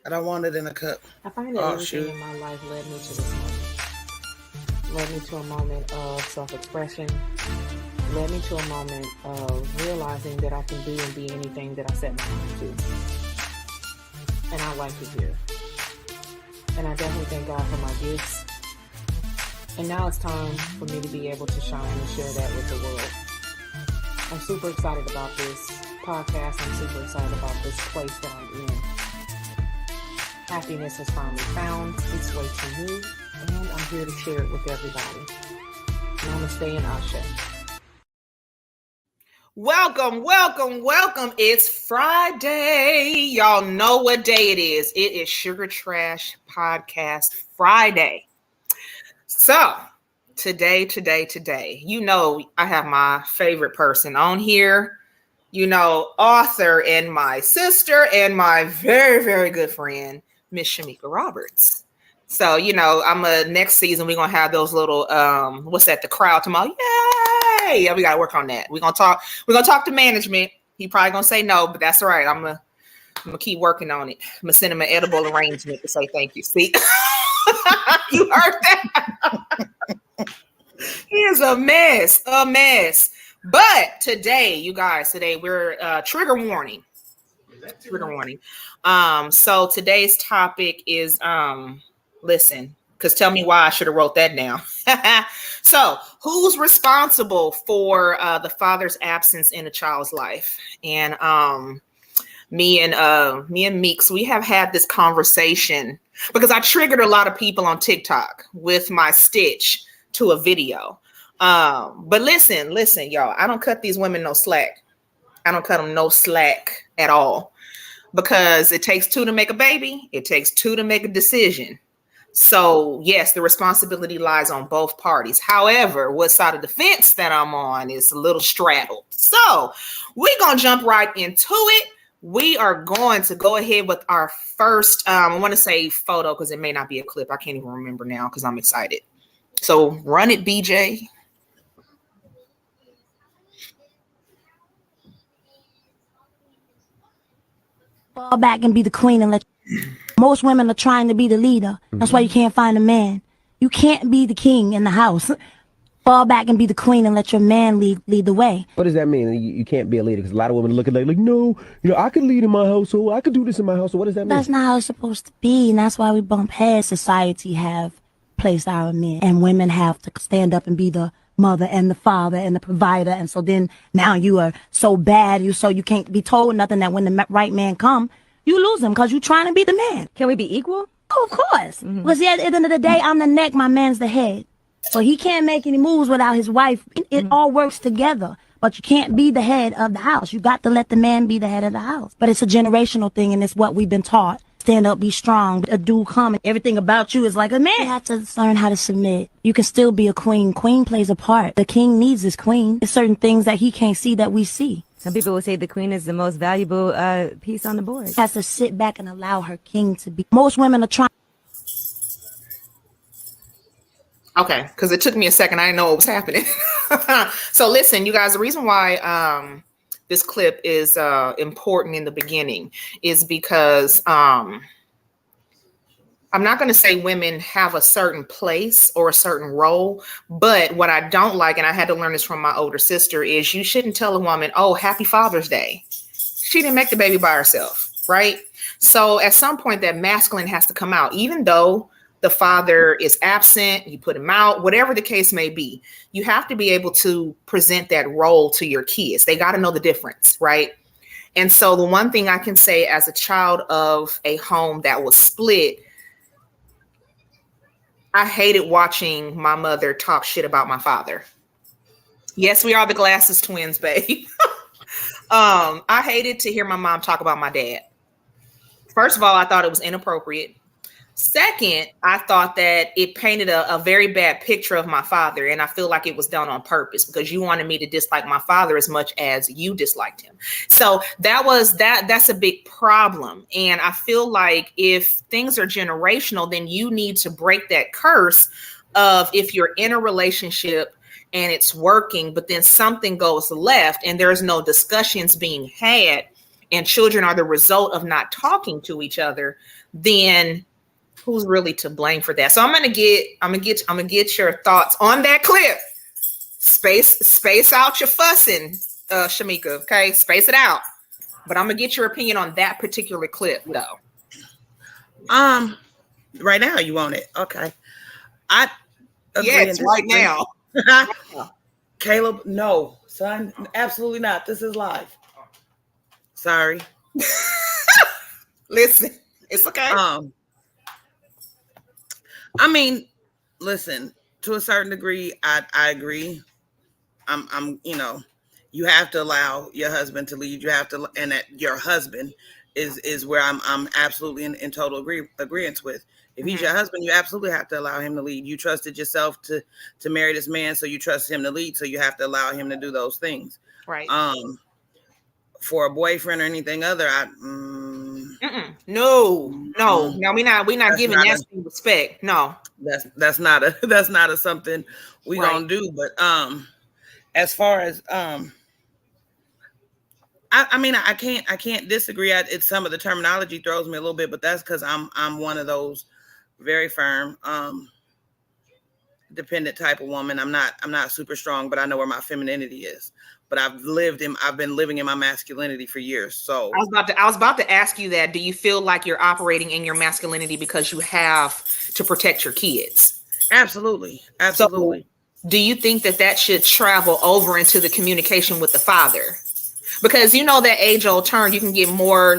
I don't want it in a cup. I find that everything in my life led me to this moment. Led me to a moment of self-expression. Led me to a moment of realizing that I can do and be anything that I set my mind to. And I like it here. And I definitely thank God for my gifts. And now it's time for me to be able to shine and share that with the world. I'm super excited about this podcast. I'm super excited about this place that I'm in. Happiness has finally found its way to me, and I'm here to share it with everybody. Namaste and Ashe. Welcome, welcome, welcome. It's Friday. Y'all know what day it is. It is Sugar Trash Podcast Friday. So today, you know, I have my favorite person on here, you know, author and my sister and my very, very good friend, Miss Shamika Roberts. So, you know, next season, we're going to have those little, the crowd tomorrow. Yay! Yeah, we got to work on that. We're going to talk to management. He probably going to say no, but that's all right. I'm going to keep working on it. I'm going to send him an edible arrangement to say thank you. See, you heard that? He is a mess. But today, you guys, we're trigger warning. So today's topic is listen, because tell me why I should have wrote that down. So who's responsible for the father's absence in a child's life? And me and Meeks, we have had this conversation because I triggered a lot of people on TikTok with my stitch to a video. But listen, y'all, I don't cut these women no slack. I don't cut them no slack at all. Because it takes two to make a baby. It takes two to make a decision. So, yes, the responsibility lies on both parties. However, what side of the fence that I'm on is a little straddled. So, we're going to jump right into it. We are going to go ahead with our first, I want to say photo because it may not be a clip. I can't even remember now because I'm excited. So, run it, BJ. Fall back and be the queen and let most women are trying to be the leader. That's why you can't find a man. You can't be the king in the house. Fall back and be the queen and let your man lead the way. What does that mean? You can't be a leader because a lot of women look at it like, no, you know, I could lead in my household. I could do this in my household. What does that mean? That's not how it's supposed to be, and that's why we bump heads. Society have placed our men, and women have to stand up and be the mother and the father and the provider. And so then now you are so bad, you can't be told nothing, that when the right man come, you lose him because you're trying to be the man. Can we be equal? Oh, of course. Because at the end of the day, I'm the neck, my man's the head. So he can't make any moves without his wife. It all works together. But you can't be the head of the house. You got to let the man be the head of the house. But it's a generational thing, and it's what we've been taught. Stand up, be strong. A dude come, and everything about you is like a man. You have to learn how to submit. You can still be a queen. Queen plays a part. The king needs his queen. There's certain things that he can't see that we see. Some people will say the queen is the most valuable piece on the board. Has to sit back and allow her king to be. Most women are trying. Okay, because it took me a second. I didn't know what was happening. So listen, you guys, the reason why this clip is important in the beginning is because I'm not going to say women have a certain place or a certain role, but what I don't like, and I had to learn this from my older sister, is you shouldn't tell a woman, oh, happy Father's Day. She didn't make the baby by herself, right? So at some point that masculine has to come out, even though the father is absent, you put him out, whatever the case may be, you have to be able to present that role to your kids. They got to know the difference, right? And so the one thing I can say as a child of a home that was split, I hated watching my mother talk shit about my father. Yes, we are the glasses twins, babe. I hated to hear my mom talk about my dad. First of all, I thought it was inappropriate. Second, I thought that it painted a very bad picture of my father. And I feel like it was done on purpose because you wanted me to dislike my father as much as you disliked him. So that's a big problem. And I feel like if things are generational, then you need to break that curse of if you're in a relationship and it's working, but then something goes left and there's no discussions being had. and children are the result of not talking to each other, then who's really to blame for that? So I'm gonna get your thoughts on that clip. Space out your fussing, Shamika. Okay, space it out. But I'm gonna get your opinion on that particular clip, though. Right now you want it? Okay. I agree. Yes, right now. Caleb, no, son, absolutely not. This is live. Sorry. Listen, it's okay. I mean, listen, to a certain degree, I agree. I'm you have to allow your husband to lead. You have to, and that your husband is where I'm absolutely in total agreement with. If he's your husband, you absolutely have to allow him to lead. You trusted yourself to marry this man, so you trust him to lead. So you have to allow him to do those things. Right. For a boyfriend or anything other, no, we're not giving that some respect. No, that's not a something we gonna do. But as far as I mean, I can't disagree. It's some of the terminology throws me a little bit, but that's because I'm one of those very firm, dependent type of woman. I'm not super strong, but I know where my femininity is. But I've been living in my masculinity for years. So I was about to ask you that. Do you feel like you're operating in your masculinity because you have to protect your kids? Absolutely. So, do you think that should travel over into the communication with the father? Because you know that age-old term, you can get more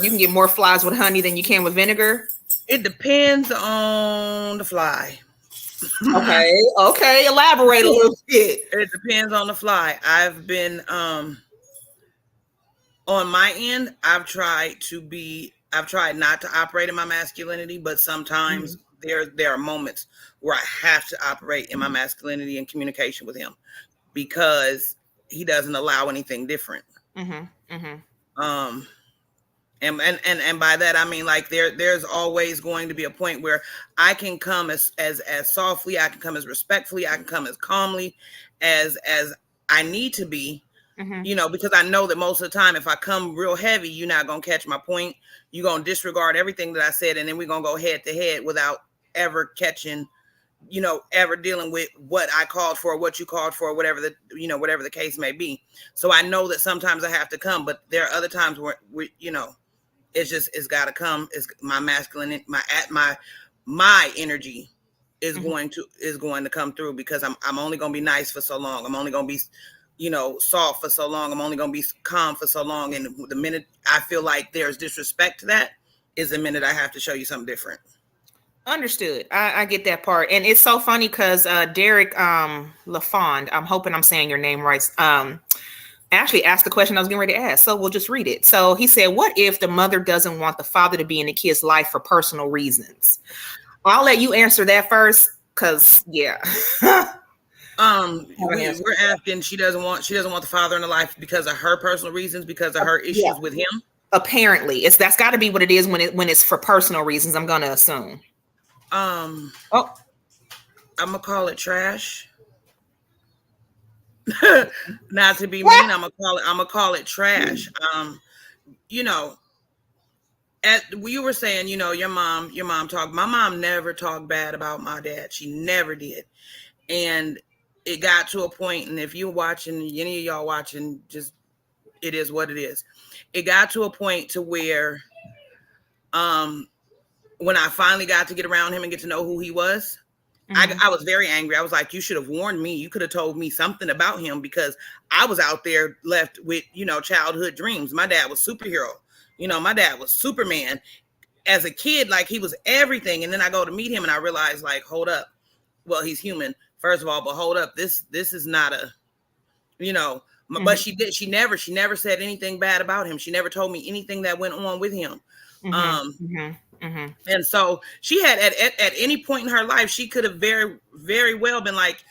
flies with honey than you can with vinegar. It depends on the fly. Okay. Elaborate a little bit. It depends on the fly. I've been on my end, I've tried not to operate in my masculinity, but sometimes there are moments where I have to operate in my masculinity and communication with him because he doesn't allow anything different. And by that I mean, like, there's always going to be a point where I can come as softly, I can come as respectfully, I can come as calmly as I need to be, because I know that most of the time if I come real heavy, you're not gonna catch my point. You're gonna disregard everything that I said, and then we're gonna go head to head without ever catching, ever dealing with what I called for, what you called for, whatever the case may be. So I know that sometimes I have to come, but there are other times where it's got to come. It's my masculine, my energy is going to come through because I'm only going to be nice for so long. I'm only going to be, soft for so long. I'm only going to be calm for so long. And the minute I feel like there's disrespect to that is the minute I have to show you something different. Understood. I get that part. And it's so funny because Derek LaFond, I'm hoping I'm saying your name right, actually asked the question I was getting ready to ask. So we'll just read it. So he said, what if the mother doesn't want the father to be in the kid's life for personal reasons? I'll let you answer that first. Cause yeah. We're asking, she doesn't want the father in the life because of her personal reasons, because of her issues with him. Apparently that's gotta be what it is when it's for personal reasons, I'm gonna assume. I'm gonna call it trash. Not to be mean, I'm gonna call it trash. You were saying, your mom talked. My mom never talked bad about my dad. She never did. And it got to a point, and if you're watching, any of y'all watching, just, it is what it is. It got to a point to where, when I finally got to get around him and get to know who he was, I was very angry. I was like, you should have warned me. You could have told me something about him because I was out there left with, childhood dreams. My dad was superhero. My dad was Superman. As a kid, like, he was everything. And then I go to meet him and I realize, like, hold up. Well, he's human, first of all, but hold up. This is not a, but she never said anything bad about him. She never told me anything that went on with him. And so she had at any point in her life, she could have very, very well been like,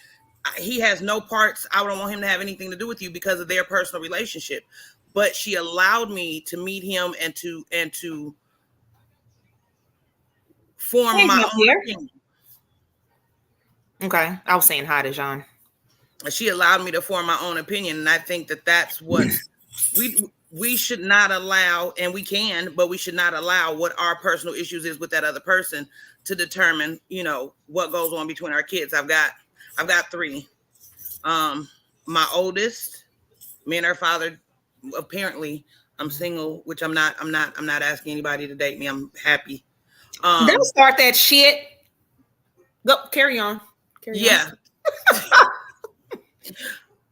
he has no parts. I don't want him to have anything to do with you because of their personal relationship. But she allowed me to meet him and to form my own opinion. Okay. I was saying hi to John. She allowed me to form my own opinion. And I think that that's what we should not allow, and we can, but we should not allow what our personal issues is with that other person to determine, you know, what goes on between our kids. I've got 3. My oldest, me and her father, apparently I'm single, which I'm not asking anybody to date me. I'm happy. Don't start that shit. Go, carry on. Yeah.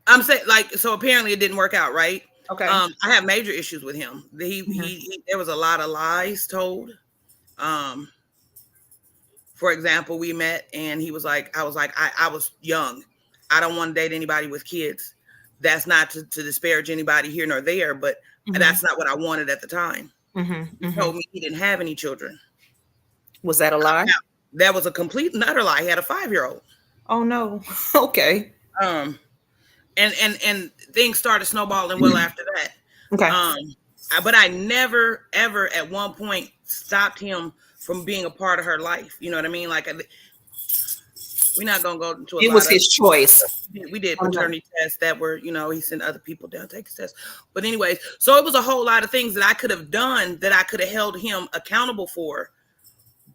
I'm saying, like, so apparently it didn't work out, right? Okay. I have major issues with him. He there was a lot of lies told. For example, we met and he was like, I was young. I don't want to date anybody with kids. That's not to disparage anybody here nor there, but that's not what I wanted at the time. He told me he didn't have any children. Was that a lie? That was a complete and utter lie. He had a 5-year-old. Oh no. Okay. And things started snowballing well after that. Okay. But I never ever at one point stopped him from being a part of her life. You know what I mean? Like, we're not gonna go into it was his choice. We did paternity tests that were, you know, he sent other people down to take his tests. But anyways, so it was a whole lot of things that I could have done that I could have held him accountable for.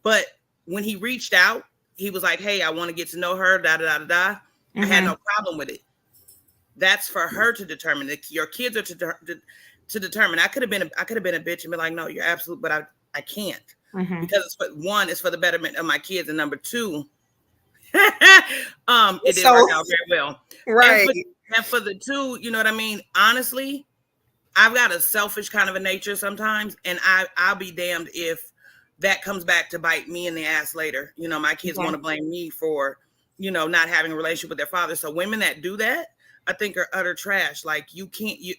But when he reached out, he was like, "Hey, I want to get to know her." Da da da da. I had no problem with it. That's for her to determine. Your kids are to determine. I could have been a bitch and be like, "No, you're absolute," but I can't because it's for the betterment of my kids, and number 2, it didn't work out very well. Right. And for the 2, you know what I mean? Honestly, I've got a selfish kind of a nature sometimes, and I'll be damned if that comes back to bite me in the ass later. You know, my kids want to blame me for, you know, not having a relationship with their father. So women that do that, I think, are utter trash. Like,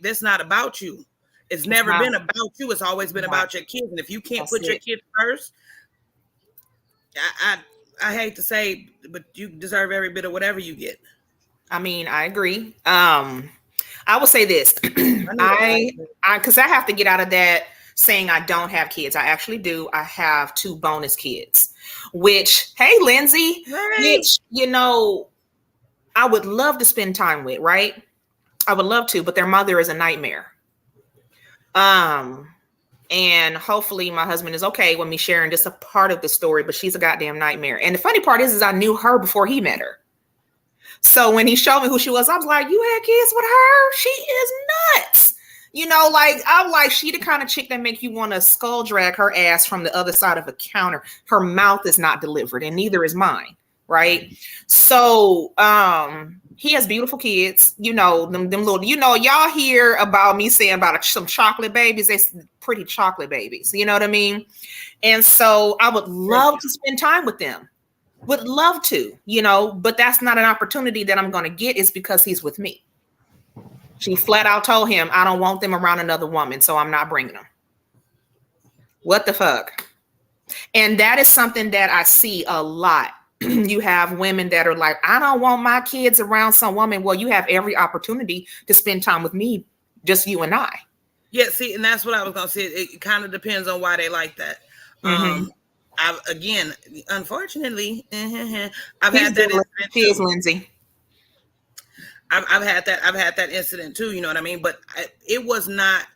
that's not about you. It's never been about you. It's always been about your kids. And if you can't put your kids first, I hate to say, but you deserve every bit of whatever you get. I mean, I agree. I will say this. Because I have to get out of that saying I don't have kids. I actually do. I have 2 bonus kids, which, hey, Lindsay, which, you know, I would love to spend time with, right? I would love to, but their mother is a nightmare. And hopefully my husband is okay with me sharing just a part of the story, but she's a goddamn nightmare. And the funny part is I knew her before he met her. So when he showed me who she was, I was like, "You had kids with her? She is nuts." You know, like, I'm like, she the kind of chick that make you want to skull drag her ass from the other side of a counter. Her mouth is not delivered, and neither is mine, right? So he has beautiful kids. You know, them little, you know, y'all hear about me saying about some chocolate babies. It's pretty chocolate babies. You know what I mean? And so I would love to spend time with them. Would love to, you know, but that's not an opportunity that I'm going to get. It's because he's with me. She flat out told him, "I don't want them around another woman, so I'm not bringing them." What the fuck? And that is something that I see a lot. You have women that are like, "I don't want my kids around some woman." Well, you have every opportunity to spend time with me, just you and I. Yeah, see, and that's what I was going to say. It kind of depends on why they like that. Again, unfortunately, I've had that incident. Cheers, Lindsay. I've had that incident too. You know what I mean? But it was not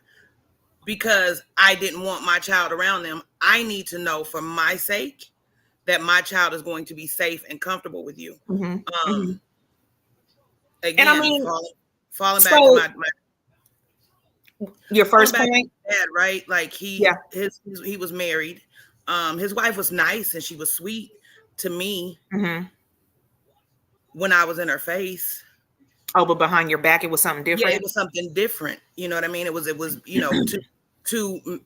because I didn't want my child around them. I need to know for my sake that my child is going to be safe and comfortable with you. Again, and I mean, falling back to my your first point, dad, right? Like he was married. His wife was nice and she was sweet to me when I was in her face. Oh, but behind your back, it was something different. Yeah, it was something different. You know what I mean? It was, you know, to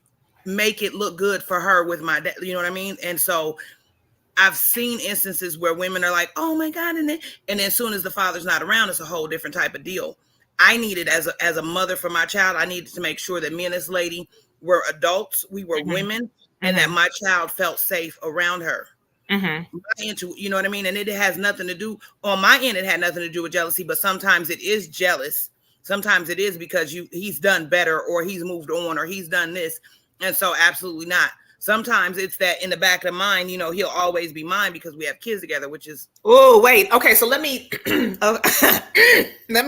make it look good for her with my dad. You know what I mean? And so I've seen instances where women are like, "Oh my God," and then as soon as the father's not around, it's a whole different type of deal. I needed, as a mother for my child, I needed to make sure that me and this lady were adults, we were women, and that my child felt safe around her. You know what I mean? And it has nothing to do, on my end, it had nothing to do with jealousy, but sometimes it is jealous. Sometimes it is because he's done better, or he's moved on, or he's done this. And so absolutely not. sometimes it's that in the back of the mind, you know, he'll always be mine because we have kids together, which is. Oh, wait. Okay, so let me let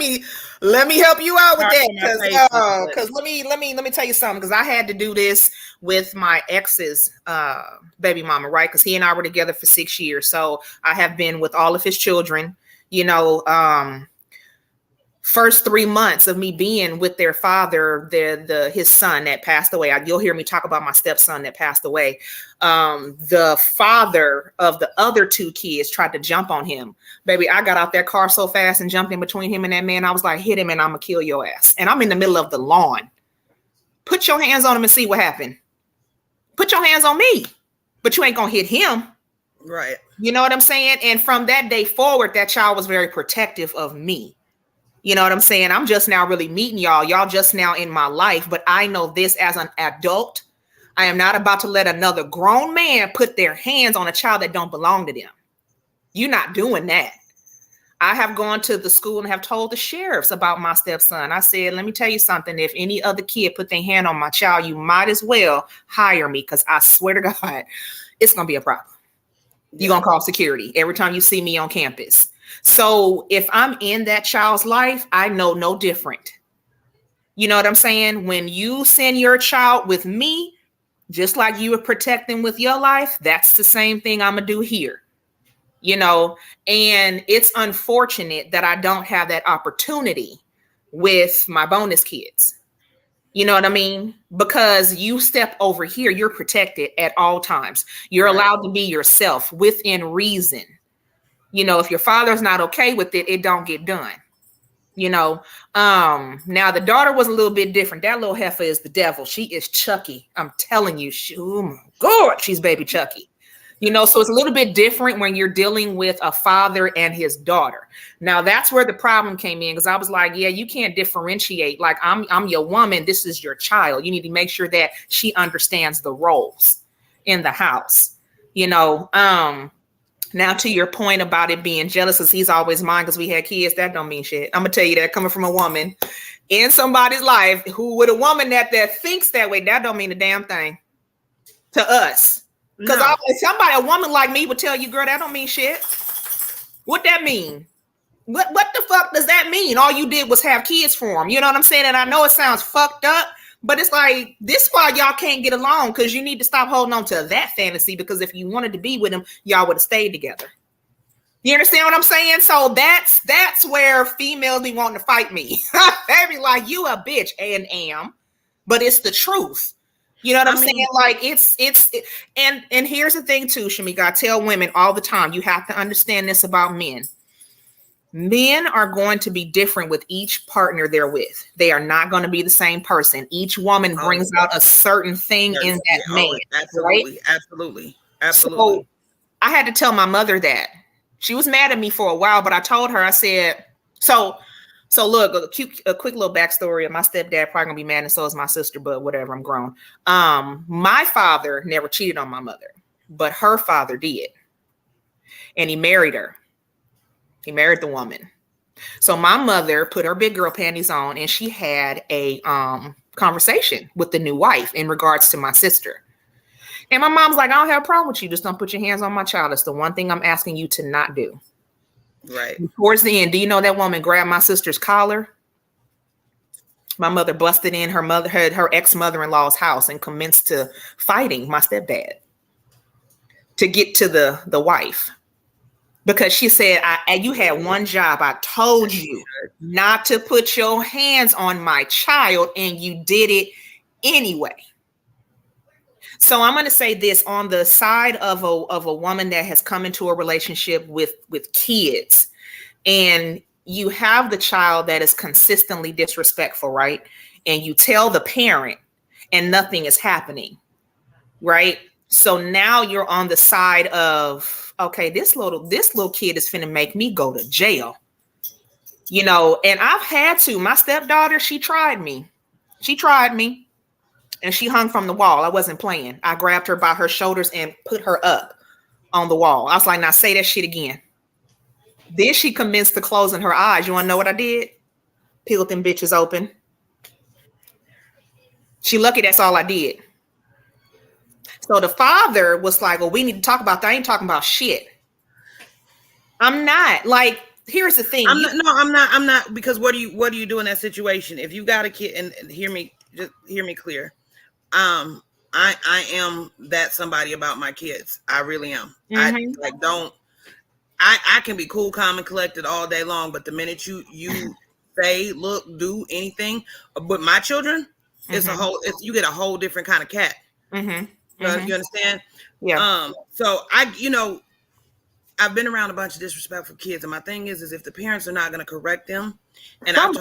me help you out with that, because let me tell you something, because I had to do this with my ex's baby mama, right? Because he and I were together for 6 years, so I have been with all of his children. You know, first 3 months of me being with their father, his son that passed away. You'll hear me talk about my stepson that passed away. The father of the other 2 kids tried to jump on him. Baby, I got out that car so fast and jumped in between him and that man. I was like, hit him and I'm gonna kill your ass. And I'm in the middle of the lawn. Put your hands on him and see what happened. Put your hands on me, but you ain't gonna hit him. Right. You know what I'm saying? And from that day forward, that child was very protective of me. You know what I'm saying? I'm just now really meeting y'all. Y'all just now in my life, but I know this as an adult. I am not about to let another grown man put their hands on a child that don't belong to them. You're not doing that. I have gone to the school and have told the sheriffs about my stepson. I said, let me tell you something. If any other kid put their hand on my child, you might as well hire me, because I swear to God, it's going to be a problem. You're going to call security every time you see me on campus. So if I'm in that child's life, I know no different. You know what I'm saying? When you send your child with me, just like you would protect them with your life, that's the same thing I'm going to do here. You know, and it's unfortunate that I don't have that opportunity with my bonus kids. You know what I mean? Because you step over here, you're protected at all times. You're allowed to be yourself within reason. You know, if your father's not okay with it, it don't get done. You know, now the daughter was a little bit different. That little heifer is the devil. She is Chucky. I'm telling you, oh my God, she's baby Chucky. You know, so it's a little bit different when you're dealing with a father and his daughter. Now, that's where the problem came in, because I was like, yeah, you can't differentiate. Like, I'm your woman. This is your child. You need to make sure that she understands the roles in the house. You know, now to your point about it being jealous because he's always mine because we had kids, that don't mean shit. I'm going to tell you that coming from a woman in somebody's life who, with a woman that thinks that way, that don't mean a damn thing to us. Because a woman like me would tell you, girl, that don't mean shit. What that mean? What the fuck does that mean? All you did was have kids for him. You know what I'm saying? And I know it sounds fucked up, but it's like, this why y'all can't get along, because you need to stop holding on to that fantasy, because if you wanted to be with him, y'all would have stayed together. You understand what I'm saying? So that's where females be wanting to fight me. They be like, you a bitch, and am, but it's the truth. You know what I'm saying? Like and here's the thing too, Shamika, I tell women all the time, you have to understand this about men. Men are going to be different with each partner they're with. They are not going to be the same person. Each woman brings out a certain thing in that man. Absolutely, right? Absolutely. So I had to tell my mother that. She was mad at me for a while, but I told her, I said, so look, a quick little backstory of my stepdad, probably gonna be mad, and so is my sister, but whatever, I'm grown. My father never cheated on my mother, but her father did. And he married her. He married the woman. So my mother put her big girl panties on, and she had a conversation with the new wife in regards to my sister. And my mom's like, I don't have a problem with you. Just don't put your hands on my child. It's the one thing I'm asking you to not do. Right. Towards the end, do you know that woman grabbed my sister's collar? My mother busted in her ex-mother-in-law's house and commenced to fighting my stepdad to get to the wife, because she said, you had one job. I told you not to put your hands on my child, and you did it anyway. So I'm going to say this on the side of a woman that has come into a relationship with kids, and you have the child that is consistently disrespectful, right? And you tell the parent and nothing is happening, right? So now you're on the side of, okay, this little kid is finna make me go to jail, you know? And I've had to. My stepdaughter, she tried me. And she hung from the wall. I wasn't playing. I grabbed her by her shoulders and put her up on the wall. I was like, now say that shit again. Then she commenced to closing her eyes. You want to know what I did? Peeled them bitches open. She lucky that's all I did. So the father was like, well, we need to talk about that. I ain't talking about shit. I'm not. Like, here's the thing. I'm not, because what do you do in that situation? If you got a kid, and hear me clear. I am that somebody about my kids. I really am. Mm-hmm. I can be cool, calm, and collected all day long, but the minute you say, look, do anything with my children, it's you get a whole different kind of cat. Mm-hmm. You understand? Yeah. So I've been around a bunch of disrespectful kids, and my thing is if the parents are not going to correct them, and I've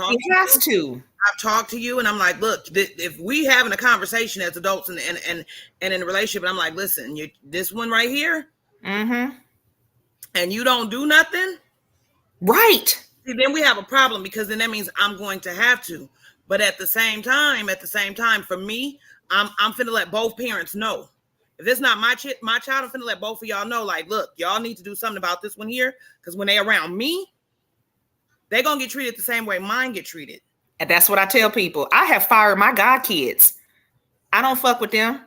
talked to you, and I'm like, look, if we having a conversation as adults and in a relationship, and I'm like, listen, this one right here, and you don't do nothing, right? See, then we have a problem, because then that means I'm going to have to. But at the same time, for me, I'm finna let both parents know. If it's not my child, I'm finna let both of y'all know, like, look, y'all need to do something about this one here, because when they around me, they're gonna get treated the same way mine get treated. And that's what I tell people. I have fired my god kids. I don't fuck with them.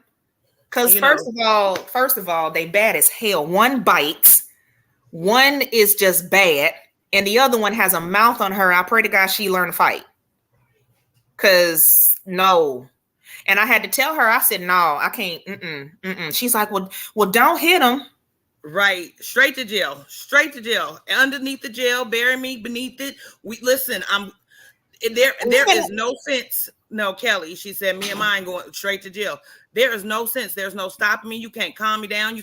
Because first of all, they bad as hell. One bites, one is just bad, and the other one has a mouth on her. I pray to God she learn to fight. Because no. And I had to tell her, I said, no, I can't. She's like, well, don't hit him. Right. Straight to jail. Underneath the jail, bury me beneath it. There is no sense. No, Kelly, she said, me and mine going straight to jail. There is no sense. There's no stopping me. You can't calm me down.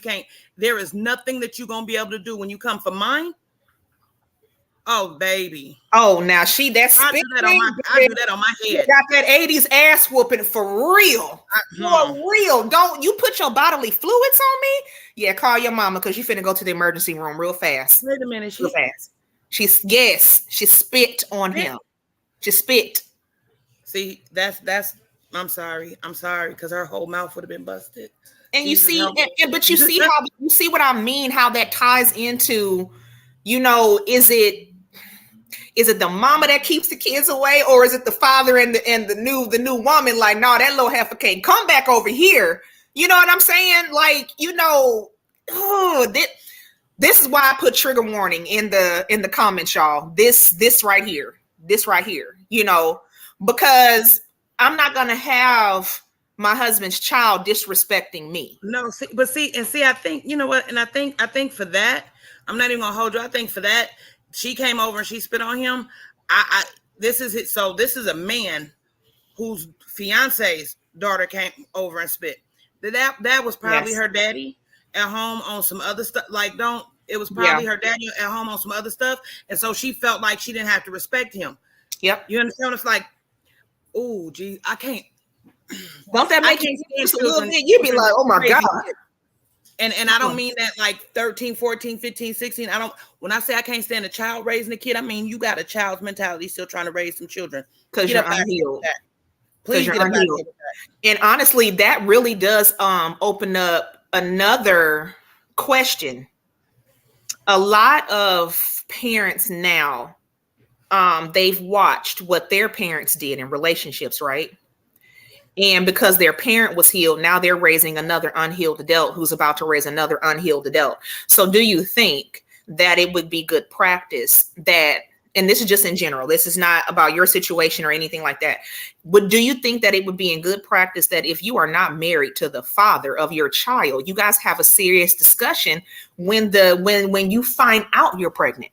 There is nothing that you're going to be able to do when you come for mine. Oh, baby. Oh, now I do that on my head. Got that 80s ass whooping for real. For real. Don't you put your bodily fluids on me? Yeah, call your mama, because you finna go to the emergency room real fast. Wait a minute. Real fast. She spit on him. She spit. See, that's I'm sorry, because her whole mouth would have been busted. And you see, but you see what I mean, how that ties into, is it the mama that keeps the kids away, or is it the father and the new woman? Like, no, that little heifer can't come back over here. You know what I'm saying? Like, this is why I put trigger warning in the comments, y'all. This right here, because I'm not gonna have my husband's child disrespecting me. No, I think, you know what, and I think for that, I'm not even gonna hold you. I think for that, she came over and she spit on him. This is it. So this is a man whose fiance's daughter came over and spit. That was probably her daddy at home on some other stuff. It was probably her daddy at home on some other stuff. And so she felt like she didn't have to respect him. Yep. You understand? It's like, oh, gee, I can't. Don't that make you just a little bit? You'd be like, oh my God. And I don't mean that like 13, 14, 15, 16. When I say I can't stand a child raising a kid, I mean you got a child's mentality still trying to raise some children. Because you're unhealed. Please get unhealed. And honestly, that really does open up another question. A lot of parents now, they've watched what their parents did in relationships, right? And because their parent was healed, now they're raising another unhealed adult who's about to raise another unhealed adult. So do you think that it would be good practice that, and this is just in general, this is not about your situation or anything like that, but do you think that it would be in good practice that if you are not married to the father of your child, you guys have a serious discussion when you find out you're pregnant?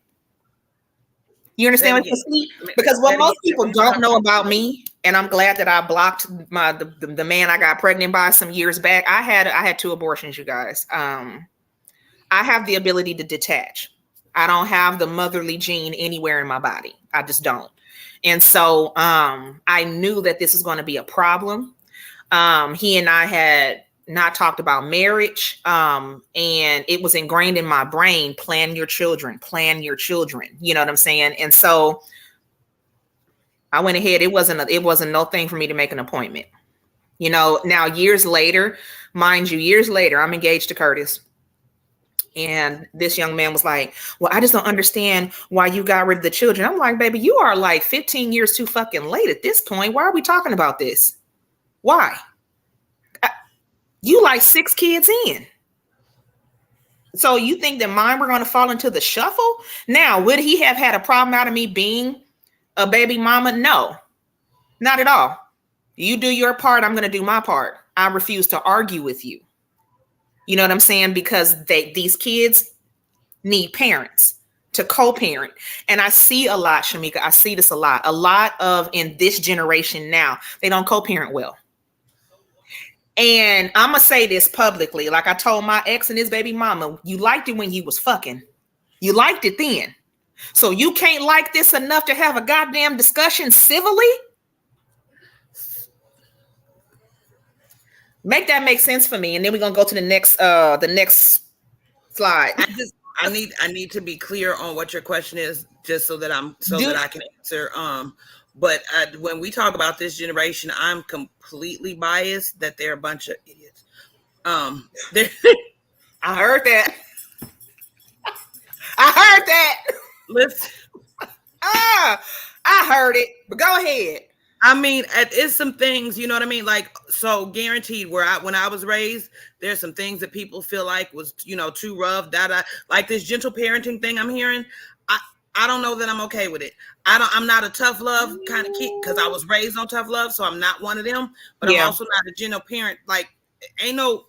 You understand what I'm saying? Because what most people don't know about me, and I'm glad that I blocked the man I got pregnant by some years back. I had 2 abortions, you guys. I have the ability to detach. I don't have the motherly gene anywhere in my body. I just don't. And so I knew that this was going to be a problem. He and I had not talked about marriage. And it was ingrained in my brain, plan your children. You know what I'm saying? And so I went ahead. It wasn't no thing for me to make an appointment. Now years later, mind you, I'm engaged to Curtis. And this young man was like, well, I just don't understand why you got rid of the children. I'm like, baby, you are like 15 years too fucking late at this point. Why are we talking about this? Why? You like 6 kids in. So you think that mine were going to fall into the shuffle? Now, would he have had a problem out of me being a baby mama? No, not at all. You do your part. I'm going to do my part. I refuse to argue with you. You know what I'm saying? Because these kids need parents to co-parent. And I see a lot, Shamika. I see this a lot. A lot of in this generation now, they don't co-parent well. And I'm going to say this publicly. Like I told my ex and his baby mama, you liked it when you was fucking. You liked it then. So you can't like this enough to have a goddamn discussion civilly? Make that make sense for me. And then we're going to go to the next slide. I need to be clear on what your question is, just so that I can answer. But when we talk about this generation, I'm completely biased that they're a bunch of idiots. I heard that. I heard that. Listen, I heard it. But go ahead. I mean, it's some things, you know what I mean? Like, so guaranteed when I was raised, there's some things that people feel like was, too rough, like this gentle parenting thing I'm hearing. I don't know that I'm okay with it. I'm not a tough love kind of kid because I was raised on tough love. So I'm not one of them, but I'm also not a gentle parent. Like, I don't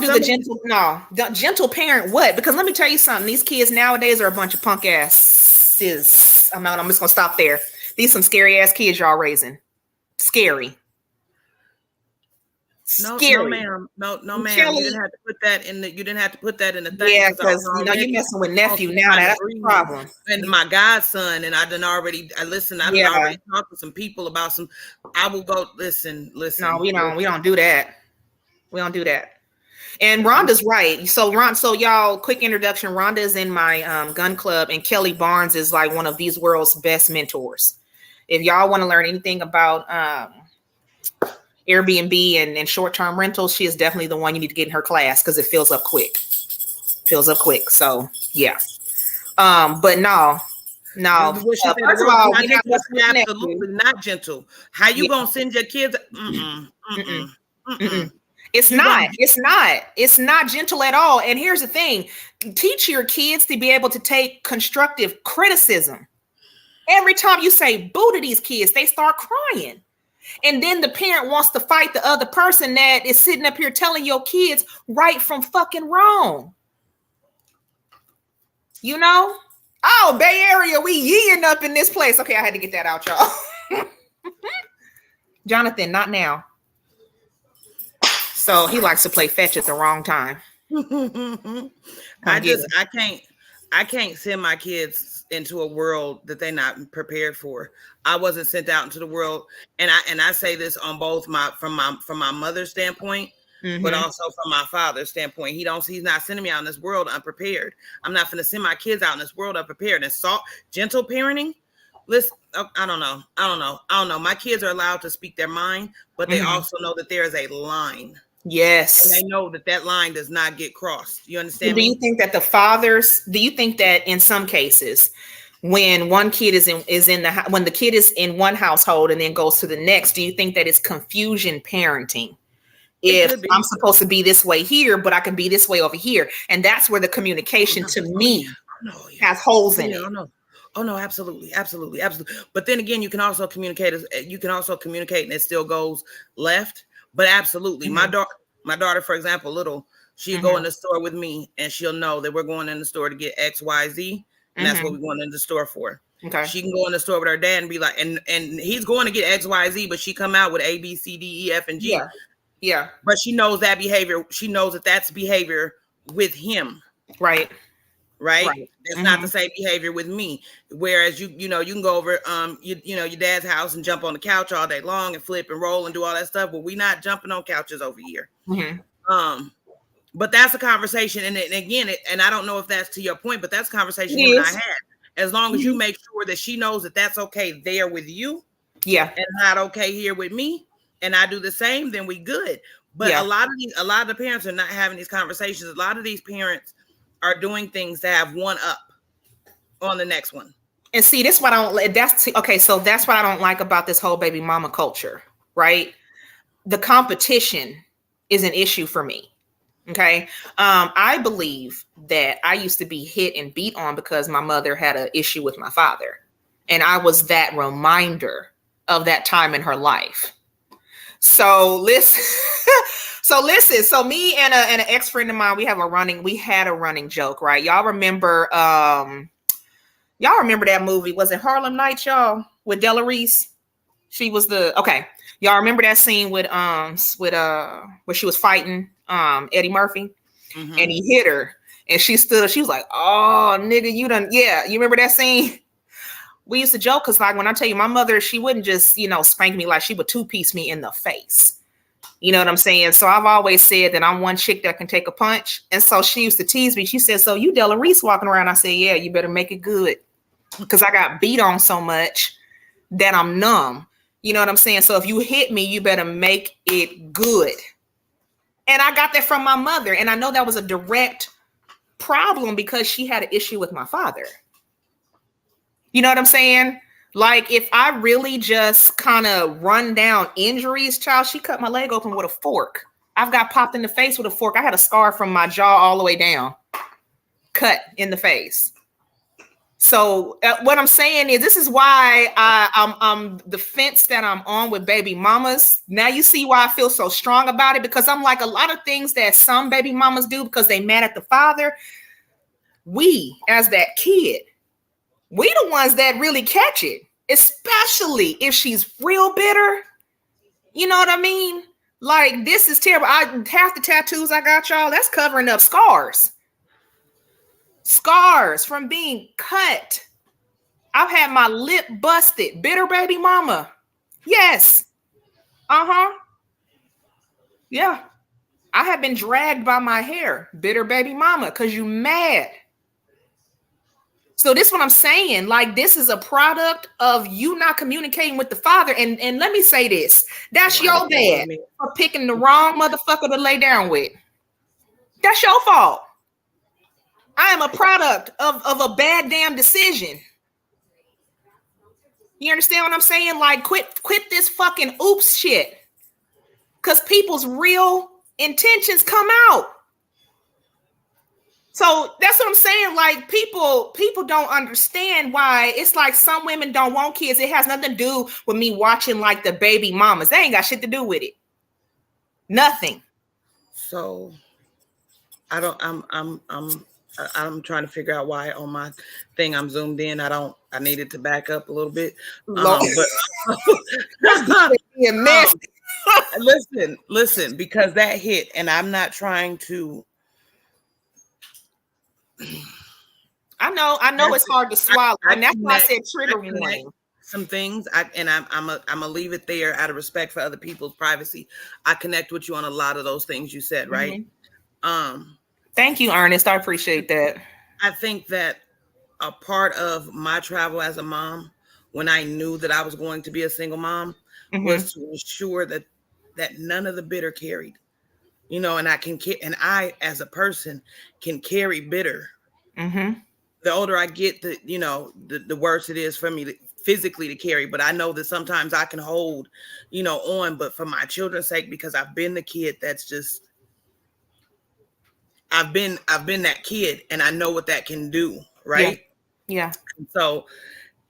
do the gentle. No, the gentle parent. What? Because let me tell you something. These kids nowadays are a bunch of punk asses. I'm just gonna stop there. These some scary ass kids y'all raising. Scary. No, ma'am. No, ma'am. You didn't have to put that in the. You didn't have to put that in the thing. Yeah, because you're messing with nephew now. That's the problem. And my godson, and I've already talked to some people about some. I will go listen. No, we don't do that. We don't do that. And Rhonda's right. So y'all, quick introduction. Rhonda is in my gun club, and Kelly Barnes is like one of these world's best mentors. If y'all want to learn anything about Airbnb and short-term rentals, she is definitely the one you need to get in her class because it fills up quick. So yeah. But no. First of all, absolutely not gentle. How you gonna send your kids? It's not gentle at all. And here's the thing: teach your kids to be able to take constructive criticism. Every time you say boo to these kids, they start crying. And then the parent wants to fight the other person that is sitting up here telling your kids right from fucking wrong. Oh, Bay Area, we yeeing up in this place. Okay, I had to get that out, y'all. Jonathan, not now. So he likes to play fetch at the wrong time. I can't send my kids into a world that they're not prepared for. I wasn't sent out into the world, and I say this on both from my mother's standpoint, but also from my father's standpoint. He's not sending me out in this world unprepared. I'm not going to send my kids out in this world unprepared. And gentle parenting. Listen, I don't know. My kids are allowed to speak their mind, but they also know that there is a line. Yes. And they know that line does not get crossed. You understand me? Do you think that in some cases, when one kid when the kid is in one household and then goes to the next, do you think that it's confusion parenting? If I'm supposed to be this way here, but I can be this way over here. And that's where the communication to me has holes in it. Oh no, absolutely. But then again, you can also communicate and it still goes left. But absolutely, my daughter, for example, she'll go in the store with me, and she'll know that we're going in the store to get X, Y, Z, and that's what we're going in the store for. Okay. She can go in the store with her dad and be like, and he's going to get X, Y, Z, but she come out with A, B, C, D, E, F, and G. Yeah. But she knows that behavior. She knows that that's behavior with him. Right. It's not the same behavior with me. Whereas you can go over your dad's house and jump on the couch all day long and flip and roll and do all that stuff, but we're not jumping on couches over here. But that's a conversation, and again, and I don't know if that's to your point, but that's a conversation you and I had. As long as you make sure that she knows that that's okay there with you, and not okay here with me, and I do the same, then we good. But a lot of the parents are not having these conversations. A lot of these parents are doing things to have one up on the next one. And see, that's what I don't like about this whole baby mama culture, right? the competition is an issue for me. Okay. I believe that I used to be hit and beat on because my mother had an issue with my father. And I was that reminder of that time in her life. So listen, so me and an ex-friend of mine, we had a running joke, right? Y'all remember that movie? Was it Harlem Nights, y'all? With Della Reese? She was okay. Y'all remember that scene with where she was fighting Eddie Murphy, and he hit her, and she stood up. She was like, "Oh, nigga, you done." Yeah, you remember that scene? We used to joke because, like, when I tell you, my mother, she wouldn't just, spank me, like she would two-piece me in the face. You know what I'm saying? So I've always said that I'm one chick that can take a punch. And so she used to tease me. She said, "So you Della Reese walking around?" I said, "Yeah, you better make it good." Because I got beat on so much that I'm numb. You know what I'm saying? So if you hit me, you better make it good. And I got that from my mother. And I know that was a direct problem because she had an issue with my father. You know what I'm saying? Like, if I really just kind of run down injuries, child, she cut my leg open with a fork. I've got popped in the face with a fork. I had a scar from my jaw all the way down, cut in the face. So what I'm saying is, this is why I'm the fence that I'm on with baby mamas. Now you see why I feel so strong about it, because I'm like, a lot of things that some baby mamas do because they mad at the father, we as that kid, we the ones that really catch it, especially if she's real bitter. You know what I mean? Like, this is terrible. Half the tattoos I got, y'all, that's covering up scars. Scars from being cut. I've had my lip busted. Bitter baby mama. Yes. Yeah. I have been dragged by my hair. Bitter baby mama, because you mad. So this is what I'm saying. Like, this is a product of you not communicating with the father. And let me say this. That's your bad for picking the wrong motherfucker to lay down with. That's your fault. I am a product of a bad damn decision. You understand what I'm saying? Like, quit this fucking oops shit. Because people's real intentions come out. So that's what I'm saying. Like, people don't understand why it's like some women don't want kids. It has nothing to do with me watching like the baby mamas. They ain't got shit to do with it. Nothing. So I'm trying to figure out why on my thing I'm zoomed in. I needed to back up a little bit. Listen, because that hit, and I'm not trying to. I know it's hard to swallow, and that's why I said trigger warning. Some things, I'm gonna leave it there out of respect for other people's privacy. I connect with you on a lot of those things you said, right? Thank you, Ernest. I appreciate that. I think that a part of my travel as a mom, when I knew that I was going to be a single mom, was to ensure that none of the bitter carried, and I as a person can carry bitter. The older I get, the worse it is for me physically to carry. But I know that sometimes I can hold, on. But for my children's sake, because I've been the kid that's just. I've been that kid, and I know what that can do, right? Yeah. So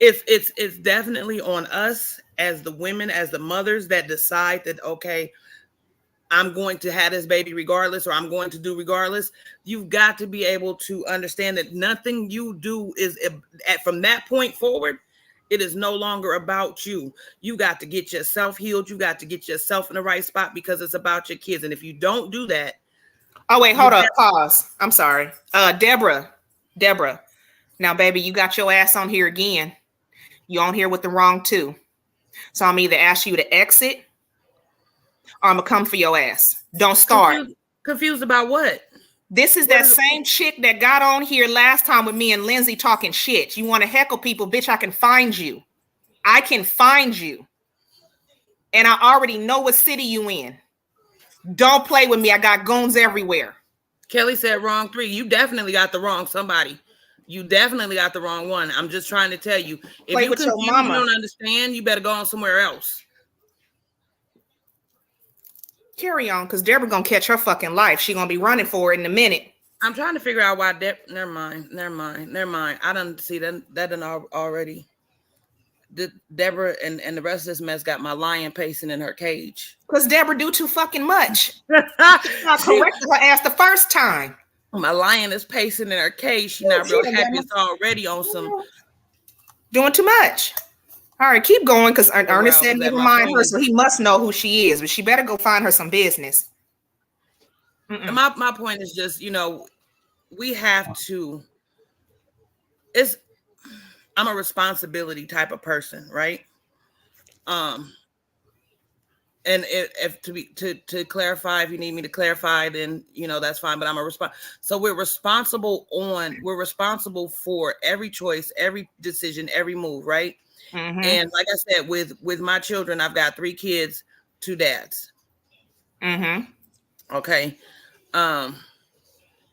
it's definitely on us as the women, as the mothers that decide that, okay, I'm going to have this baby regardless, or I'm going to do regardless. You've got to be able to understand that nothing you do is from that point forward. It is no longer about you. You got to get yourself healed. You got to get yourself in the right spot, because it's about your kids. And if you don't do that. Oh, wait, hold up. Pause. I'm sorry. Deborah. Now, baby, you got your ass on here again. You on here with the wrong two. So I'm either ask you to exit, or I'm going to come for your ass. Don't start. Confused about what? This is that same chick that got on here last time with me and Lindsay talking shit. You want to heckle people, bitch, I can find you. I can find you. And I already know what city you in. Don't play with me. I got goons everywhere. Kelly said wrong 3. You definitely got the wrong somebody. You definitely got the wrong one. I'm just trying to tell you. If you don't understand, you better go on somewhere else. Carry on, because Deborah gonna catch her fucking life. She gonna be running for it in a minute. I'm trying to figure out why never mind. I don't see that done already. Deborah and the rest of this mess got my lion pacing in her cage. Because Deborah do too fucking much. I corrected her ass the first time. My lion is pacing in her cage. She's not real happy. It's already on some doing too much. All right, keep going, because Ernest said never mind her, so he must know who she is, but she better go find her some business. My point is just, we have to. I'm a responsibility type of person, right? And if to clarify, if you need me to clarify, then that's fine. But I'm a so we're responsible for every choice, every decision, every move, right? Mm-hmm. And like I said, with my children, I've got 3 kids, 2 dads. Mm-hmm. Okay. I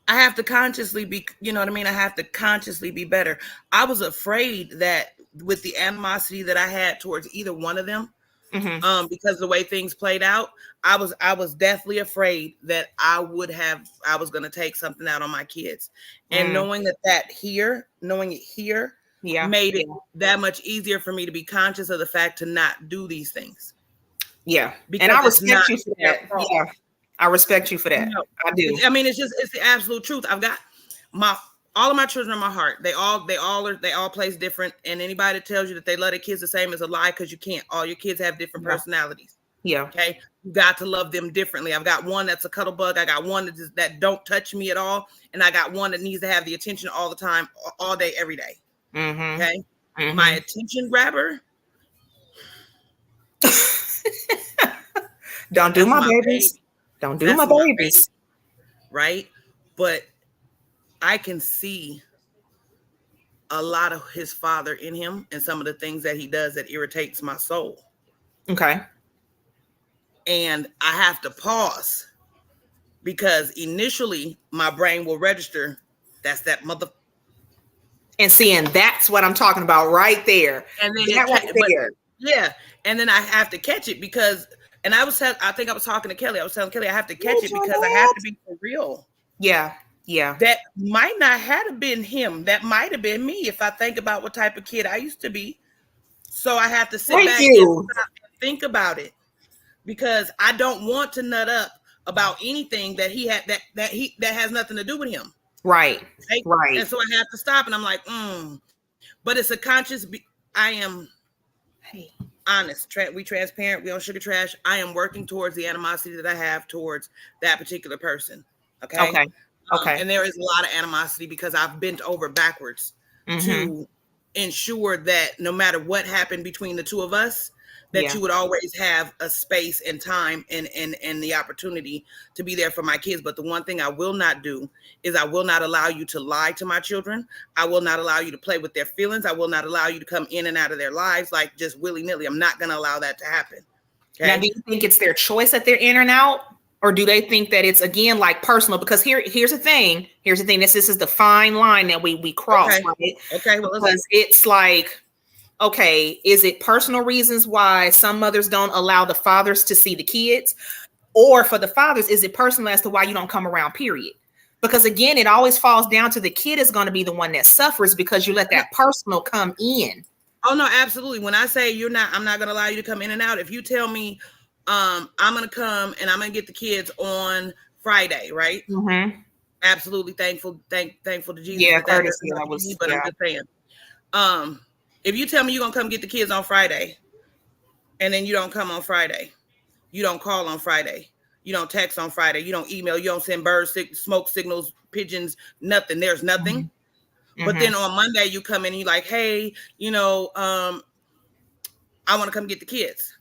have to consciously be, I have to consciously be better. I was afraid that with the animosity that I had towards either one of them, mm-hmm. Because the way things played out, I was deathly afraid that I was going to take something out on my kids. And knowing knowing it here made it that much easier for me to be conscious of the fact to not do these things. Yeah. Because and I respect you for that. Yeah. I respect you for that. I do. I mean, it's the absolute truth. I've got all of my children in my heart. They all place different. And anybody that tells you that they love their kids the same is a lie, because you can't. All your kids have different personalities. Yeah. Okay. You got to love them differently. I've got one that's a cuddle bug. I got one that don't touch me at all. And I got one that needs to have the attention all the time, all day, every day. Mm-hmm. Okay. Mm-hmm. My attention grabber. Don't do my babies. Baby. Don't do my babies. Right? But I can see a lot of his father in him and some of the things that he does that irritates my soul. Okay. And I have to pause, because initially my brain will register that's that mother. And seeing that's what I'm talking about right there. And then yeah. And then I have to catch it, because and I think I was talking to Kelly. I was telling Kelly I have to catch it, because I have to be for real. Yeah. Yeah. That might not have been him. That might have been me, if I think about what type of kid I used to be. So I have to sit back and think about it, because I don't want to nut up about anything that he had that has nothing to do with him. Right. Right. And so I have to stop, and I'm like, but it's a conscious. I am honest. We transparent. We don't sugar trash. I am working towards the animosity that I have towards that particular person. Okay. Okay. And there is a lot of animosity, because I've bent over backwards to ensure that no matter what happened between the two of us, that you would always have a space and time and the opportunity to be there for my kids. But the one thing I will not do is I will not allow you to lie to my children. I will not allow you to play with their feelings. I will not allow you to come in and out of their lives like just willy-nilly. I'm not going to allow that to happen. Okay? Now, do you think it's their choice that they're in and out? Or do they think that it's, again, like personal? Because here's the thing. This is the fine line that we cross, right? Okay. Well, because it's like, okay, is it personal reasons why some mothers don't allow the fathers to see the kids? Or for the fathers, is it personal as to why you don't come around, period? Because again, it always falls down to the kid is going to be the one that suffers, because you let that personal come in. Oh, no, absolutely. When I say I'm not going to allow you to come in and out. If you tell me, I'm going to come and I'm going to get the kids on Friday, right? Mm-hmm. Absolutely thankful to Jesus. Yeah, courtesy. I'm just saying. If you tell me you're going to come get the kids on Friday, and then you don't come on Friday, you don't call on Friday, you don't text on Friday, you don't email, you don't send birds, smoke signals, pigeons, nothing. There's nothing. Mm-hmm. But then on Monday you come in and you're like, hey, I want to come get the kids.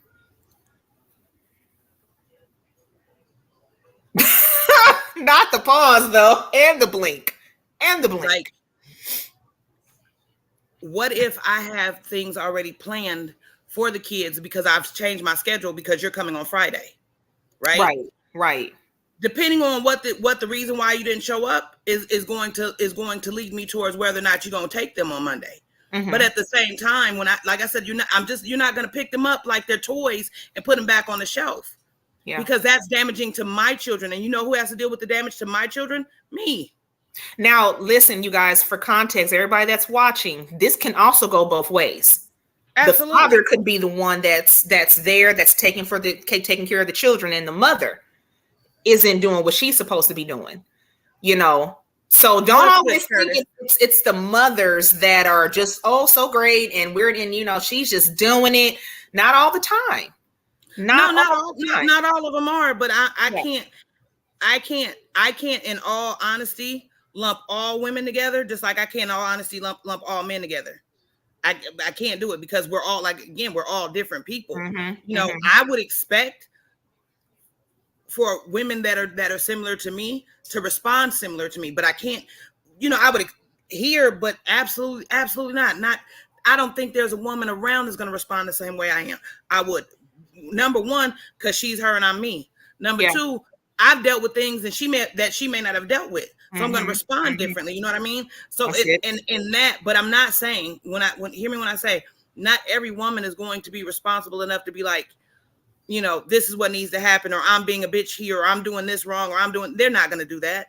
Not the pause though, and the blink. Like, what if I have things already planned for the kids because I've changed my schedule because you're coming on Friday, right? Right. Depending on what the reason why you didn't show up is going to lead me towards whether or not you're going to take them on Monday. Mm-hmm. But at the same time, like I said, you're not going to pick them up like they're toys and put them back on the shelf. Yeah. Because that's damaging to my children. And you know who has to deal with the damage to my children? Me. Now, listen, you guys, for context, everybody that's watching, this can also go both ways. Absolutely. The father could be the one that's there, that's taking care of the children, and the mother isn't doing what she's supposed to be doing. You know, so don't always think it's the mothers that are just so great and weird, and you know she's just doing it. Not all the time. Not all of them are, but I can't in all honesty lump all women together, just like I can't in all honesty lump all men together. I can't do it because we're all we're all different people. You know, I would expect for women that are similar to me to respond similar to me, but I can't, you know, I would hear, but absolutely not. I don't think there's a woman around that's going to respond the same way I am. I would, number one, because she's her and I'm me. Number two, I've dealt with things and she may not have dealt with. So I'm going to respond differently. You know what I mean? So in that, but I'm not saying hear me when I say not every woman is going to be responsible enough to be like, you know, this is what needs to happen, or I'm being a bitch here, or I'm doing this wrong, or they're not going to do that.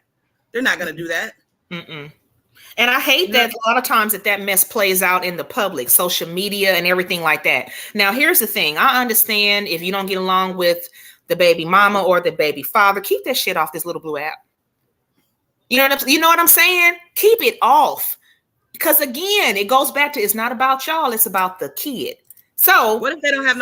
They're not going to do that. Mm-mm. And I hate that a lot of times that mess plays out in the public, social media and everything like that. Now, here's the thing. I understand if you don't get along with the baby mama or the baby father, keep that shit off this little blue app. You know what I'm saying? Keep it off. Because again, it goes back to, it's not about y'all, it's about the kid. So what if they don't have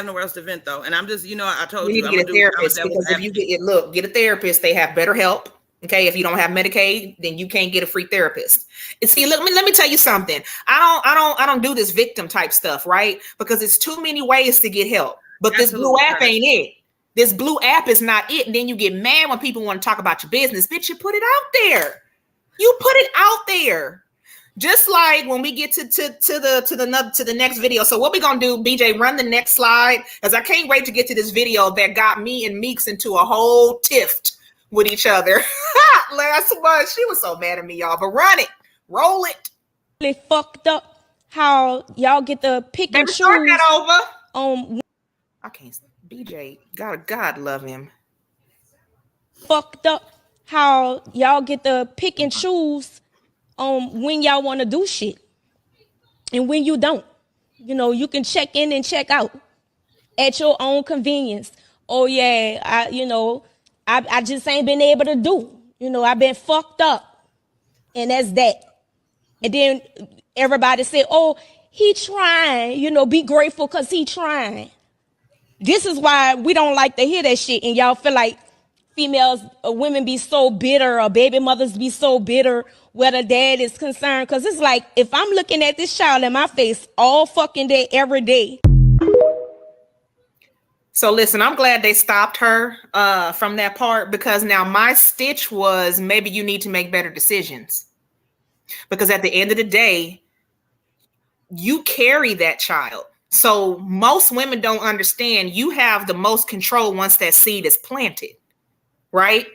nowhere else to vent though? And I'm just, you know, I told you need to get a therapist, because if you get a therapist, they have better help. Okay, if you don't have Medicaid, then you can't get a free therapist. And see, let me tell you something. I don't do this victim type stuff, right? Because it's too many ways to get help. But this blue app ain't it. This blue app is not it. And then you get mad when people want to talk about your business. Bitch, you put it out there. You put it out there. Just like when we get to the next video. So what we gonna do, BJ, run the next slide, as I can't wait to get to this video that got me and Meeks into a whole tiff with each other last month. She was so mad at me, y'all. But run it, roll it. Really fucked up how y'all get the pick and choose. Start that over. I can't. BJ, God love him. Fucked up how y'all get the pick and choose when y'all want to do shit and when you don't. You know, you can check in and check out at your own convenience. Oh yeah, I just ain't been able to do. You know, I've been fucked up, and that's that. And then everybody said, "Oh, he trying." You know, be grateful because he trying. This is why we don't like to hear that shit, and y'all feel like females or women be so bitter, or baby mothers be so bitter where the dad is concerned. Because it's like, if I'm looking at this child in my face all fucking day, every day. So listen, I'm glad they stopped her from that part, because now my stitch was, maybe you need to make better decisions. Because at the end of the day, you carry that child. So most women don't understand, you have the most control once that seed is planted, right?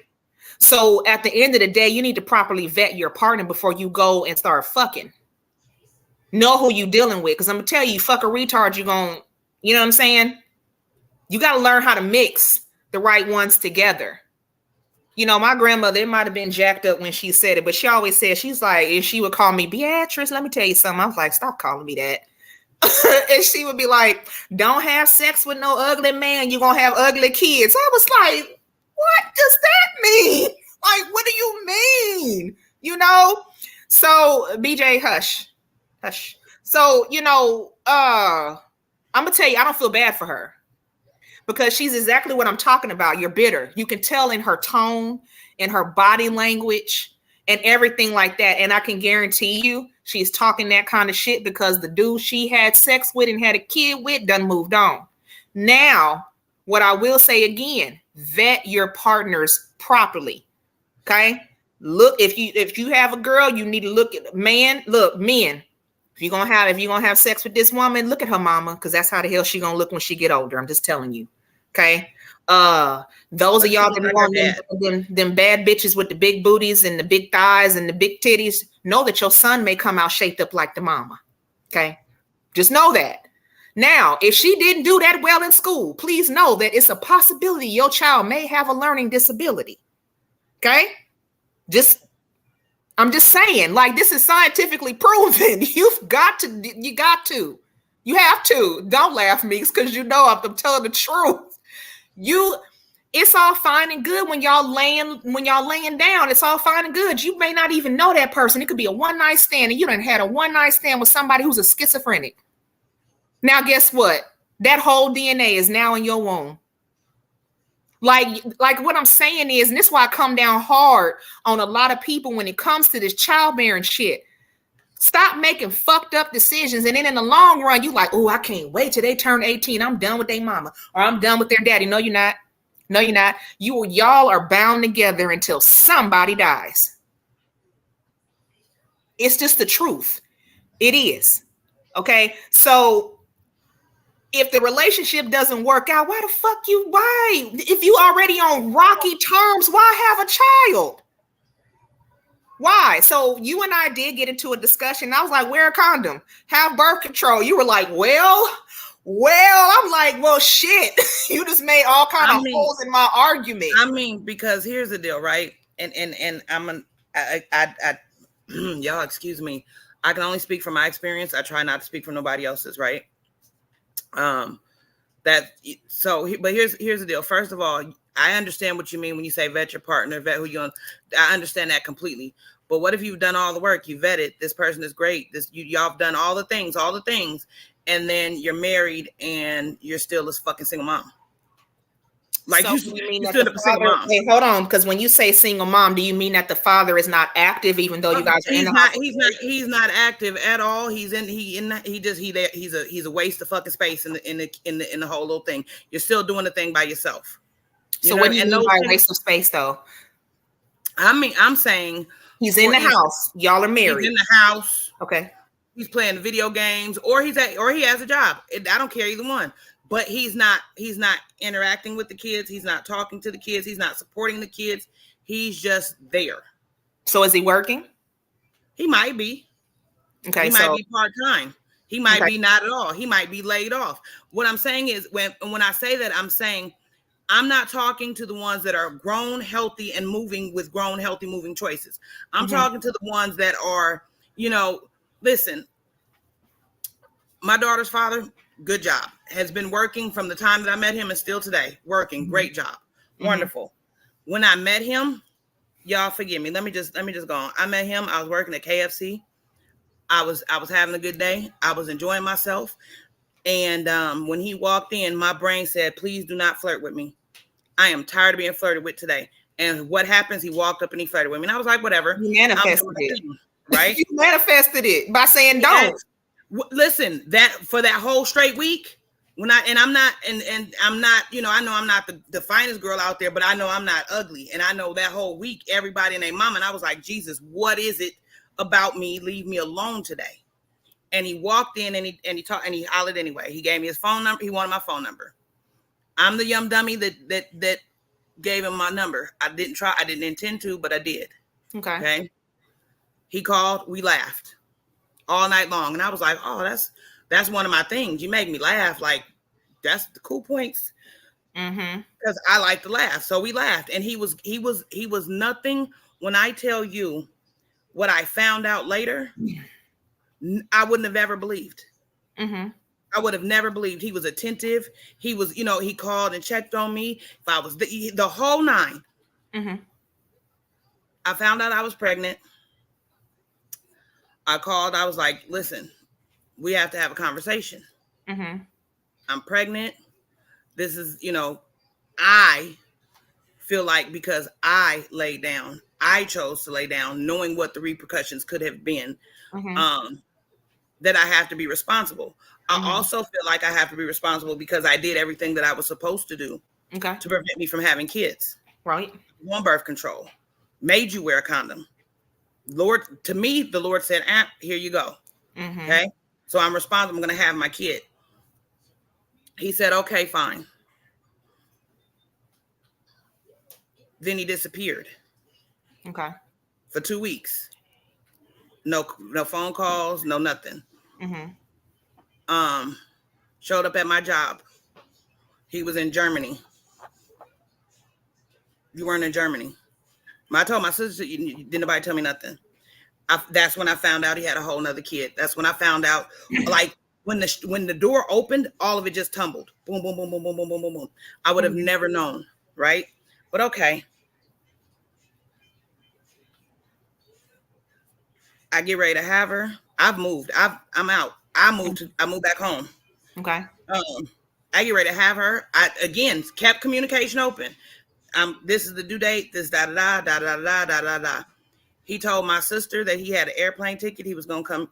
So at the end of the day, you need to properly vet your partner before you go and start fucking. Know who you dealing with. Because I'm going to tell you, fuck a retard, you know what I'm saying? You got to learn how to mix the right ones together. You know, my grandmother, it might have been jacked up when she said it, but she always said, she's like, if she would call me Beatrice, let me tell you something. I was like, stop calling me that. And she would be like, don't have sex with no ugly man. You're going to have ugly kids. I was like, what does that mean? Like, what do you mean? You know? So, BJ, hush. So, I'm going to tell you, I don't feel bad for her, because she's exactly what I'm talking about. You're bitter. You can tell in her tone, in her body language, and everything like that. And I can guarantee you, she's talking that kind of shit because the dude she had sex with and had a kid with done moved on. Now, what I will say again, vet your partners properly. Okay? Look, if you have a girl, you need to look at men. If you're gonna have sex with this woman, look at her mama, because that's how the hell she gonna look when she get older. I'm just telling you. Okay. Those of y'all that want them bad bitches with the big booties and the big thighs and the big titties, know that your son may come out shaped up like the mama. Okay. Just know that. Now, if she didn't do that well in school, please know that it's a possibility your child may have a learning disability. Okay? I'm just saying, like, this is scientifically proven. You have to. Don't laugh at me because you know I'm telling the truth. It's all fine and good when y'all laying down. It's all fine and good. You may not even know that person. It could be a one-night stand, and you done had a one-night stand with somebody who's a schizophrenic. Now, guess what? That whole DNA is now in your womb. Like what I'm saying is, and this is why I come down hard on a lot of people when it comes to this childbearing shit. Stop making fucked up decisions. And then in the long run, you like, oh, I can't wait till they turn 18. I'm done with their mama, or I'm done with their daddy. No, you're not. No, you're not. Y'all are bound together until somebody dies. It's just the truth. It is. Okay. So if the relationship doesn't work out, why? If you already on rocky terms, why have a child? Why? So you and I did get into a discussion. I was like, wear a condom, have birth control. You were like, well, I'm like, well, shit. You just made all kind of holes in my argument. I mean, because here's the deal, right? And y'all excuse me. I can only speak from my experience. I try not to speak for nobody else's, right? But here's the deal. First of all, I understand what you mean when you say vet your partner, vet who you're on. I understand that completely. But what if you've done all the work? You vetted, this person is great. Y'all have done all the things, and then you're married and you're still this fucking single mom. Like, so you mean that the father, hey, hold on, because when you say single mom, do you mean that the father is not active, even though you guys are in the hospital? He's not active at all. He's a waste of fucking space in the whole little thing. You're still doing the thing by yourself. So what do you mean by waste of space, though? I mean, I'm saying he's in the house. Y'all are married. He's in the house. Okay. He's playing video games, or he has a job. I don't care, either one. But he's not interacting with the kids. He's not talking to the kids. He's not supporting the kids. He's just there. So is he working? He might be. Okay. He might be part-time. He might be not at all. He might be laid off. What I'm saying is when I say that, I'm saying I'm not talking to the ones that are grown, healthy, and moving with grown, healthy, moving choices. I'm talking to the ones that are, listen, my daughter's father, good job, has been working from the time that I met him and still today working. Great job. Wonderful. When I met him, y'all forgive me. Let me just go on. I met him. I was working at KFC. I was having a good day. I was enjoying myself. And when he walked in, my brain said, please do not flirt with me. I am tired of being flirted with today. And what happens? He walked up and he flirted with me. And I was like, whatever. You manifested it. Right? You manifested it by saying don't. Listen, that for that whole straight week, I'm not, I know I'm not the finest girl out there, but I know I'm not ugly. And I know that whole week, everybody and their mom, and I was like, Jesus, what is it about me? Leave me alone today. And he walked in and he talked and he hollered anyway. He gave me his phone number. He wanted my phone number. I'm the young dummy that gave him my number. I didn't intend to, but I did. Okay. He called, we laughed all night long. And I was like, oh, that's one of my things. You make me laugh. Like, that's the cool points. Because I like to laugh. So we laughed. And he was nothing. When I tell you what I found out later, I wouldn't have ever believed. I would have never believed. He was attentive. He was, he called and checked on me. If I was the whole nine. I found out I was pregnant. I called. I was like, listen, we have to have a conversation. I'm pregnant. This is, I feel like because I laid down, I chose to lay down, knowing what the repercussions could have been, that I have to be responsible. I also feel like I have to be responsible because I did everything that I was supposed to do to prevent me from having kids. Right. On birth control, made you wear a condom. To me, the Lord said, here you go. Okay. So I'm responsible. I'm going to have my kid. He said, okay, fine. Then he disappeared. Okay. For 2 weeks. No phone calls, no nothing. showed up at my job. He was in Germany. You weren't in Germany. I told my sister, didn't nobody tell me nothing. That's when I found out he had a whole nother kid. That's when I found out, like, when the door opened, all of it just tumbled. Boom, boom, boom, boom, boom, boom, boom, boom, boom. I would have never known, right? But okay. I get ready to have her. I've moved. I'm out. I moved back home. Okay. I get ready to have her. I again kept communication open. This is the due date. This da da da da da da da da. He told my sister that he had an airplane ticket. He was gonna come.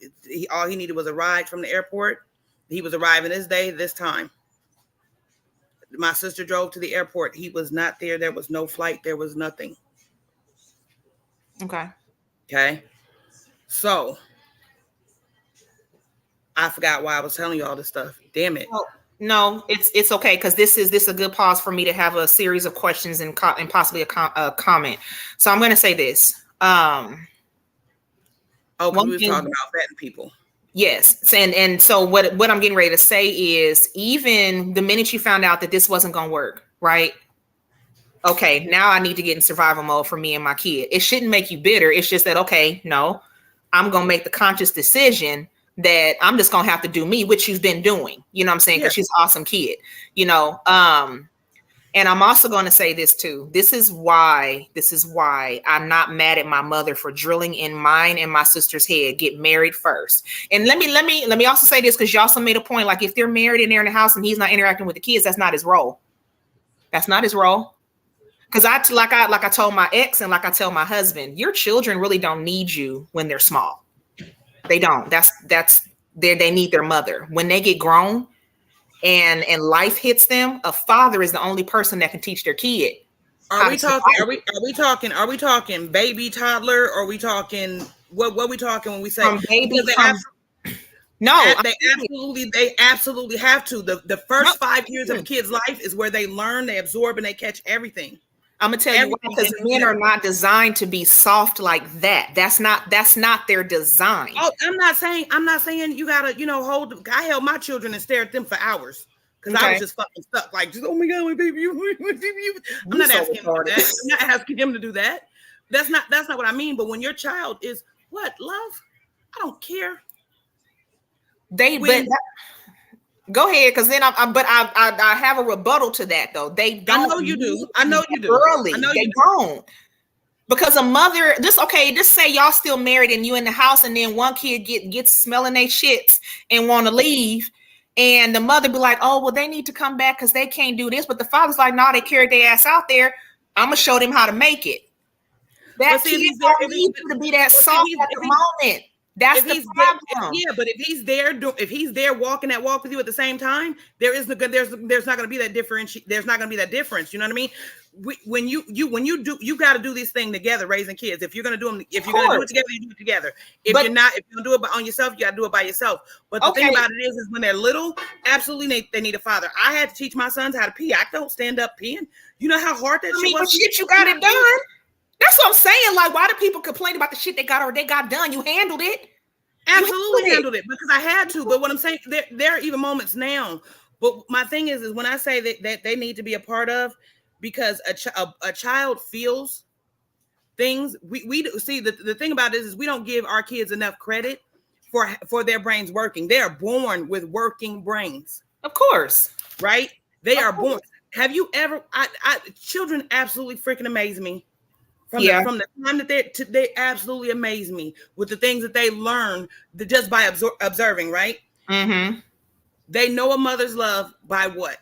All he needed was a ride from the airport. He was arriving this day, this time. My sister drove to the airport. He was not there. There was no flight. There was nothing. Okay. Okay. So I forgot why I was telling you all this stuff. Damn it. No, it's okay, because this is a good pause for me to have a series of questions and possibly a comment. So I'm going to say this. We were talking about vetting people. Yes, and so what I'm getting ready to say is, even the minute you found out that this wasn't going to work, right? Okay, now I need to get in survival mode for me and my kid. It shouldn't make you bitter. It's just that, okay, no, I'm going to make the conscious decision that I'm just going to have to do me, which you've been doing, you know what I'm saying? Because she's an awesome kid, you know? And I'm also going to say this too. This is why I'm not mad at my mother for drilling in mine and my sister's head, get married first. And let me also say this, because you also made a point, like, if they're married and they're in the house and he's not interacting with the kids, that's not his role. That's not his role. Because like I told my ex and like I tell my husband, your children really don't need you when they're small. They don't. They need their mother. When they get grown and life hits them, a father is the only person that can teach their kid. Are we talking baby, toddler, or are we talking what we talking when we say baby? They absolutely have to. The first 5 years of a kid's life is where they learn, they absorb, and they catch everything. I'm gonna tell you why, because men are not designed to be soft like that. That's not their design. Oh, I'm not saying you gotta, hold. I held my children and stared at them for hours because I was just fucking stuck. Like, oh my god, baby, I'm not asking him to do that. I'm not asking him to do that. That's not what I mean. But when your child is what, love, I don't care. Go ahead, because then I have a rebuttal to that though. They don't. I know you do. I know you do. Early. They don't. Because a mother, just say y'all still married and you in the house, and then one kid gets smelling their shits and want to leave, and the mother be like, oh well, they need to come back because they can't do this. But the father's like, no, they carried their ass out there. I'm gonna show them how to make it. That kid don't need you to be that soft at the moment. That's the problem. But if he's there walking that walk with you at the same time, there's not going to be that difference. There's not going to be that difference. You know what I mean? When you got to do this thing together, raising kids. If you're going to do them, if you're going to do it together, you do it together. If you're going to do it on yourself, you got to do it by yourself. But the thing about it is when they're little, absolutely they need a father. I had to teach my sons how to pee. I don't stand up peeing. You know how hard that shit was? But shit, you got it done. That's what I'm saying. Like, why do people complain about the shit they got done? You handled it. Absolutely handled it because I had to. But what I'm saying, there are even moments now. But my thing is when I say that they need to be a part of, because a child feels things. We see the thing about this is we don't give our kids enough credit for their brains working. They are born with working brains. Of course. Right? They are born. Have you ever? Children absolutely freaking amaze me. From the time that they absolutely amaze me with the things that they learn just by observing, right? Mm-hmm. They know a mother's love by what?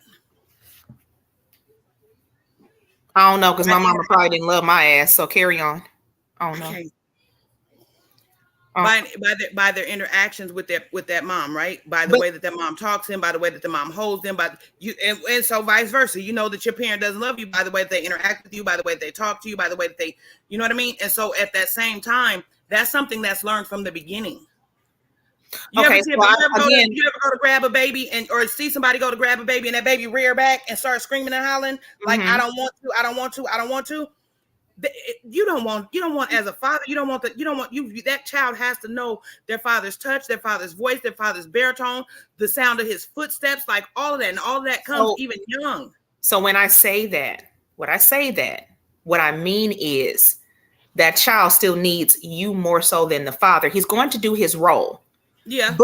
I don't know, because my mama probably didn't love my ass. So carry on. I don't know. Okay. By their interactions with that mom, right? By the way that their mom talks to him, by the way that the mom holds them, and so vice versa. You know that your parent doesn't love you by the way that they interact with you, by the way that they talk to you, by the way that they, you know what I mean? And so at that same time, that's something that's learned from the beginning. You ever go to grab a baby or see somebody go to grab a baby and that baby rear back and start screaming and hollering like, I don't want to. You don't want as a father, that child has to know their father's touch, their father's voice, their father's baritone, the sound of his footsteps, like all of that, and all of that comes even young. So when I say that, what I mean is that child still needs you more so than the father. He's going to do his role. Yeah.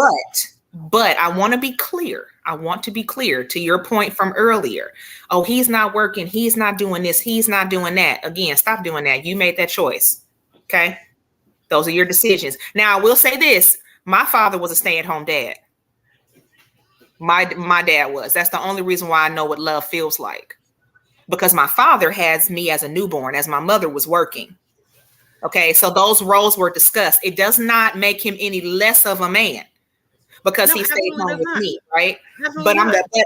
But I want to be clear. I want to be clear to your point from earlier. Oh, he's not working. He's not doing this. He's not doing that. Again, stop doing that. You made that choice. Okay. Those are your decisions. Now, I will say this. My father was a stay-at-home dad. My dad was. That's the only reason why I know what love feels like. Because my father has me as a newborn, as my mother was working. Okay. So those roles were discussed. It does not make him any less of a man. Because he stayed home with me, right? But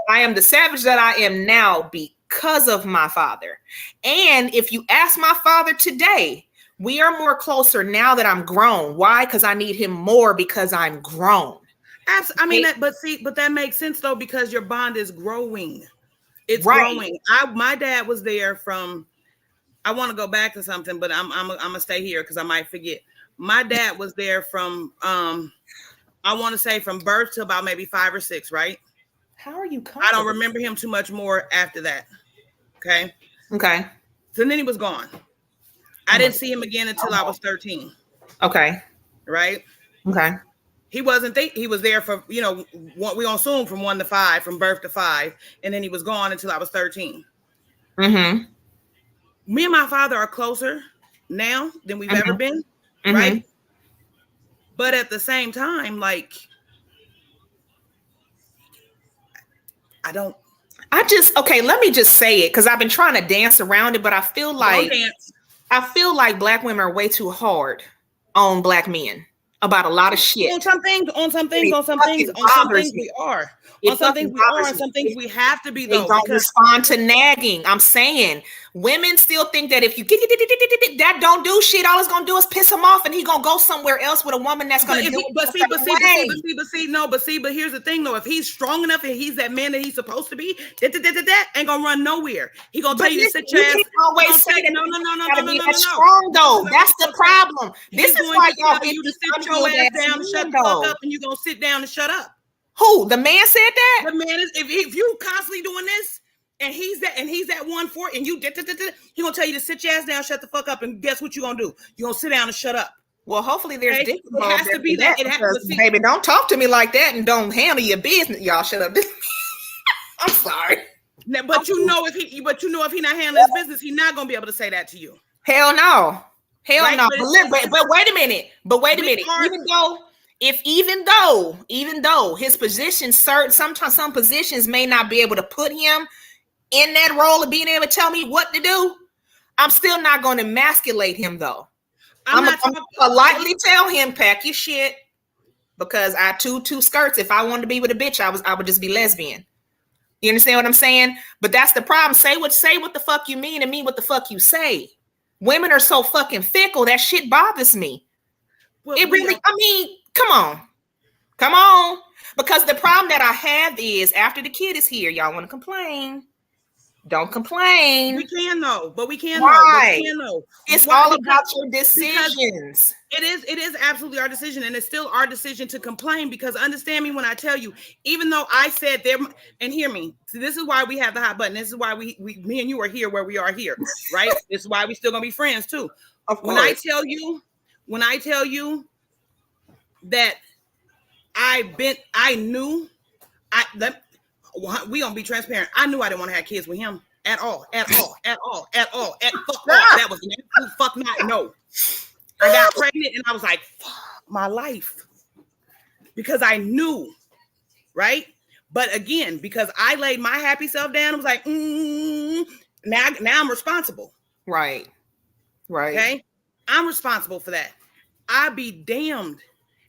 I am the savage that I am now because of my father. And if you ask my father today, we are more closer now that I'm grown. Why? Because I need him more because I'm grown. I mean, but that makes sense though, because your bond is growing. It's growing. My dad was there from. I want to go back to something, but I'm gonna stay here because I might forget. My dad was there from. I want to say from birth to about maybe 5 or 6, right? How are you? I don't remember him too much more after that. Okay. So then he was gone. I didn't see him again until I was 13. Okay. Right. Okay. He wasn't. He was there for we on Zoom from 1 to 5, from birth to 5, and then he was gone until I was 13. Mm-hmm. Me and my father are closer now than we've ever been. Mm-hmm. Right. But at the same time, like, let me just say it because I've been trying to dance around it, but I feel like black women are way too hard on black men about a lot of shit. On some things we are. On some things we are, on some things we have to be though. They don't respond to nagging. I'm saying women still think that if you get that don't do shit, all it's gonna do is piss him off, and he gonna go somewhere else with a woman that's gonna do it. But here's the thing though: if he's strong enough and he's that man that he's supposed to be, that ain't gonna run nowhere. He gonna tell you to sit your ass. Always say that. No. Strong though. That's the problem. This is why y'all get you to sit your ass down and shut the fuck up, and you gonna sit down and shut up. Who? The man said that? The man is if you constantly doing this and he's that one for it and you he gonna tell you to sit your ass down, shut the fuck up, and guess what you gonna do? You gonna sit down and shut up. Well, hopefully there's it has to be that. Baby, don't talk to me like that and don't handle your business. Y'all shut up. I'm sorry. Now, but you know if he not handling his business, he's not gonna be able to say that to you. Hell no. But wait a minute. Even though his position, sometimes some positions may not be able to put him in that role of being able to tell me what to do, I'm still not going to emasculate him though. I'm going to politely tell him, pack your shit, because I two skirts. If I wanted to be with a bitch, I would just be lesbian. You understand what I'm saying? But that's the problem. Say what the fuck you mean and mean what the fuck you say. Women are so fucking fickle. That shit bothers me. Well, come on. Because the problem that I have is after the kid is here, y'all want to complain. Don't complain. We can though, but we can Why? though. It's all about your decisions. It is absolutely our decision, and it's still our decision to complain, because understand me when I tell you, even though I said there, and hear me, so this is why we have the hot button. This is why me and you are here where we are here, right? This is why we still gonna be friends too. Of course. When I tell you that we gonna be transparent. I knew I didn't want to have kids with him at all. That was fuck not. No, I got pregnant and I was like, fuck my life, because I knew, right? But again, because I laid my happy self down, I was like, now I'm responsible. Right. Okay, I'm responsible for that. I'd be damned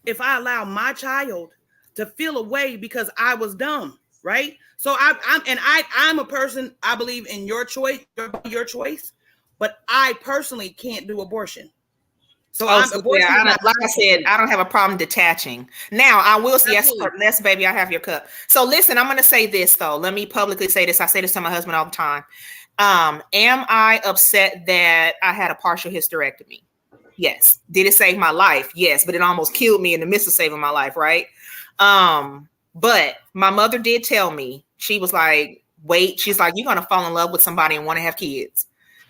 if I allow my child to feel away because I was dumb, right? So I'm a person, I believe in your choice, but I personally can't do abortion. So like I said, I don't have a problem detaching. Now I will say, yes, baby, I have your cup. So listen, I'm going to say this though. Let me publicly say this. I say this to my husband all the time. Am I upset that I had a partial hysterectomy? Yes. Did it save my life? Yes, but it almost killed me in the midst of saving my life, right? But my mother did tell me, she was like, wait, she's like, you're gonna fall in love with somebody and want to have kids,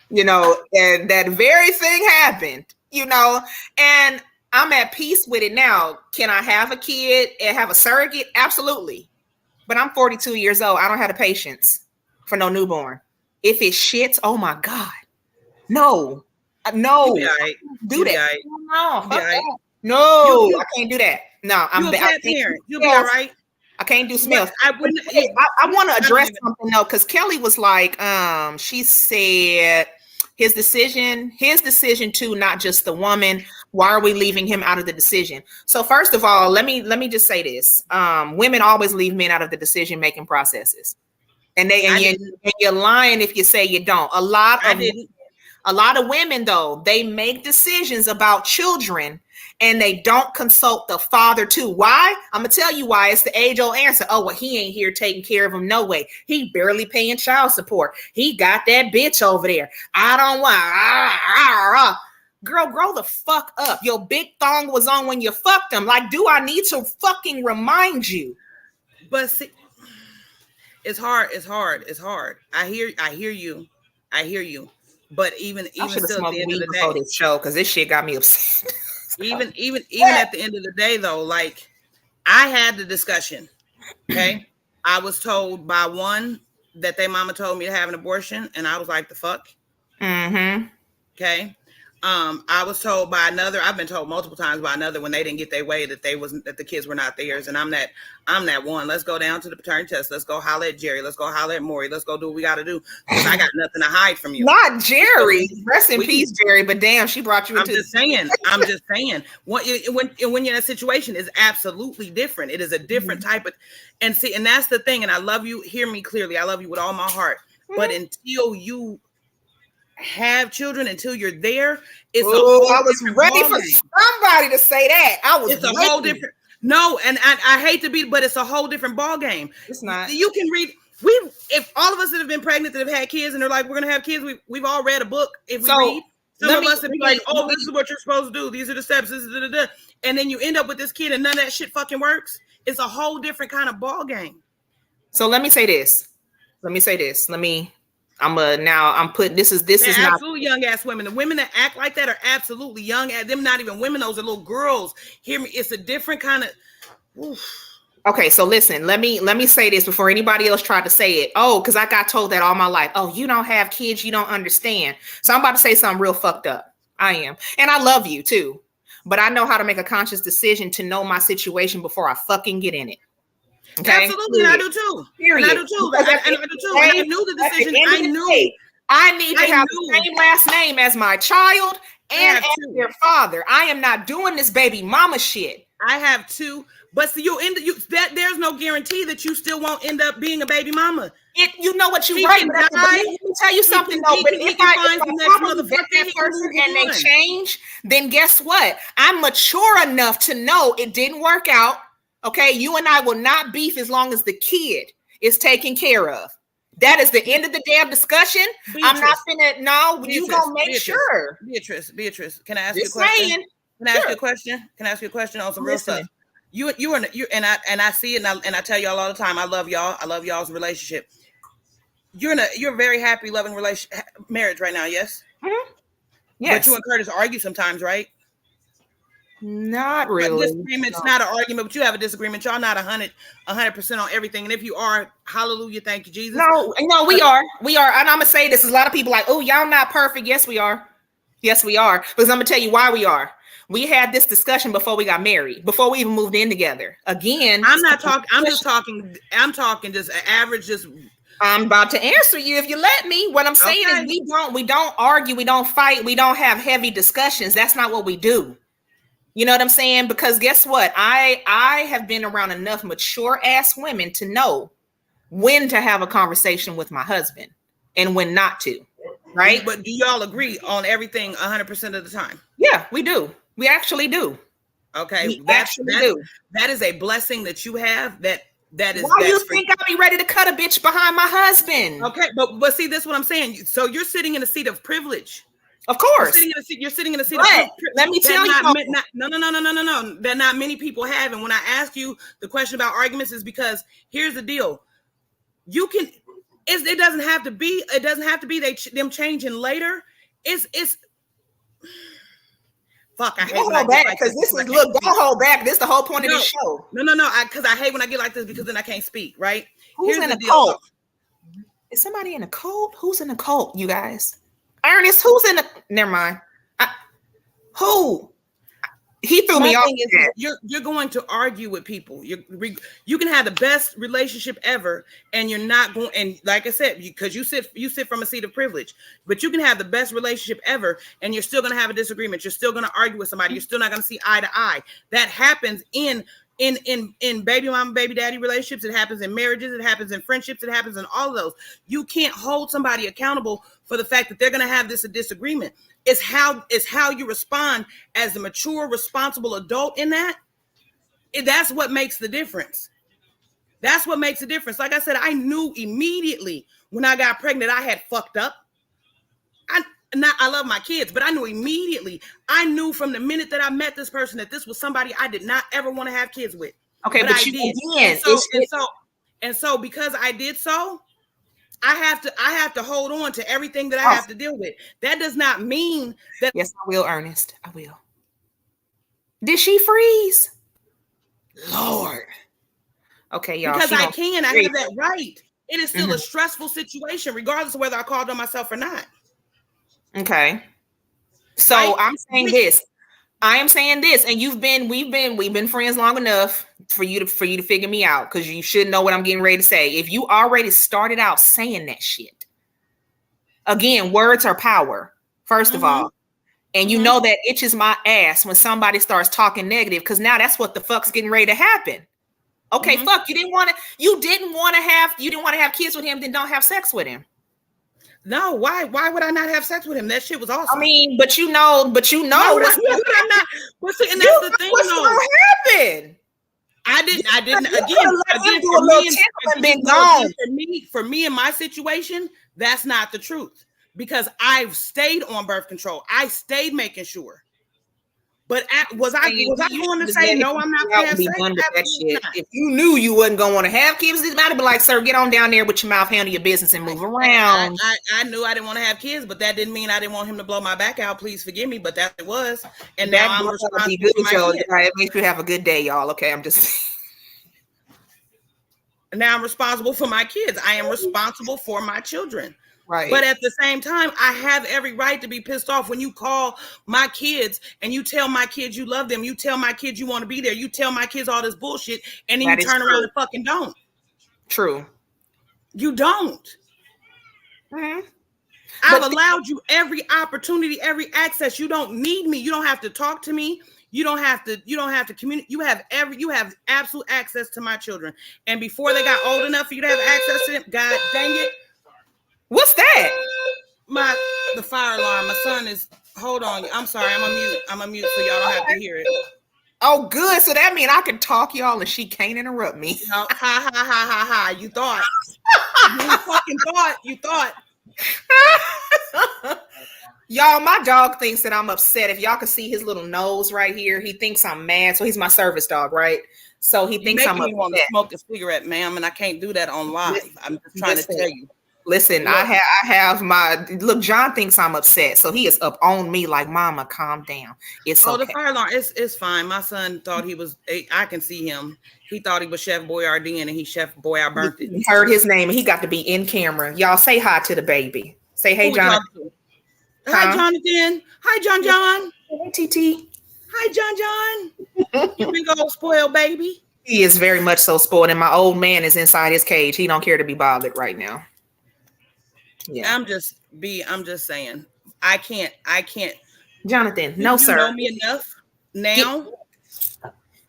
you know, and that very thing happened, you know, and I'm at peace with it now. Can I have a kid and have a surrogate? Absolutely. But I'm 42 years old. I don't have the patience for no newborn. If it shits, oh my God. No. No. Right. Do that. Right. No. That. No. I can't do that. No. I'm a bad parent. You'll be all right. I can't do smells. I want to address something though, because Kelly was like, she said his decision to, not just the woman. Why are we leaving him out of the decision? So first of all, let me just say this. Women always leave men out of the decision-making processes. And you're lying if you say you don't. A lot of women, though, they make decisions about children and they don't consult the father too. Why? I'm gonna tell you why. It's the age-old answer. Oh, well, he ain't here taking care of him. No way. He barely paying child support. He got that bitch over there. I don't want. Girl, grow the fuck up. Your big thong was on when you fucked him. Like, do I need to fucking remind you? But see, it's hard. I hear you. But even still, at the end of the day, this show, because this shit got me upset. even at the end of the day, though, like, I had the discussion. Okay, I was told by one that their mama told me to have an abortion, and I was like, the fuck. Mm-hmm. Okay. I was told by another, I've been told multiple times by another, when they didn't get their way, that the kids were not theirs. And I'm that one. Let's go down to the paternity test. Let's go holler at Jerry. Let's go holler at Maury. Let's go do what we got to do, because I got nothing to hide from you. Not Jerry. Rest in peace, Jerry. But damn, she brought you into. I'm just saying. When you're in a situation, is absolutely different. It is a different type of, and that's the thing. And I love you. Hear me clearly. I love you with all my heart. But until you have children, until you're there, I was ready for somebody to say that. It's a whole different. No, and I hate to be, but it's a whole different ball game. It's not. You can read. If all of us that have been pregnant, that have had kids, and they're like, we're gonna have kids, we've all read a book. If we read, some of us would be like, oh, this is what you're supposed to do. These are the steps. This is and then you end up with this kid, and none of that shit fucking works. It's a whole different kind of ball game. So let me say this. I'm putting this is not absolutely young ass women. The women that act like that are absolutely young. Them not even women, those are little girls. Hear me, it's a different kind of. Oof. Okay, so listen, let me say this before anybody else tried to say it. Oh, because I got told that all my life. Oh, you don't have kids, you don't understand. So I'm about to say something real fucked up. I am. And I love you too. But I know how to make a conscious decision to know my situation before I fucking get in it. Okay? Absolutely, and I do too. Period. And I do too. And I do too. And I knew the decision. I need to have the same last name as my child and as their father. I am not doing this baby mama shit. I have two, but see, there's no guarantee that you still won't end up being a baby mama. You know what you're right. But let me tell you something though. But if I that person and they change, then guess what? I'm mature enough to know it didn't work out. Okay, you and I will not beef as long as the kid is taken care of. That is the end of the damn discussion. Beatrice, I'm not finna. No, you gonna make sure. Beatrice, can I ask you a question? Can I ask you a question on some real stuff? You and I see it, and I tell y'all all the time. I love y'all. I love y'all's relationship. You're a very happy, loving marriage right now. Yes. Mm-hmm. Yes. But you and Curtis argue sometimes, right? Not really. Disagreement's not an argument, but you have a disagreement. Y'all not 100% on everything. And if you are, hallelujah, thank you, Jesus. No, we are. And I'm gonna say this. A lot of people like, oh, y'all not perfect. Yes, we are. Because I'm gonna tell you why we are. We had this discussion before we got married, before we even moved in together. Again, I'm talking just average. I'm about to answer you if you let me. What I'm saying is we don't argue, we don't fight, we don't have heavy discussions. That's not what we do. You know what I'm saying? Because guess what? I have been around enough mature ass women to know when to have a conversation with my husband and when not to. Right? But do y'all agree on everything 100% of the time? Yeah, we do. We actually do. Okay. That is a blessing that you have, that That is. Why do you that's think I'll be ready to cut a bitch behind my husband? Okay, but see, this is what I'm saying. So you're sitting in a seat of privilege. Of course. You're sitting in a seat But of privilege. let me tell you. No. That not many people have. And when I ask you the question about arguments, is because here's the deal. You can. It doesn't have to be. It doesn't have to be them changing later. It's. Fuck, I hate Don't when I hold get back like because this. this is look. Don't hold back. This is the whole point of this show. No. Because I hate when I get like this because then I can't speak. Right? Who's Here's in the a deal, cult? Is somebody in a cult? Who's in a cult? You guys, Ernest. Who's in a? Never mind. Who? He threw me off. Thing is, you're going to argue with people. You can have the best relationship ever, and you're not going. And like I said, because you sit from a seat of privilege, but you can have the best relationship ever, and you're still going to have a disagreement. You're still going to argue with somebody. You're still not going to see eye to eye. That happens in baby mama, baby daddy relationships. It happens in marriages. It happens in friendships. It happens in all of those. You can't hold somebody accountable for the fact that they're going to have a disagreement. It's how you respond as a mature, responsible adult in that. That's what makes the difference. That's what makes the difference. Like I said, I knew immediately when I got pregnant, I had fucked up. I love my kids, but I knew immediately. I knew from the minute that I met this person that this was somebody I did not ever want to have kids with. Okay, but I did. And so because I did so, I have to hold on to everything that I have to deal with. That does not mean that. Yes, I will, Ernest. I will. Did she freeze? Lord. Okay, y'all. Because I have that right. It is still a stressful situation, regardless of whether I called on myself or not. Okay. So I'm saying this. I am saying this, and we've been friends long enough for you to figure me out, because you should know what I'm getting ready to say. If you already started out saying that shit, again, words are power, first of all. And you know that itches my ass when somebody starts talking negative, because now that's what the fuck's getting ready to happen. Okay, fuck, you didn't want to have kids with him, then don't have sex with him. No, why would I not have sex with him? That shit was awesome. I mean, but you know. Why would I not? Well, see, and that's the thing. What's gonna happen? I didn't. For me in my situation, that's not the truth, because I've stayed on birth control. I stayed making sure. But was I going to say no? I'm not going to have sex. That shit. If you knew you wasn't going to want to have kids, it might have been like, sir, get on down there with your mouth, handle your business, and move around. I knew I didn't want to have kids, but that didn't mean I didn't want him to blow my back out. Please forgive me, but that it was. And now I'm responsible for my kids. It makes you have a good day, y'all. Okay, I'm just. Now I'm responsible for my kids. I am responsible for my children. Right. But at the same time, I have every right to be pissed off when you call my kids and you tell my kids you love them. You tell my kids you want to be there. You tell my kids all this bullshit, and then you turn around and fucking don't. True. You don't. I've allowed you every opportunity, every access. You don't need me. You don't have to talk to me. You don't have to communicate. You have absolute access to my children. And before they got old enough for you to have access to them, God dang it. What's that? The fire alarm. My son is. Hold on. I'm sorry. I'm a mute so y'all don't have to hear it. Oh, good. So that means I can talk, y'all, and she can't interrupt me. No, ha. You thought. You fucking thought. You thought. Y'all, my dog thinks that I'm upset. If y'all can see his little nose right here, he thinks I'm mad. So he's my service dog, right? So he thinks I'm upset. You want to smoke a cigarette, ma'am, and I can't do that on live. I'm just trying to tell you. Listen, I have my look. John thinks I'm upset, so he is up on me like, "Mama, calm down." It's okay. The fire alarm. It's fine. My son thought he was. I can see him. He thought he was Chef Boyardee, and he's Chef Boyardee. He heard his name, and he got to be in camera. Y'all say hi to the baby. Say hey, Jonathan. Hi, Jonathan. Hi, John. Hey, TT. Hi, John. You big old spoiled baby. He is very much so spoiled, and my old man is inside his cage. He don't care to be bothered right now. Yeah, I'm just saying. I can't. Jonathan, no, sir. You know me enough now,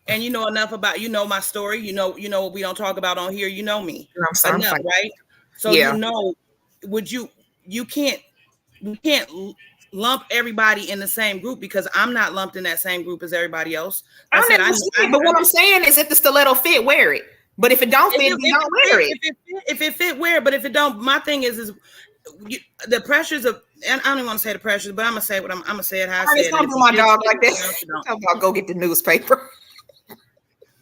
and you know enough about my story. You know what we don't talk about on here. You know me enough, right? So you know, you can't lump everybody in the same group, because I'm not lumped in that same group as everybody else. But what I'm saying is, if the stiletto fit, wear it. But if it don't fit, then don't wear it. If it fit, wear it. But if it don't, my thing is the pressures of, and I don't even want to say the pressures, but I'm gonna say what I'm gonna say it how I say it. Don't do my dog like that. Talk about go get the newspaper.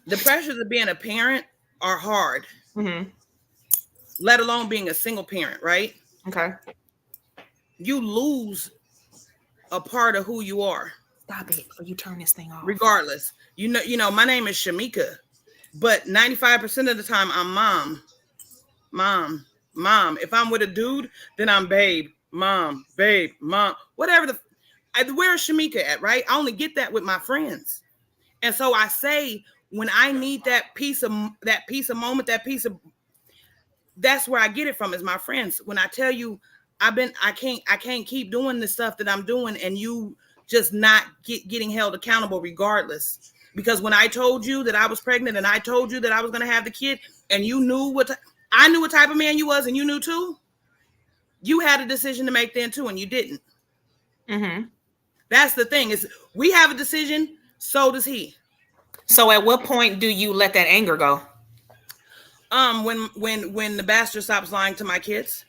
The pressures of being a parent are hard, Mm-hmm. let alone being a single parent, right? Okay. You lose a part of who you are. Stop it, or you turn this thing off. Regardless, you know, my name is Shamika, but 95% of the time I'm mom. If I'm with a dude, then I'm babe, mom, whatever where's Shamika at, right? I only get that with my friends. And so I say, when I need that piece of moment, that's where I get it from, is my friends. When I tell you I can't keep doing the stuff that I'm doing and you just not getting held accountable regardless. Because when I told you that I was pregnant and I told you that I was going to have the kid and you knew I knew what type of man you was and you knew too, you had a decision to make then too and you didn't. Mm-hmm. That's the thing, is we have a decision, so does he. So at what point do you let that anger go? When the bastard stops lying to my kids.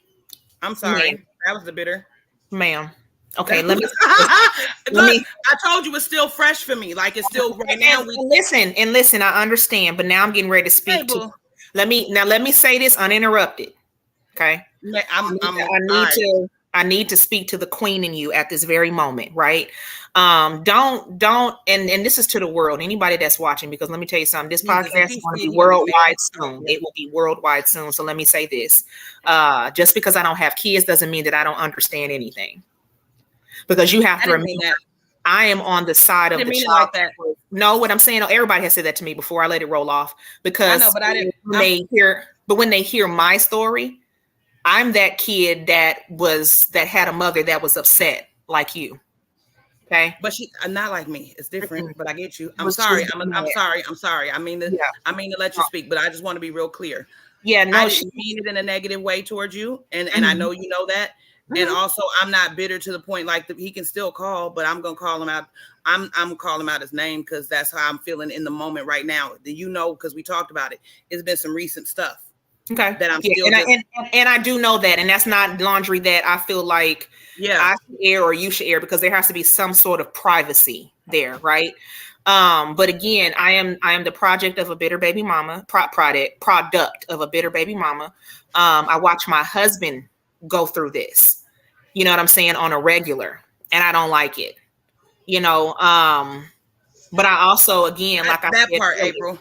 I'm sorry. Ma'am. That was the bitter. Ma'am. Okay, let me I told you it's still fresh for me. Like it's still right now. Listen, I understand, but now I'm getting ready to speak to. Let me say this uninterrupted. Okay. I need to speak to the queen in you at this very moment, right? Don't, and this is to the world, anybody that's watching, because let me tell you something, this podcast is going to be worldwide soon. It will be worldwide soon. So let me say this, just because I don't have kids doesn't mean that I don't understand anything, because you have to remember, I am on the side of the child. Like no, what I'm saying, everybody has said that to me before. I let it roll off because I know, but I didn't. When they hear my story, I'm that kid that had a mother that was upset like you. Okay. But she not like me. It's different, but I get you. I'm sorry. I'm sorry. I mean to let you speak, but I just want to be real clear. Yeah, no, I didn't mean it in a negative way towards you. And I know you know that. And also I'm not bitter to the point like he can still call, but I'm gonna call him out. I'm calling him out his name because that's how I'm feeling in the moment right now. You know, because we talked about it. It's been some recent stuff. Okay. That I'm still and I do know that, and that's not laundry that I feel like I should air or you should air, because there has to be some sort of privacy there, right? But again, I am the project of a bitter baby mama, product of a bitter baby mama. I watch my husband go through this, you know what I'm saying, on a regular, and I don't like it, you know. But I also, again, like I said, part, April.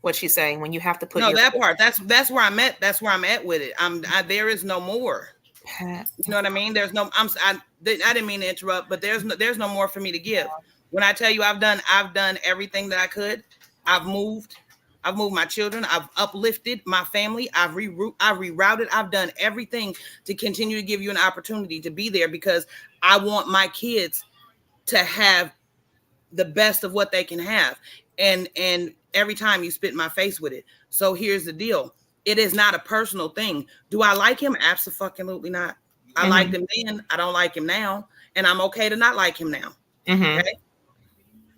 What she's saying, when you have to put that part, that's where I'm at. That's where I'm at with it. There is no more. You know what I mean? There's no. I didn't mean to interrupt, but there's no more for me to give. When I tell you I've done everything that I could. I've moved my children. I've uplifted my family. I've rerouted. I've done everything to continue to give you an opportunity to be there, because I want my kids to have the best of what they can have. And every time you spit in my face with it. So here's the deal. It is not a personal thing. Do I like him? Absolutely not. I liked him then. I don't like him now. And I'm okay to not like him now. Mm-hmm. Okay?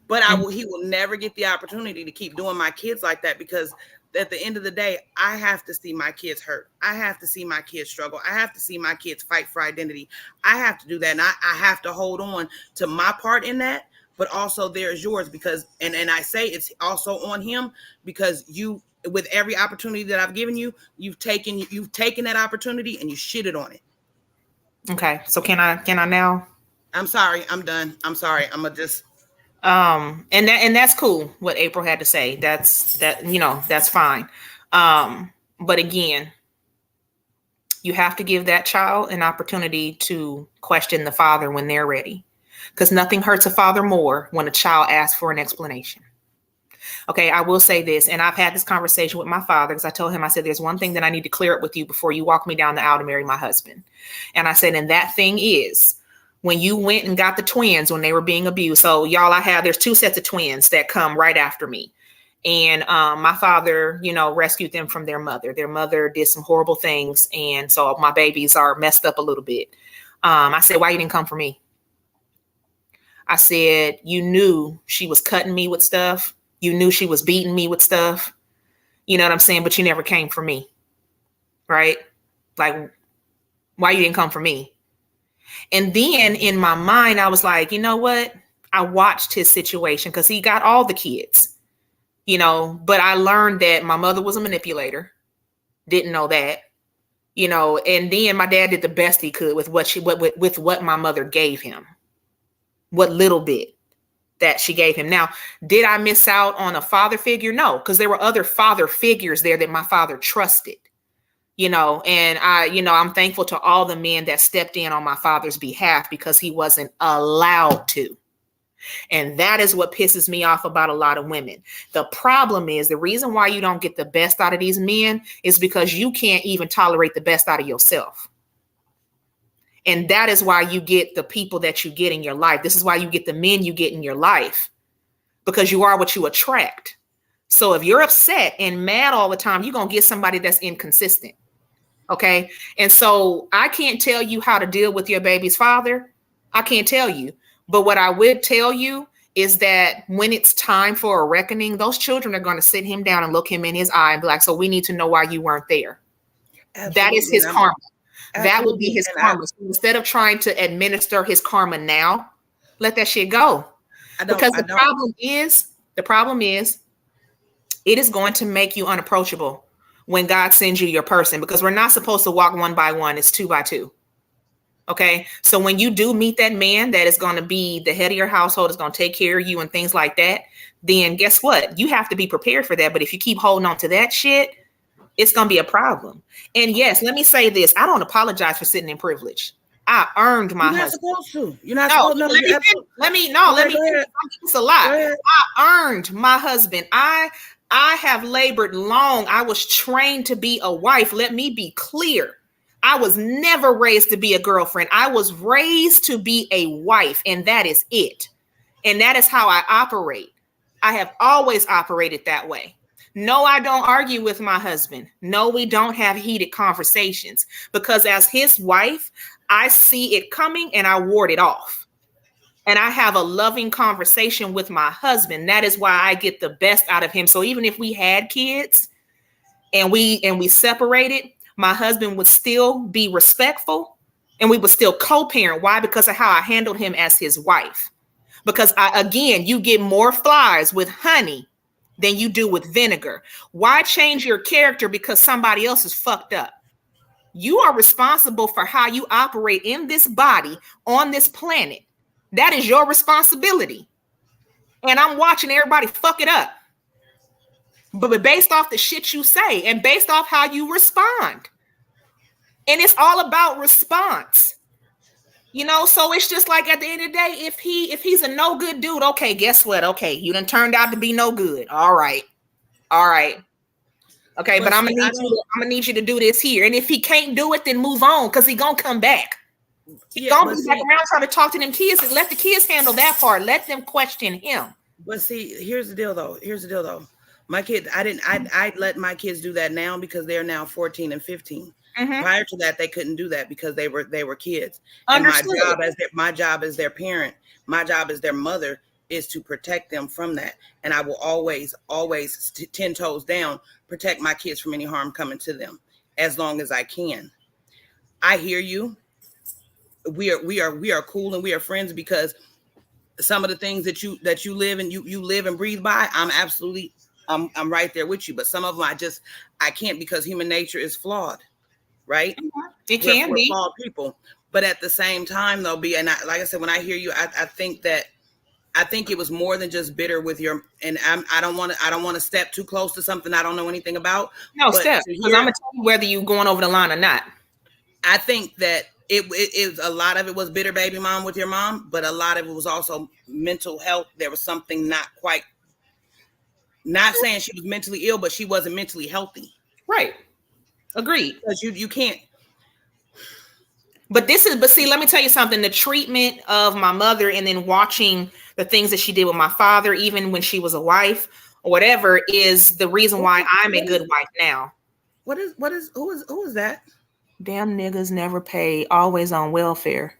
But he will never get the opportunity to keep doing my kids like that, because at the end of the day, I have to see my kids hurt. I have to see my kids struggle. I have to see my kids fight for identity. I have to do that. And I have to hold on to my part in that. But also there's yours, because, and I say it's also on him, because you, with every opportunity that I've given you, you've taken that opportunity and you shitted on it. Okay. So can I now? I'm sorry. I'm done. I'm sorry. I'm gonna just. And that's cool. What April had to say. That's fine. But again, you have to give that child an opportunity to question the father when they're ready. Because nothing hurts a father more when a child asks for an explanation. Okay, I will say this, and I've had this conversation with my father, because I told him, I said, there's one thing that I need to clear up with you before you walk me down the aisle to marry my husband. And I said, and that thing is, when you went and got the twins when they were being abused. So y'all, there's two sets of twins that come right after me. And my father, rescued them from their mother. Their mother did some horrible things. And so my babies are messed up a little bit. I said, why you didn't come for me? I said, you knew she was cutting me with stuff. You knew she was beating me with stuff. You know what I'm saying? But you never came for me, right? Like, why you didn't come for me? And then in my mind, I was like, you know what? I watched his situation because he got all the kids, you know, but I learned that my mother was a manipulator. Didn't know that, you know, and then my dad did the best he could with what my mother gave him, what little bit that she gave him. Now, did I miss out on a father figure? No, because there were other father figures there that my father trusted, you know, and I'm thankful to all the men that stepped in on my father's behalf because he wasn't allowed to. And that is what pisses me off about a lot of women. The problem is the reason why you don't get the best out of these men is because you can't even tolerate the best out of yourself. And that is why you get the people that you get in your life. This is why you get the men you get in your life, because you are what you attract. So if you're upset and mad all the time, you're going to get somebody that's inconsistent. Okay. And so I can't tell you how to deal with your baby's father. I can't tell you. But what I would tell you is that when it's time for a reckoning, those children are going to sit him down and look him in his eye and be like, so we need to know why you weren't there. Absolutely. That is his karma. Absolutely. That would be his karma. So instead of trying to administer his karma now, let that shit go. Because the problem is, it is going to make you unapproachable when God sends you your person, because we're not supposed to walk one by one. It's 2 by 2. Okay. So when you do meet that man that is going to be the head of your household, is going to take care of you and things like that, then guess what? You have to be prepared for that. But if you keep holding on to that shit, it's going to be a problem. And yes, let me say this. I don't apologize for sitting in privilege. I earned my husband. Supposed to. You're not supposed to. Let me it's a lot. I earned my husband. I have labored long. I was trained to be a wife. Let me be clear. I was never raised to be a girlfriend. I was raised to be a wife, and that is it. And that is how I operate. I have always operated that way. No, I don't argue with my husband. No, we don't have heated conversations, because as his wife, I see it coming and I ward it off. And I have a loving conversation with my husband. That is why I get the best out of him. So even if we had kids and we separated, my husband would still be respectful and we would still co-parent. Why? Because of how I handled him as his wife. Because you get more flies with honey than you do with vinegar. Why change your character because somebody else is fucked up? You are responsible for how you operate in this body on this planet. That is your responsibility. And I'm watching everybody fuck it up. But based off the shit you say and based off how you respond. And it's all about response. You know, so it's just like at the end of the day, if he's a no good dude, okay, guess what? Okay, you done turned out to be no good. All right. Okay, but I'm gonna need you to do this here. And if he can't do it, then move on, because he gonna come back. He's gonna be back around trying to talk to them kids, and let the kids handle that part. Let them question him. But see, here's the deal though. My kids, I let my kids do that now because they're now 14 and 15. Mm-hmm. Prior to that, they couldn't do that because they were kids. Understood. And my job as their parent, my job as their mother is to protect them from that. And I will always 10 toes down, protect my kids from any harm coming to them as long as I can. I hear you. We are cool and we are friends because some of the things that you live and you live and breathe by, I'm right there with you. But some of them I can't, because human nature is flawed. Right? It can be flawed people. But at the same time, though, like I said, when I hear you, I think it was more than just bitter with your, and I don't want to step too close to something I don't know anything about. No, step, because I'm gonna tell you whether you're going over the line or not. I think that it a lot of it was bitter baby mom with your mom, but a lot of it was also mental health. There was something not saying she was mentally ill, but she wasn't mentally healthy. Right. Agreed. Because you can't. But see, let me tell you something. The treatment of my mother and then watching the things that she did with my father, even when she was a wife or whatever, is the reason why I'm a good wife now. Who is that? Damn niggas never pay, always on welfare.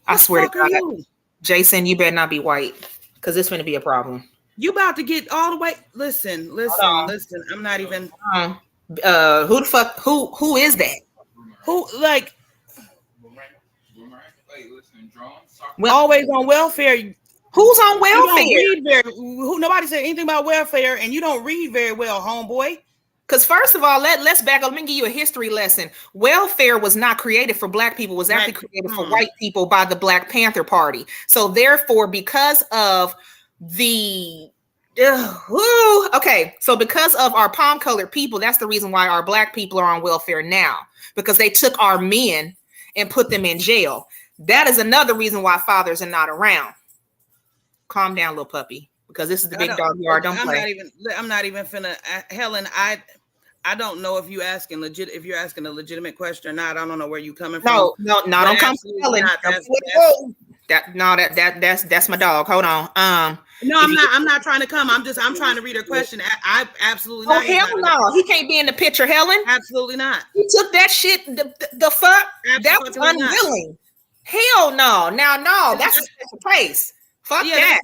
I swear to God. Jason, you better not be white, because it's going to be a problem. You about to get all the way. Listen. I'm not even. Who the fuck? Who is that? Who like? Well, Always on welfare. Who's on You welfare? don't read very. Nobody said anything about welfare, and you don't read very well, homeboy. Because first of all, let's back up. Let me give you a history lesson. Welfare was not created for Black people. It was actually created for white people by the Black Panther Party. So therefore, because of the so because of our palm-colored people, that's the reason why our Black people are on welfare now, because they took our men and put them in jail. That is another reason why fathers are not around. Calm down, little puppy, because this is the big dog you are. Don't play. I'm not even finna, Helen. I don't know if you're asking a legitimate question or not. I don't know where you coming from. No, don't come to Helen. That's my dog. Hold on. No, I'm not trying to come. I'm trying to read her question. I absolutely not. Oh, hell no. He can't be in the picture, Helen. Absolutely not. He took that shit. The fuck? Absolutely that was unwilling. Not. Hell no. Now, no. That's a special place. Fuck that.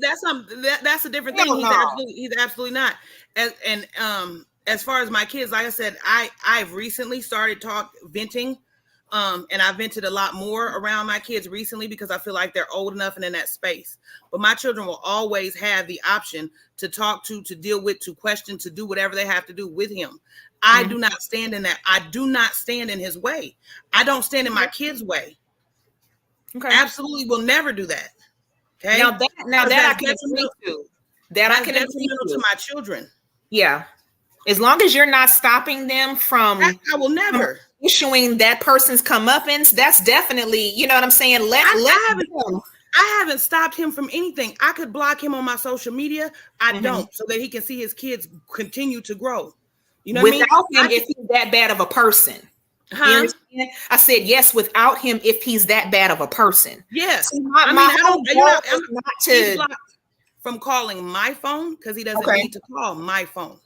That's a different thing. He's absolutely not. As far as my kids, like I said, I've recently started venting. And I vented a lot more around my kids recently because I feel like they're old enough and in that space. But my children will always have the option to talk to deal with, to question, to do whatever they have to do with him. I do not stand in that. I do not stand in his way. I don't stand in my kids' way. Okay. Absolutely will never do that. Okay. Now that I can agree to. That I can agree to my children. Yeah. As long as you're not stopping them from I will never issuing that person's comeuppance, that's definitely, you know what I'm saying? I haven't stopped him from anything. I could block him on my social media. I don't, so that he can see his kids continue to grow. You know what I mean? Without him, if he's that bad of a person. You understand? I said yes, without him, if he's that bad of a person. Yes. So I'm blocked from calling my phone because he doesn't need to call my phone.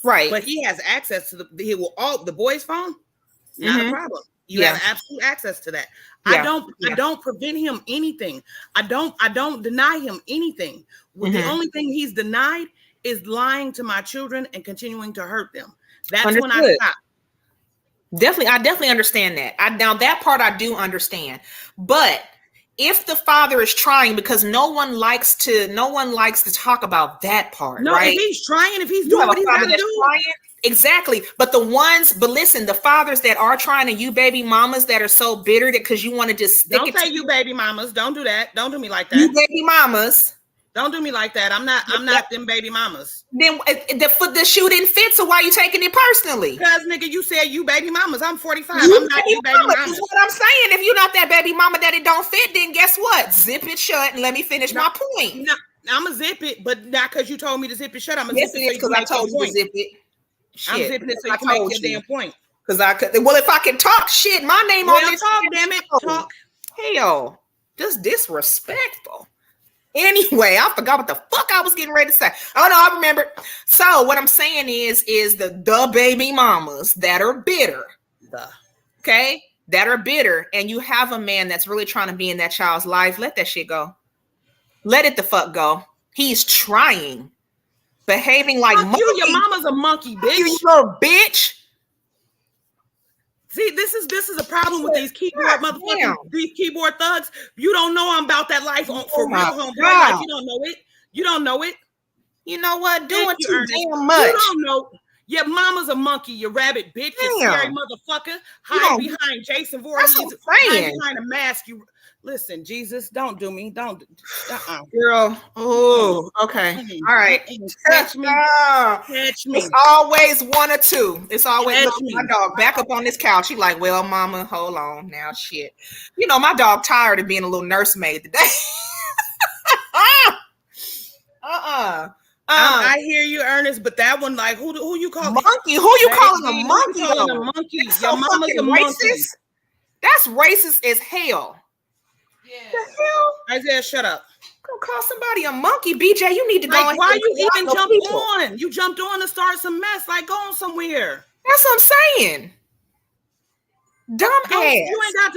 Right. But he has access to the boys' phone. Not a problem. You have absolute access to that. Yeah. I don't prevent him anything. I don't deny him anything. The only thing he's denied is lying to my children and continuing to hurt them. That's when I stop. I definitely understand that. Now that part I do understand. But if the father is trying, because no one likes to talk about that part. No, right? If he's trying, if he's doing what he's got to do. Exactly. But listen, the fathers that are trying to, you baby mamas that are so bitter that because you want to just stick Don't say you baby mamas. Don't do that. Don't do me like that. You baby mamas. Don't do me like that. I'm not them baby mamas. Then the shoe didn't fit, so why are you taking it personally? Because nigga, you said you baby mamas. I'm 45. I'm not you baby mama. That's what I'm saying. If you're not that baby mama that it don't fit, then guess what? Zip it shut and let me finish my point. No, I'm gonna zip it, but not because you told me to zip it shut. I'm gonna zip it because I told you to zip it. Shit. I'm zipping it so you can make your damn point. Because I could. Well, if I can talk shit, my name on this. Talk, damn it, talk. Hell, just disrespectful. Anyway, I forgot what the fuck I was getting ready to say. Oh no, I remember. So what I'm saying is the baby mamas that are bitter, that are bitter, and you have a man that's really trying to be in that child's life. Let that shit go. Let it the fuck go. He's trying, behaving like monkey. Your mama's a monkey, bitch. You little bitch. See, this is a problem with these keyboard motherfuckers, these keyboard thugs. You don't know I'm about that life for real, homeboy. Like, you don't know it. You don't know it. You know what? Doing too damn much. You don't know. Your mama's a monkey, you rabbit bitch, you scary motherfucker. Hide behind Jason Voorhees. Hide behind a mask. You listen, Jesus, don't do me. Don't. Girl. Oh, okay. All right. Catch me. Catch me. It's always one or two. It's always my dog back up on this couch. She like, well, mama, hold on now. Shit. You know, my dog tired of being a little nursemaid today. I hear you, Ernest, but that one, like, who you calling monkey? Who you calling a monkey? Calling a monkey? Your mama's a monkey. That's racist as hell. Yeah. The hell? Isaiah, shut up. Go call somebody a monkey, BJ. You need to go. Like, why you even jump on? You jumped on to start some mess. Like, go on somewhere. That's what I'm saying. Dumb ass.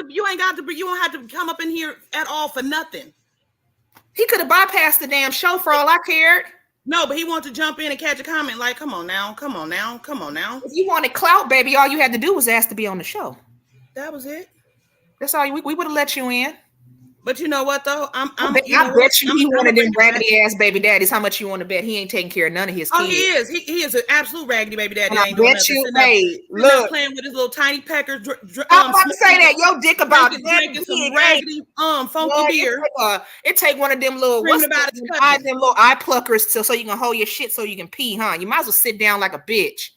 You don't have to come up in here at all for nothing. He could have bypassed the damn show for all I cared. No, but he wanted to jump in and catch a comment. Like, come on now. If you wanted clout, baby, all you had to do was ask to be on the show. That was it. That's all. We would have let you in. But you know what though? I bet you he wanted them raggedy ass baby daddies. How much you want to bet he ain't taking care of none of his kids? Oh, he is. He is an absolute raggedy baby daddy. And I bet you, hey, look, playing with his little tiny peckers. I'm about to say that your dick about drinking some raggedy funky beer. It take one of them little them little eye pluckers so you can hold your shit so you can pee, huh? You might as well sit down like a bitch.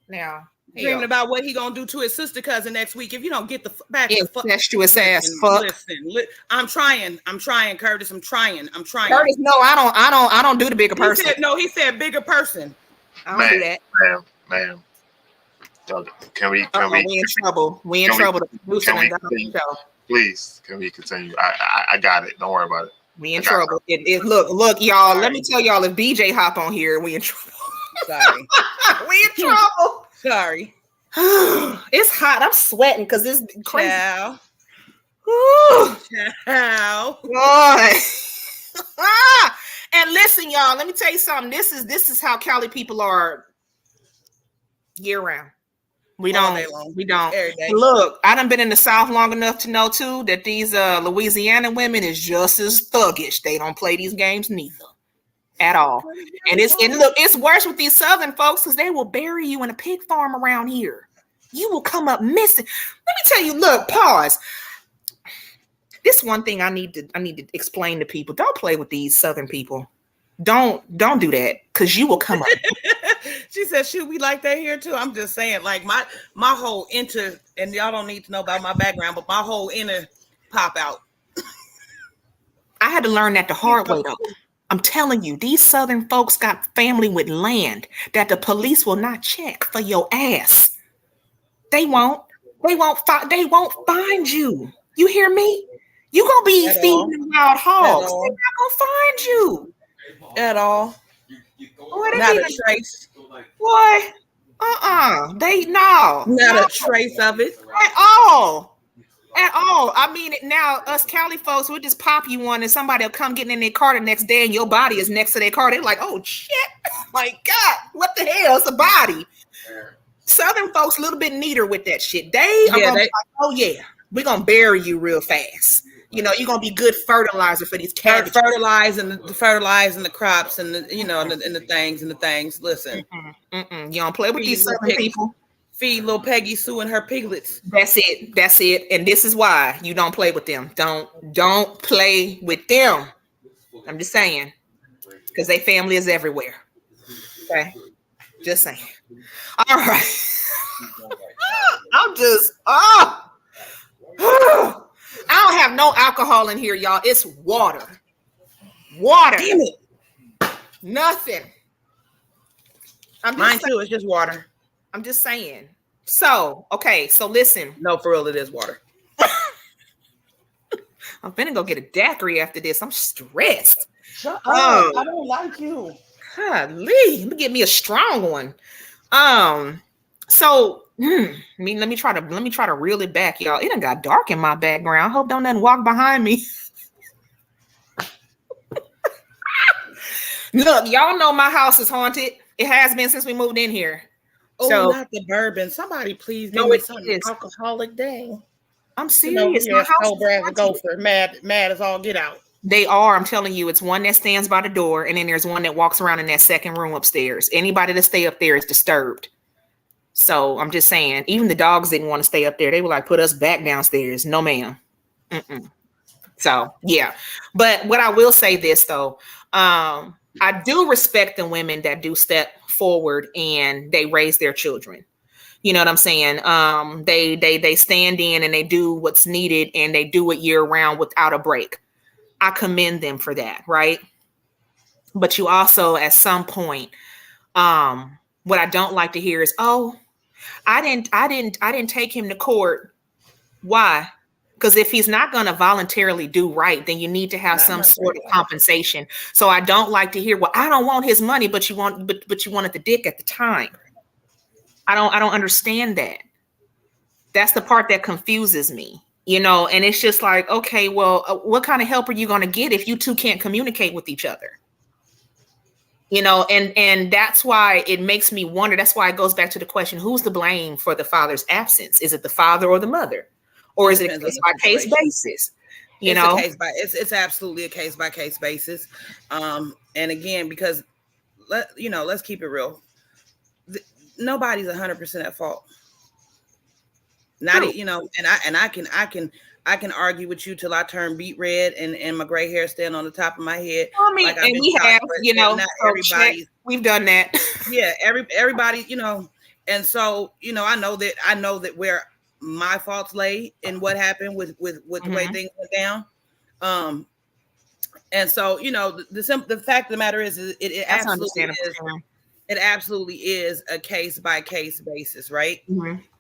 Now. Dreaming about what he gonna do to his sister cousin next week if you don't get the back the fuck. Incestuous ass fuck. Listen, I'm trying, Curtis. I'm trying. Curtis, no, I don't do the bigger person. He said bigger person. I don't do that. Ma'am. Can we in trouble. We in trouble. Please, can we continue? I got it. Don't worry about it. We in trouble. Look, y'all. Sorry. Let me tell y'all, if BJ hop on here, we in trouble. Sorry. We in trouble. Sorry. It's hot. I'm sweating because it's crazy. Ciao. Boy. And listen, y'all, let me tell you something. This is how Cali people are year round. We don't. Look, I done been in the South long enough to know too that these Louisiana women is just as thuggish. They don't play these games neither. At all. And it's worse with these Southern folks because they will bury you in a pig farm around here. You will come up missing. Let me tell you, look, pause. This one thing I need to explain to people. Don't play with these Southern people. Don't do that because you will come up. She said, shoot, we like that here too. I'm just saying, like my whole and y'all don't need to know about my background, but my whole inner pop out. I had to learn that the hard way though. I'm telling you, these Southern folks got family with land that the police will not check for your ass. They won't find you. You hear me? You gonna be feeding wild hogs. They're not gonna find you at all. Boy, not a trace. Boy, not a trace of it at all. At all. I mean, now us Cali folks, we'll just pop you one and somebody will come getting in their car the next day and your body is next to their car. They're like, oh shit. My God, what the hell? It's a body. Southern folks a little bit neater with that shit. They are gonna be like, oh yeah, we're gonna bury you real fast. You know, you're gonna be good fertilizer for these cabbages. Fertilizing the crops and the things. Listen. You don't play with these Southern people. Feed little Peggy Sue and her piglets. That's it. And this is why you don't play with them. Don't play with them. I'm just saying. Because their family is everywhere. Okay? Just saying. All right. I'm just, I don't have no alcohol in here, y'all. It's water. Damn it. Nothing. Mine too, it's just water. I'm just saying. So, okay. So listen. No, for real, it is water. I'm finna go get a daiquiri after this. I'm stressed. Shut up. I don't like you. Golly, let me get me a strong one. So let me try to reel it back, y'all. It done got dark in my background. I hope don't nothing walk behind me. Look, y'all know my house is haunted. It has been since we moved in here. Oh, so, not the bourbon. Somebody please give me something alcoholic day. I'm serious. My house is gopher. Mad as all get out. They are. I'm telling you, it's one that stands by the door, and then there's one that walks around in that second room upstairs. Anybody that stay up there is disturbed. So I'm just saying, even the dogs didn't want to stay up there. They were like, put us back downstairs. No, ma'am. So yeah. But what I will say this though, I do respect the women that do step forward and they raise their children. You know what I'm saying? They stand in and they do what's needed and they do it year round without a break. I commend them for that, right? But you also, at some point, what I don't like to hear is, "Oh, I didn't take him to court." Why? Because if he's not going to voluntarily do right, then you need to have some sort of compensation. So I don't like to hear, "Well, I don't want his money, but you wanted the dick at the time." I don't understand that. That's the part that confuses me, you know. And it's just like, okay, well, what kind of help are you going to get if you two can't communicate with each other? You know, and that's why it makes me wonder. That's why it goes back to the question: who's to blame for the father's absence? Is it the father or the mother, or is it a case by case basis? You know, it's absolutely a case by case basis. And again, because let's keep it real. Nobody's 100% at fault. Not and I can argue with you till I turn beet red and my gray hair stand on the top of my head. I mean, like, and we have, not everybody. We've done that. Yeah, everybody, and so I know that where my faults lay in what happened with the way things went down. And so the fact of the matter is it absolutely is a case by case basis, right?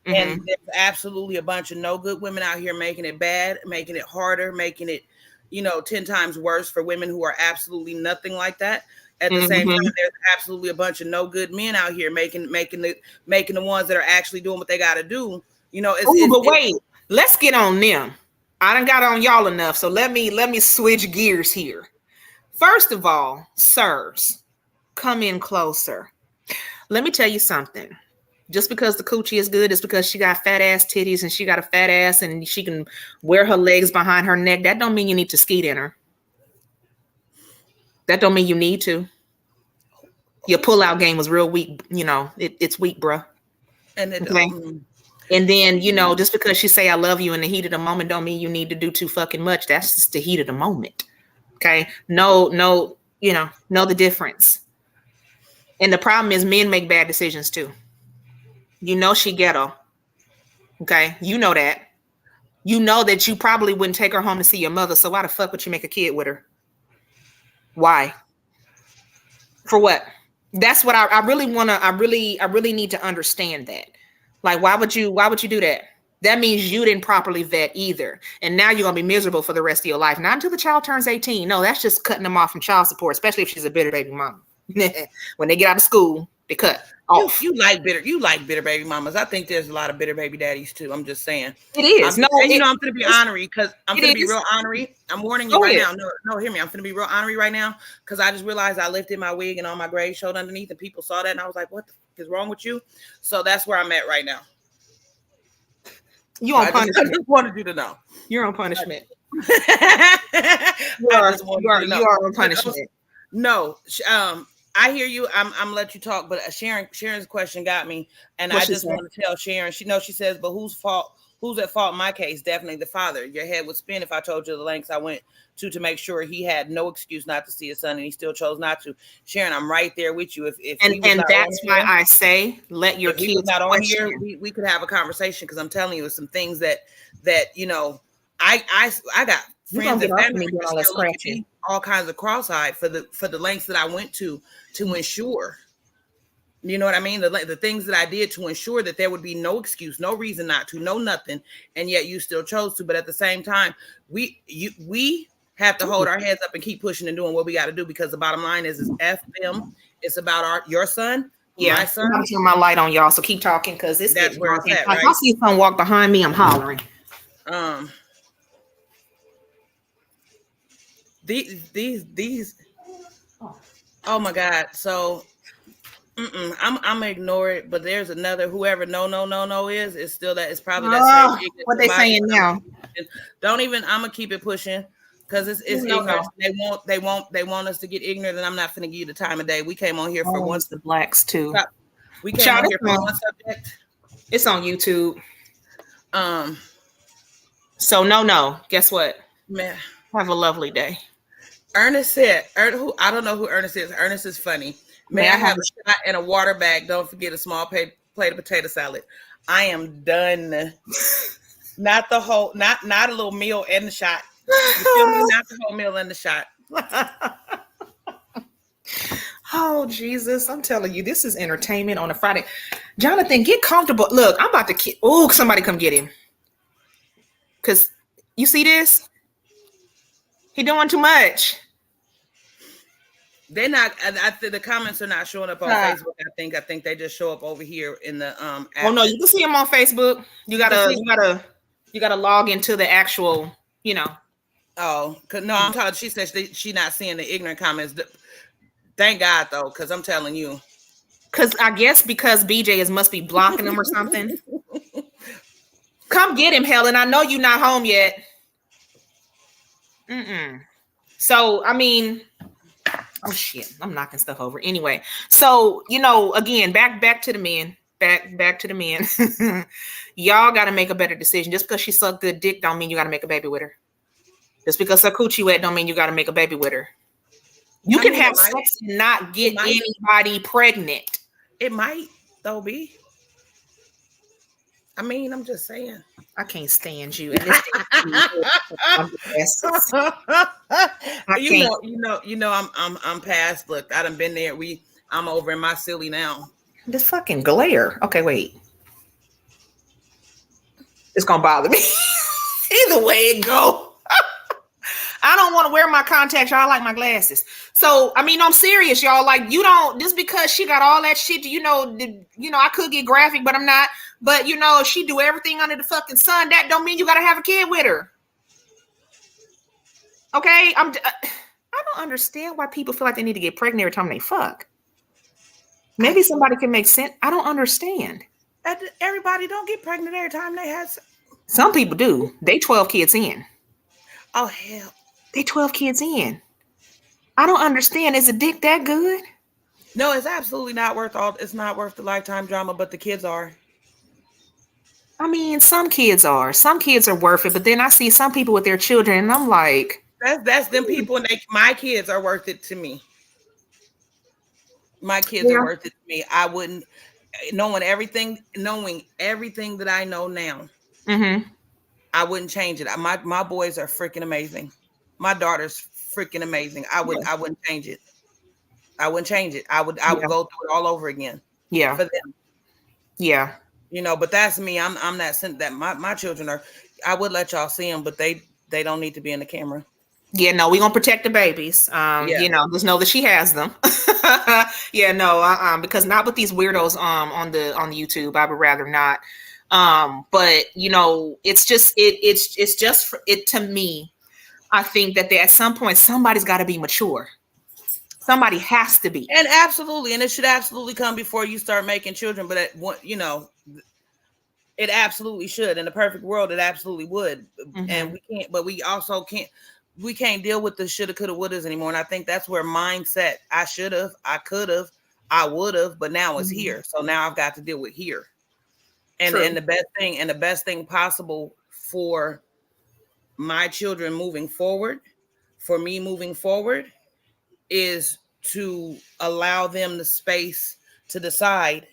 And there's absolutely a bunch of no good women out here making it bad, making it harder, making it 10 times worse for women who are absolutely nothing like that. At the same time, there's absolutely a bunch of no good men out here making the ones that are actually doing what they got to do. But wait, let's get on them. I done got on y'all enough, so let me switch gears here. First of all, sirs, come in closer. Let me tell you something. Just because the coochie is good is because she got fat ass titties and she got a fat ass and she can wear her legs behind her neck. That don't mean you need to skeet in her. That don't mean you need to. Your pullout game was real weak. It's weak, bruh. And then, just because she say I love you in the heat of the moment don't mean you need to do too fucking much. That's just the heat of the moment. Okay. No, know the difference. And the problem is men make bad decisions too. She ghetto. Okay. You know that. You know that you probably wouldn't take her home to see your mother. So why the fuck would you make a kid with her? Why? For what? That's what I really want to, I really need to understand that. Like, why would you do that? That means you didn't properly vet either. And now you're going to be miserable for the rest of your life. Not until the child turns 18. No, that's just cutting them off from child support, especially if she's a bitter baby mama. When they get out of school, they cut off. You like bitter baby mamas. I think there's a lot of bitter baby daddies too. I'm just saying. It is. I'm going to be ornery because I'm going to be real ornery. I'm warning you right now. No, hear me. I'm going to be real ornery right now because I just realized I lifted my wig and all my gray showed underneath and people saw that and I was like, what the fuck is wrong with you? So that's where I'm at right now. You on punishment. I just wanted you to know. You're on punishment. You are on punishment. No, I hear you. I'm gonna let you talk, but Sharon's question got me, and I just want to tell Sharon. She says, but who's at fault in my case? Definitely the father. Your head would spin if I told you the lengths I went to make sure he had no excuse not to see his son, and he still chose not to. Sharon, I'm right there with you. And that's why I say let your kids not on here. We could have a conversation because I'm telling you some things that I got friends and family all kinds of cross-eyed for the lengths that I went to ensure. You know what I mean? The things that I did to ensure that there would be no excuse, no reason not to, no nothing, and yet you still chose to. But at the same time, we have to hold our heads up and keep pushing and doing what we got to do because the bottom line is F them. It's about your son. Yeah, my son. I'm turning my light on, y'all. So keep talking because that's where it's at. Right? I see someone walk behind me. I'm hollering. These. Oh my God! So, I'm gonna ignore it. But there's another whoever no is. It's still that. It's probably that same. What they saying now? Don't even. I'm gonna keep it pushing because it's ignorance. They want us to get ignorant, and I'm not gonna give you the time of day. We came on here for once. The blacks too. We came on here for one subject. It's on YouTube. So no. Guess what? Man, have a lovely day. Ernest said, I don't know who Ernest is. Ernest is funny. May I have a shot and a water bag? Don't forget a small plate of potato salad. I am done. Not the whole, not a little meal and the shot. You feel me? Not the whole meal and the shot. Oh, Jesus. I'm telling you, this is entertainment on a Friday. Jonathan, get comfortable. Look, I'm about to somebody come get him. Because you see this? He doing too much. They're not. The comments are not showing up on Facebook. I think they just show up over here in the app. Oh no, you can see them on Facebook. You gotta log into the actual. Oh, no, I'm talking. She says she not seeing the ignorant comments. Thank God though, because I'm telling you. Because I guess because BJ must be blocking him or something. Come get him, Helen. I know you're not home yet. So, I mean, oh shit, I'm knocking stuff over. Anyway, so again, back to the men. Back to the men. Y'all got to make a better decision. Just because she sucked good dick don't mean you got to make a baby with her. Just because her coochie wet don't mean you got to make a baby with her. You can have sex and not get anybody pregnant. It might though be. I mean, I'm just saying. I can't stand you. And this I'm past. Look, I done been there. I'm over in my silly now. This fucking glare. Okay, wait. It's gonna bother me. Either way it go. I don't want to wear my contacts, y'all. I like my glasses. So, I mean, I'm serious, y'all. Like, you don't, just because she got all that shit, I could get graphic, but I'm not. But, she do everything under the fucking sun. That don't mean you got to have a kid with her. Okay? I don't understand why people feel like they need to get pregnant every time they fuck. Maybe somebody can make sense. I don't understand. Everybody don't get pregnant every time they have. Some people do. They 12 kids in. Oh, hell. They 12 kids in. I don't understand. Is a dick that good? No, it's absolutely not worth it's not worth the lifetime drama, but the kids are. I mean, some kids are. Some kids are worth it, but then I see some people with their children, and I'm like, that's them people, and my kids are worth it to me. My kids are worth it to me. I wouldn't, knowing everything that I know now. Mm-hmm. I wouldn't change it. My boys are freaking amazing. My daughter's freaking amazing. I wouldn't change it. I wouldn't change it. I would go through it all over again. Yeah. For them. Yeah. But that's me. I'm that my children are. I would let y'all see them, but they don't need to be in the camera. Yeah, no, we're gonna protect the babies. Just know that she has them. Because not with these weirdos on the YouTube. I would rather not. But it's just for it to me. I think that at some point somebody's got to be mature. Somebody has to be. And absolutely, and it should absolutely come before you start making children. But it absolutely should. In the perfect world, it absolutely would. Mm-hmm. And we can't. But we also can't. We can't deal with the shoulda, coulda, wouldas anymore. And I think that's where mindset. I should have. I could have. I would have. But now it's here. So now I've got to deal with here. And the best thing possible for my children moving forward, for me moving forward, is to allow them the space to decide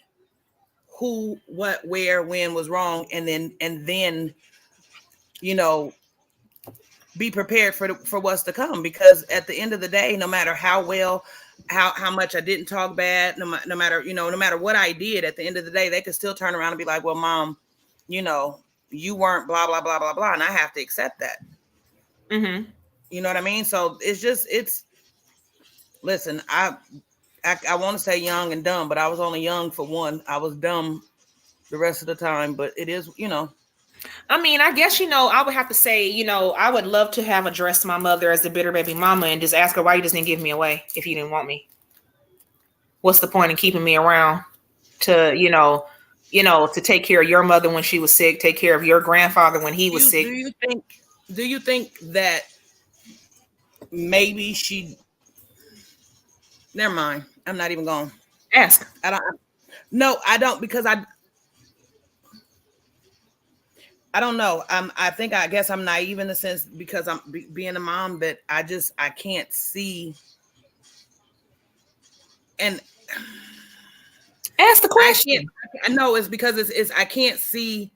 who, what, where, when was wrong, and then be prepared for what's to come. Because at the end of the day, no matter how much I didn't talk bad, no matter what I did, at the end of the day, they could still turn around and be like, well, Mom, you weren't blah, blah, blah, blah, blah. And I have to accept that. Mm-hmm. You know what I mean? So listen, I want to say young and dumb, but I was only young for one. I was dumb the rest of the time, but it is, I mean, I guess, I would have to say, I would love to have addressed my mother as the bitter baby mama and just ask her why you just didn't give me away if you didn't want me. What's the point in keeping me around to, to take care of your mother when she was sick, take care of your grandfather when he was sick? Do you think that maybe she, never mind. I'm not even going to ask. I don't, because I don't know. I guess I'm naive in the sense because I'm being a mom that I can't see. And ask the question. I know it's because it's I can't see.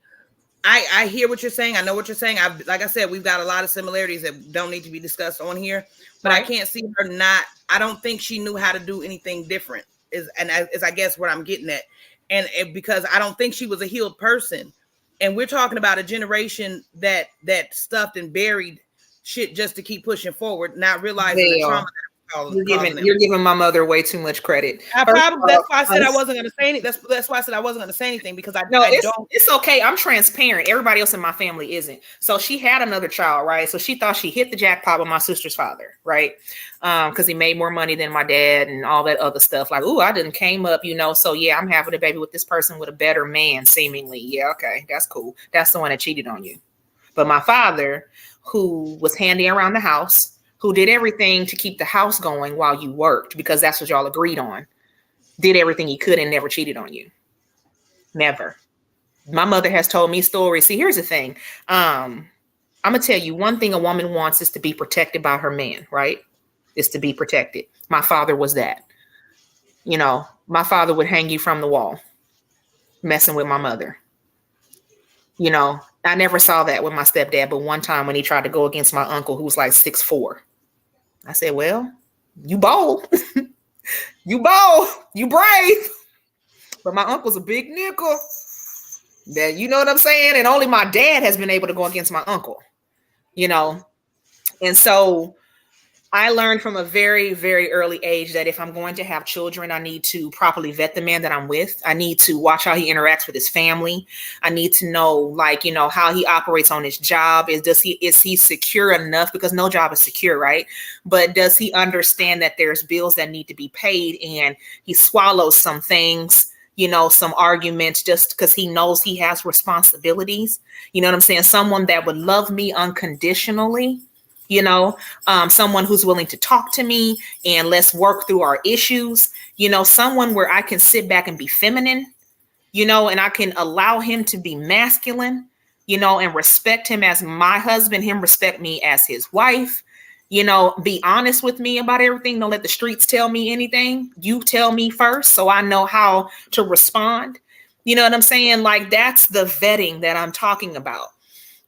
I hear what you're saying. I know what you're saying. Like I said, we've got a lot of similarities that don't need to be discussed on here. But right. I can't see her not. I don't think she knew how to do anything different. Is I guess what I'm getting at, and because I don't think she was a healed person. And we're talking about a generation that stuffed and buried shit just to keep pushing forward, not realizing the trauma that You're giving my mother way too much credit. That's why I said I wasn't going to say anything. That's why I said I wasn't going to say anything, because I don't. It's okay. I'm transparent. Everybody else in my family isn't. So she had another child, right? So she thought she hit the jackpot with my sister's father, right? Because he made more money than my dad and all that other stuff. Like, I didn't came up, So yeah, I'm having a baby with this person with a better man, seemingly. Yeah, okay, that's cool. That's the one that cheated on you. But my father, who was handy around the house, who did everything to keep the house going while you worked, because that's what y'all agreed on, did everything he could and never cheated on you. Never. My mother has told me stories. See, here's the thing. I'm going to tell you, one thing a woman wants is to be protected by her man, right? Is to be protected. My father was that. My father would hang you from the wall, messing with my mother. I never saw that with my stepdad, but one time when he tried to go against my uncle, who was like 6'4", I said, well, you bold. You bold. You brave. But my uncle's a big nickel. That, you know what I'm saying? And only my dad has been able to go against my uncle, And so I learned from a very, very early age that if I'm going to have children, I need to properly vet the man that I'm with. I need to watch how he interacts with his family. I need to know, how he operates on his job. Is he secure enough? Because no job is secure, right? But does he understand that there's bills that need to be paid, and he swallows some things, some arguments, just because he knows he has responsibilities. You know what I'm saying? Someone that would love me unconditionally. Someone who's willing to talk to me and let's work through our issues, someone where I can sit back and be feminine, and I can allow him to be masculine, and respect him as my husband, him respect me as his wife, be honest with me about everything. Don't let the streets tell me anything. You tell me first, so I know how to respond. You know what I'm saying? Like, that's the vetting that I'm talking about.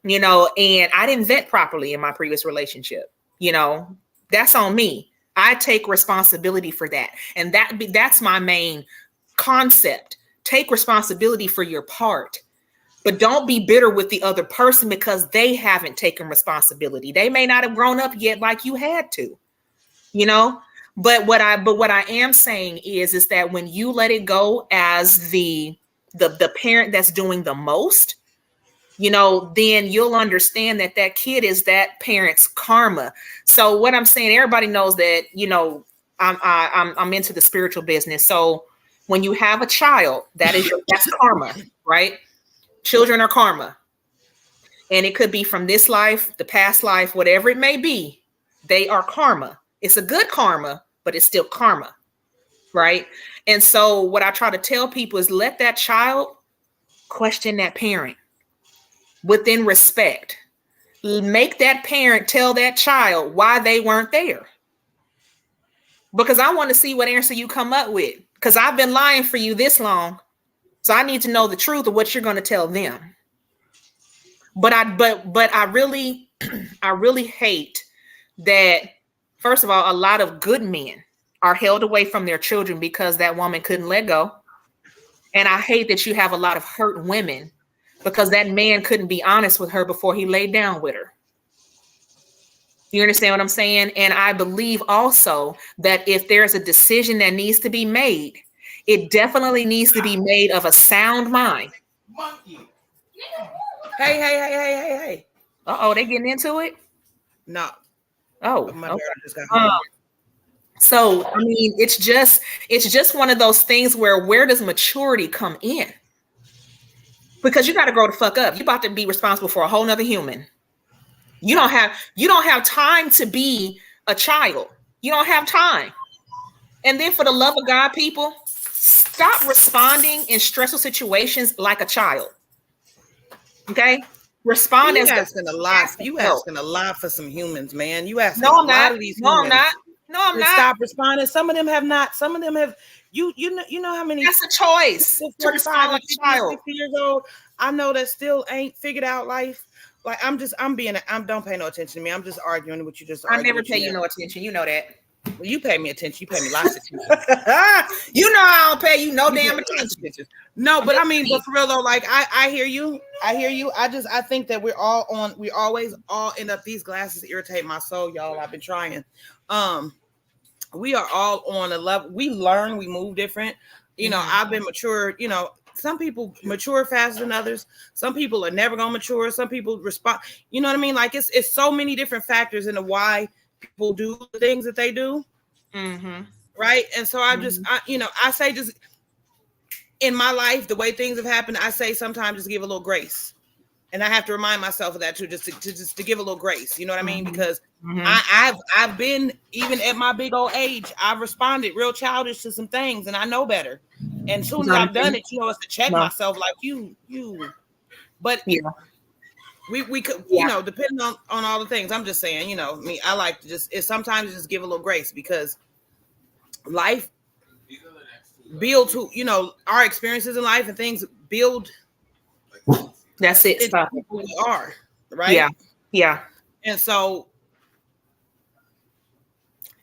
And I didn't vet properly in my previous relationship. That's on me. I take responsibility for that. And that's my main concept. Take responsibility for your part, but don't be bitter with the other person because they haven't taken responsibility. They may not have grown up yet like you had to, but what I am saying is that when you let it go as the parent that's doing the most, then you'll understand that kid is that parent's karma. So what I'm saying, everybody knows that, I'm into the spiritual business. So when you have a child, that's karma, right? Children are karma. And it could be from this life, the past life, whatever it may be, they are karma. It's a good karma, but it's still karma, right? And so what I try to tell people is let that child question that parent. Within respect, make that parent tell that child why they weren't there. Because I want to see what answer you come up with. Because I've been lying for you this long. So I need to know the truth of what you're going to tell them. But I really hate that, first of all, a lot of good men are held away from their children because that woman couldn't let go. And I hate that you have a lot of hurt women because that man couldn't be honest with her before he laid down with her. You understand what I'm saying? And I believe also that if there's a decision that needs to be made, it definitely needs to be made of a sound mind. Hey. Uh-oh, they getting into it? No. Oh, My okay. just got home. So, I mean, it's just one of those things where does maturity come in? Because you got to grow the fuck up. You're about to be responsible for a whole nother human. You don't have time to be a child. You don't have time. And then for the love of God, people, stop responding in stressful situations like a child. Okay? Respond You as asking a lot. You asking a lot for some humans, man. You asking No, a I'm lot not. of these No, I'm humans. not. No, I'm to not. Stop responding. Some of them have not. Some of them have. You know how many. That's a choice to respond like a child. 60 years old. I know that still ain't figured out life. Like I'm don't pay no attention to me. I'm just arguing what you just. I never pay you no attention. You know that. Well, you pay me attention. You pay me lots of attention. You know I don't pay you no damn attention. No, but I mean, but for real though, like I hear you. I think that we always all end up, these glasses irritate my soul, y'all. I've been trying. we are all on a level. We learn, we move different. You know, I've been mature, you know, some people mature faster than others. Some people are never gonna mature. Some people respond, you know what I mean? Like it's so many different factors into why people do the things that they do. Right. And so I say just in my life, the way things have happened, I say sometimes just give a little grace. And I have to remind myself of that too, just to give a little grace. You know what I mean? Because I've been, even at my big old age, I've responded real childish to some things, and I know better. And as soon as I've done it, you know, it's to check myself, like you. But we could, you know, depending on all the things. I'm just saying, you know, me, I like to sometimes just give a little grace, because life builds who, you know, our experiences in life and things build. That's it. Stop. Who we are, right? Yeah. And so,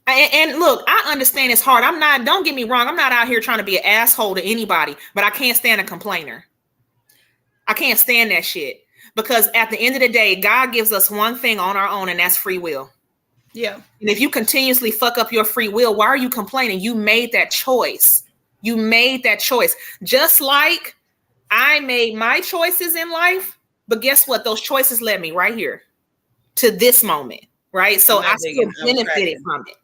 and look, I understand it's hard. Don't get me wrong, I'm not out here trying to be an asshole to anybody, but I can't stand a complainer. I can't stand that shit, because at the end of the day, God gives us one thing on our own, and that's free will. Yeah. And if you continuously fuck up your free will, why are you complaining? You made that choice. You made that choice. Just like I made my choices in life, but guess what? Those choices led me right here to this moment, right? So I still benefited from it.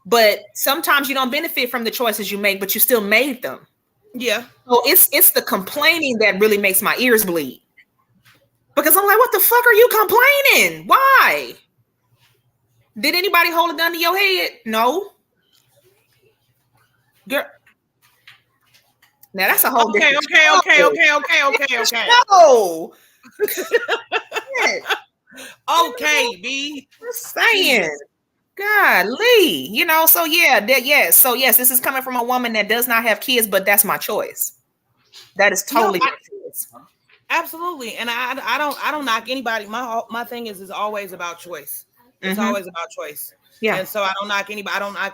But sometimes you don't benefit from the choices you make, but you still made them. Yeah. So it's the complaining that really makes my ears bleed. Because I'm like, what the fuck are you complaining? Why? Did anybody hold a gun to your head? No. Girl. Now that's a whole okay. No. Okay, B. Just saying. Golly, you know, so yes, this is coming from a woman that does not have kids, but that's my choice. That is totally my choice. Absolutely. And I don't knock anybody. My thing is always about choice. It's always about choice. Yeah. And so I don't knock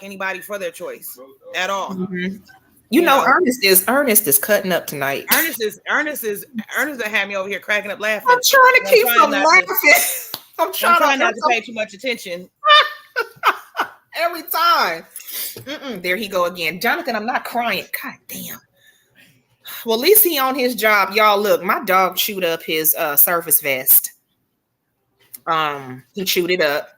anybody for their choice at all. You know, Ernest is cutting up tonight. Ernest that had me over here cracking up laughing. I'm trying to keep from laughing. I'm trying not to pay too much attention. Every time. There he go again. Jonathan, I'm not crying. God damn. Well, at least he on his job. Y'all, look, my dog chewed up his surface vest. He chewed it up.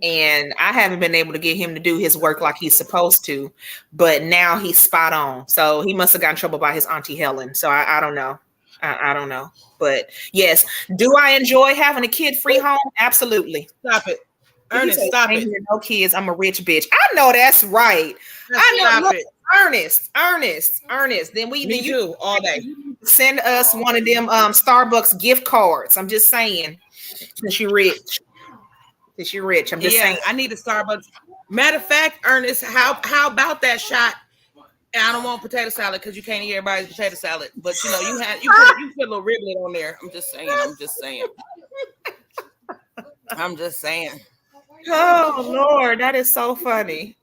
And I haven't been able to get him to do his work like he's supposed to. But now he's spot on. So he must have gotten in trouble by his Auntie Helen. So I don't know. I don't know. But yes, do I enjoy having a kid-free home? Absolutely. Stop it. Ernest, stop it. No kids. I'm a rich bitch. I know that's right. I know. Look, Ernest. Then you do all day. Send us one of them Starbucks gift cards. I'm just saying. Since you're rich. I'm just saying. I need a Starbucks. Matter of fact, Ernest, how about that shot? And I don't want potato salad because you can't eat everybody's potato salad. But you know, you put a little riblet on there. I'm just saying. Oh Lord, that is so funny.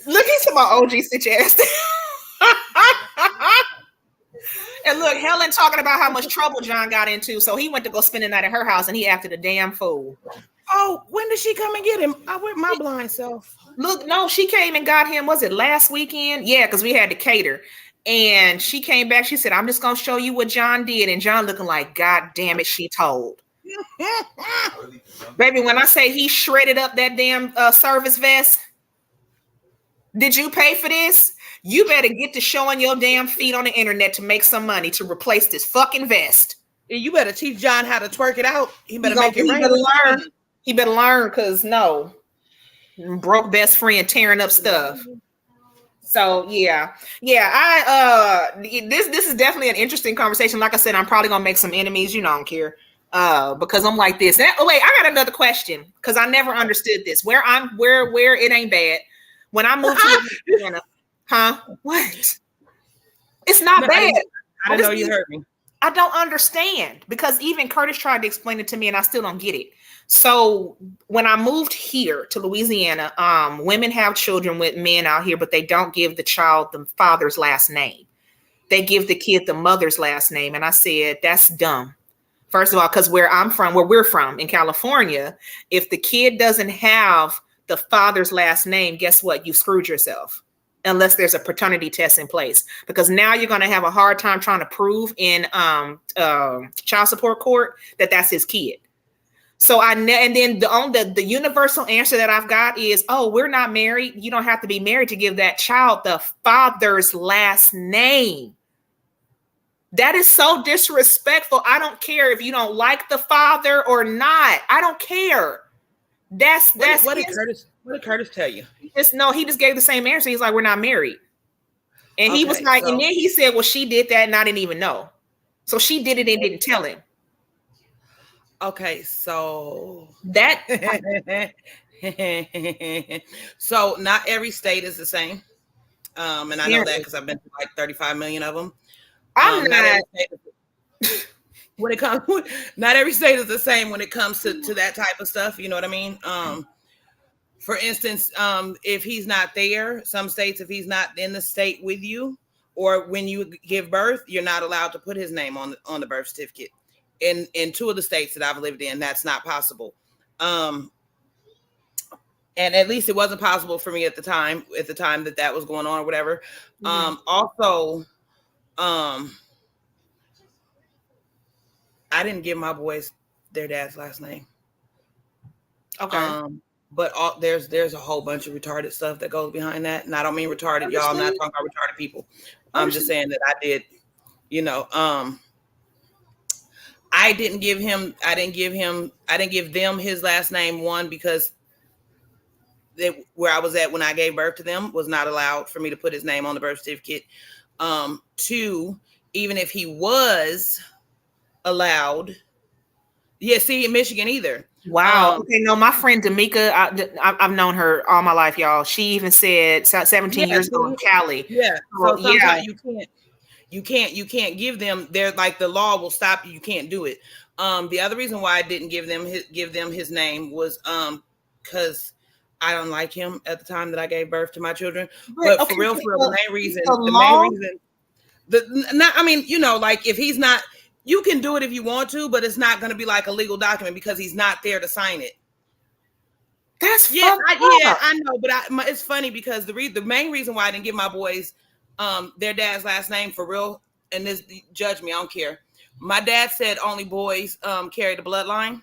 Look, he's my OG sit your ass down. And look, Helen talking about how much trouble John got into. So he went to go spend the night at her house and he acted a damn fool. Oh, when did she come and get him? I went my blind self. Look, no, she came and got him. Was it last weekend? Yeah, because we had to cater. And she came back. She said, I'm just going to show you what John did. And John looking like, God damn it, she told. Baby, when I say he shredded up that damn service vest, did you pay for this? You better get to showing your damn feet on the internet to make some money to replace this fucking vest. You better teach John how to twerk it out. He better make it rain. He better learn, because no. Broke best friend tearing up stuff. So yeah. This is definitely an interesting conversation. Like I said, I'm probably gonna make some enemies. You know, I don't care. Because I'm like this. Oh wait, I got another question because I never understood this. Where it ain't bad. When I moved to Louisiana, what? It's not bad. I know you heard me. I don't understand, because even Curtis tried to explain it to me and I still don't get it. So when I moved here to Louisiana, women have children with men out here, but they don't give the child the father's last name. They give the kid the mother's last name. And I said, that's dumb. First of all, because where we're from in California, if the kid doesn't have the father's last name, guess what? You screwed yourself. Unless there's a paternity test in place, because now you're going to have a hard time trying to prove in child support court that that's his kid. So and then the universal answer that I've got is, oh, we're not married. You don't have to be married to give that child the father's last name. That is so disrespectful. I don't care if you don't like the father or not. I don't care. What did Curtis tell you? He just gave the same answer. He's like, we're not married. And he was like, and then he said, well, she did that and I didn't even know. So she did it and didn't tell him. Okay, so that so not every state is the same. And I know that because I've been to like 35 million of them. Not every state is the same when it comes to that type of stuff. You know what I mean? For instance, if he's not there, some states, if he's not in the state with you, or when you give birth, you're not allowed to put his name on the birth certificate. In 2 of the states that I've lived in, that's not possible. And at least it wasn't possible for me at the time that was going on or whatever. Also, I didn't give my boys their dad's last name. Okay. But there's a whole bunch of retarded stuff that goes behind that. And I don't mean retarded, y'all. I'm not talking about retarded people. I'm just saying that I did, I didn't give them his last name. One, because where I was at when I gave birth to them was not allowed for me to put his name on the birth certificate. 2, even if he was allowed, in Michigan either. Wow. Okay, no, my friend D'Amica, I've known her all my life, y'all. She even said 17 years ago in Cali. Yeah. So sometimes you can't give them. They're like, the law will stop you. You can't do it. The other reason why I didn't give them his name was because I don't like him at the time that I gave birth to my children. But for real, the main reason, like if he's not. You can do it if you want to, but it's not going to be like a legal document because he's not there to sign it. That's I know, but it's funny because the main reason why I didn't give my boys their dad's last name for real, and this, judge me, I don't care. My dad said only boys carry the bloodline.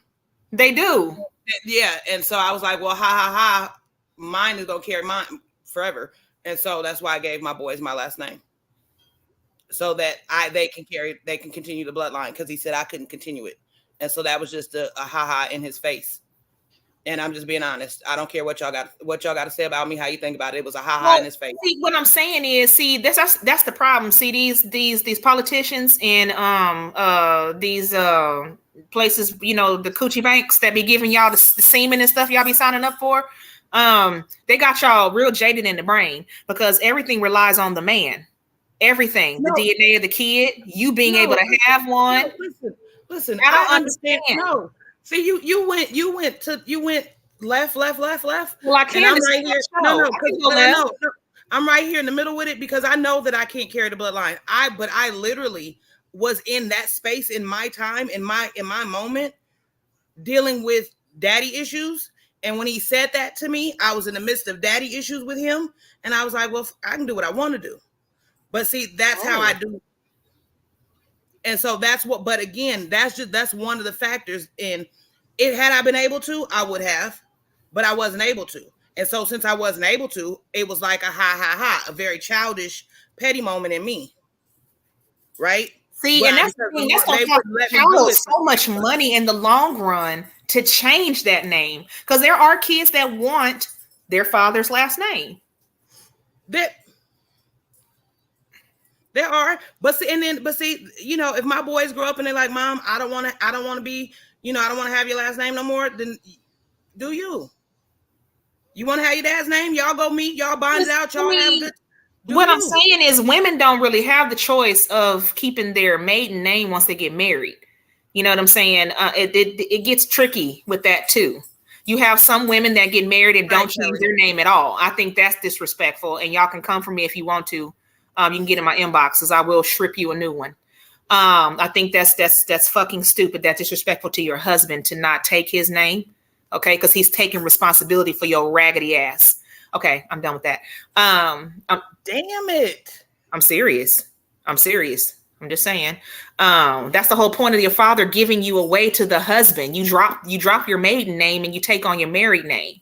They do. Yeah, and so I was like, well, ha, mine is gonna carry mine forever, and so that's why I gave my boys my last name. So that they can continue the bloodline, because he said I couldn't continue it. And so that was just a ha in his face. And I'm just being honest. I don't care what y'all got to say about me, how you think about it. It was a ha in his face. See, what I'm saying is, that's the problem. See, these politicians in these places, the coochie banks that be giving y'all the semen and stuff y'all be signing up for. They got y'all real jaded in the brain because everything relies on the man. Everything, the DNA of the kid, you being able to have one. Listen, I understand. No, see, you went left. Well, I can't. I'm right here. No, I'm right here in the middle with it because I know that I can't carry the bloodline. But I literally was in that space in my time, in my moment, dealing with daddy issues. And when he said that to me, I was in the midst of daddy issues with him, and I was like, well, I can do what I want to do. But see, that's how I do. And so but again, that's one of the factors in it. Had I been able to, I would have, but I wasn't able to. And so since I wasn't able to, it was like a very childish, petty moment in me. Right? See, and that's the thing. That's going to cost so much money in the long run to change that name. Because there are kids that want their father's last name. There are, but see, if my boys grow up and they're like, Mom, I don't want to be, I don't want to have your last name no more, then do you? You want to have your dad's name? Y'all go meet, y'all bond it out, y'all have good. I'm saying is women don't really have the choice of keeping their maiden name once they get married. You know what I'm saying? It gets tricky with that too. You have some women that get married and don't change their name at all. I think that's disrespectful, and y'all can come for me if you want to. You can get in my inboxes. I will strip you a new one. I think that's fucking stupid. That's disrespectful to your husband to not take his name. Okay, because he's taking responsibility for your raggedy ass. Okay, I'm done with that. Damn it. I'm serious. I'm just saying. That's the whole point of your father giving you away to the husband. You drop your maiden name and you take on your married name.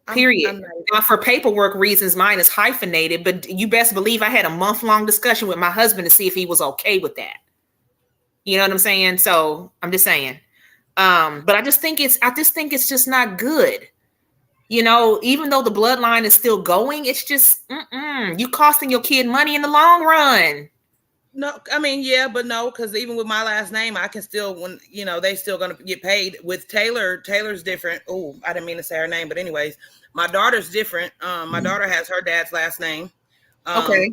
Period. Now, for paperwork reasons, mine is hyphenated, but you best believe I had a month-long discussion with my husband to see if he was okay with that. You know what I'm saying? So I'm just saying. But I just think it's just not good. You know, even though the bloodline is still going, it's just you costing your kid money in the long run. No, I mean, yeah, but no, because even with my last name, I can still, when you know, they still gonna get paid. With Taylor's different. Oh, I didn't mean to say her name, but anyways, my daughter's different. My daughter has her dad's last name. Okay.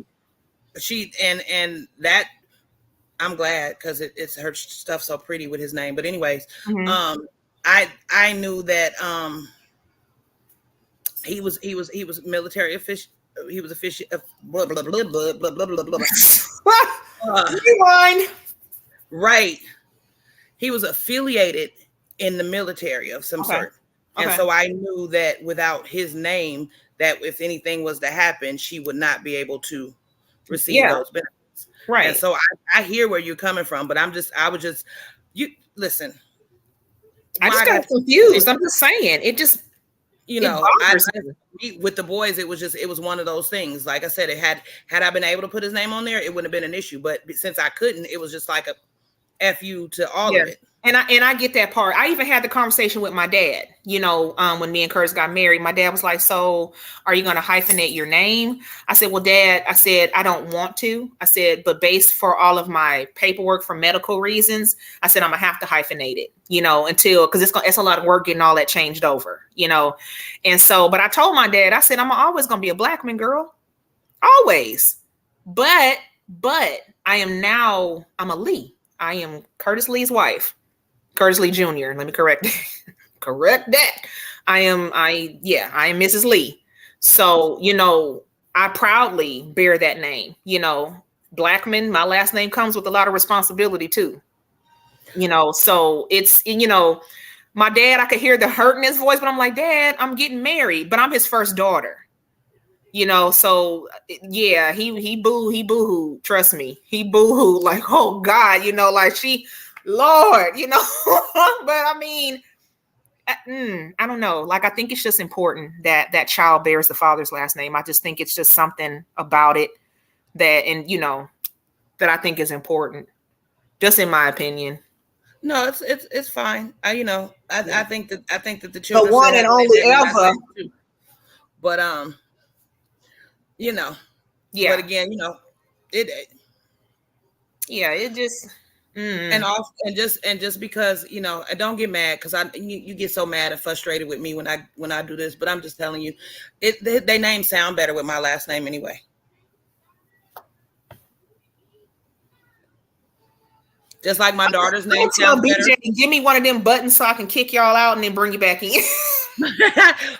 She and that I'm glad because it's her stuff so pretty with his name. But anyways, I knew that he was military official. He was official. Blah blah blah blah blah blah blah blah. Rewind. Right. He was affiliated in the military of some sort. And so I knew that without his name, that if anything was to happen, she would not be able to receive those benefits. Right. And so I hear where you're coming from, but you listen. I just got confused. I'm just saying it just, you know, with the boys, it was one of those things. Like I said, had I been able to put his name on there, it wouldn't have been an issue. But since I couldn't, it was just like a FU to all of it. And I get that part. I even had the conversation with my dad, you know, when me and Curtis got married. My dad was like, so are you going to hyphenate your name? I said, well, Dad, I don't want to. I said, but based for all of my paperwork for medical reasons, I said, I'm going to have to hyphenate it, you know, because it's a lot of work getting all that changed over, you know. And so, but I told my dad, I said, I'm always going to be a Blackman girl. Always. But I'm a Lee. I am Curtis Lee's wife. Curtis Lee Jr. Let me correct that. I am Mrs. Lee. So, you know, I proudly bear that name. You know, Blackman, my last name comes with a lot of responsibility too. You know, so it's, you know, my dad, I could hear the hurt in his voice, but I'm like, Dad, I'm getting married, but I'm his first daughter. You know, so yeah, he boo-hooed, trust me. He boo-hooed like, oh God, you know, like Lord, you know, but I mean, I don't know. Like, I think it's just important that child bears the father's last name. I just think it's just something about it that I think is important, just in my opinion. No, it's fine. I think that the children, the one and only ever. But you know, yeah. But again, you know, it just. And just because, you know, and don't get mad because you get so mad and frustrated with me when I do this, but I'm just telling you, they names sound better with my last name anyway. Just like my daughter's name sounds better. Give me one of them buttons so I can kick y'all out and then bring you back in.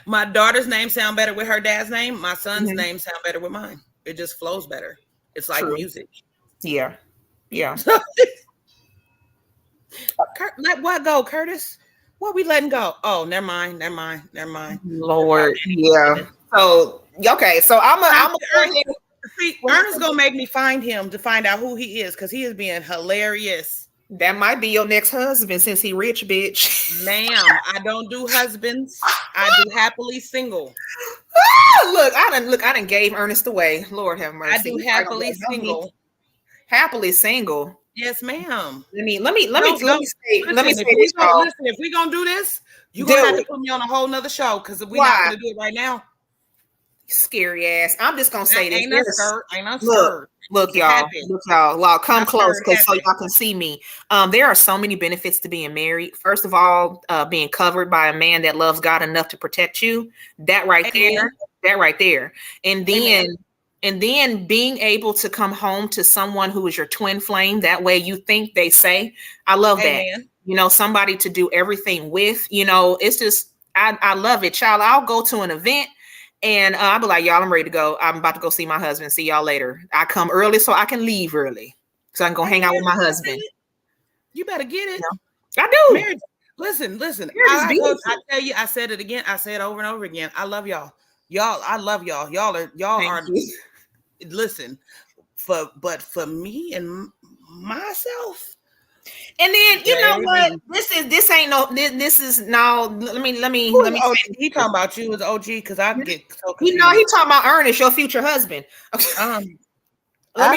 My daughter's name sound better with her dad's name. My son's name sound better with mine. It just flows better. It's like music. Yeah. Let what go, Curtis? What we letting go? Oh, never mind. Lord, yeah. So okay, so I'm Ernest gonna make me find him to find out who he is because he is being hilarious. That might be your next husband since he rich, bitch. Ma'am, I don't do husbands. I do happily single. Look, I done gave Ernest away. Lord have mercy. I do happily single. Happily single. Yes, ma'am. Let me say this. Listen, if we gonna do this, you're gonna have to put me on a whole nother show because we're not gonna do it right now. Scary ass. I'm just gonna say this. Ain't no skirt. Look, y'all, come close so y'all can see me. There are so many benefits to being married. First of all, being covered by a man that loves God enough to protect you. That right there. And then being able to come home to someone who is your twin flame. That way you think, they say, I love that. You know, somebody to do everything with, you know, it's just, I love it, child. I'll go to an event and I'll be like, y'all, I'm ready to go. I'm about to go see my husband. See y'all later. I come early so I can leave early. So I can go hang out with my husband. You better get it. I do. Listen. Marriage is I tell you, I said it again. I said it over and over again. I love y'all. I love y'all. Y'all are. Thank you. Listen, but for me and myself. And then you know what? This is no. Let me. He talking about you as OG because I get so confused. He talking about Ernest, your future husband. I'm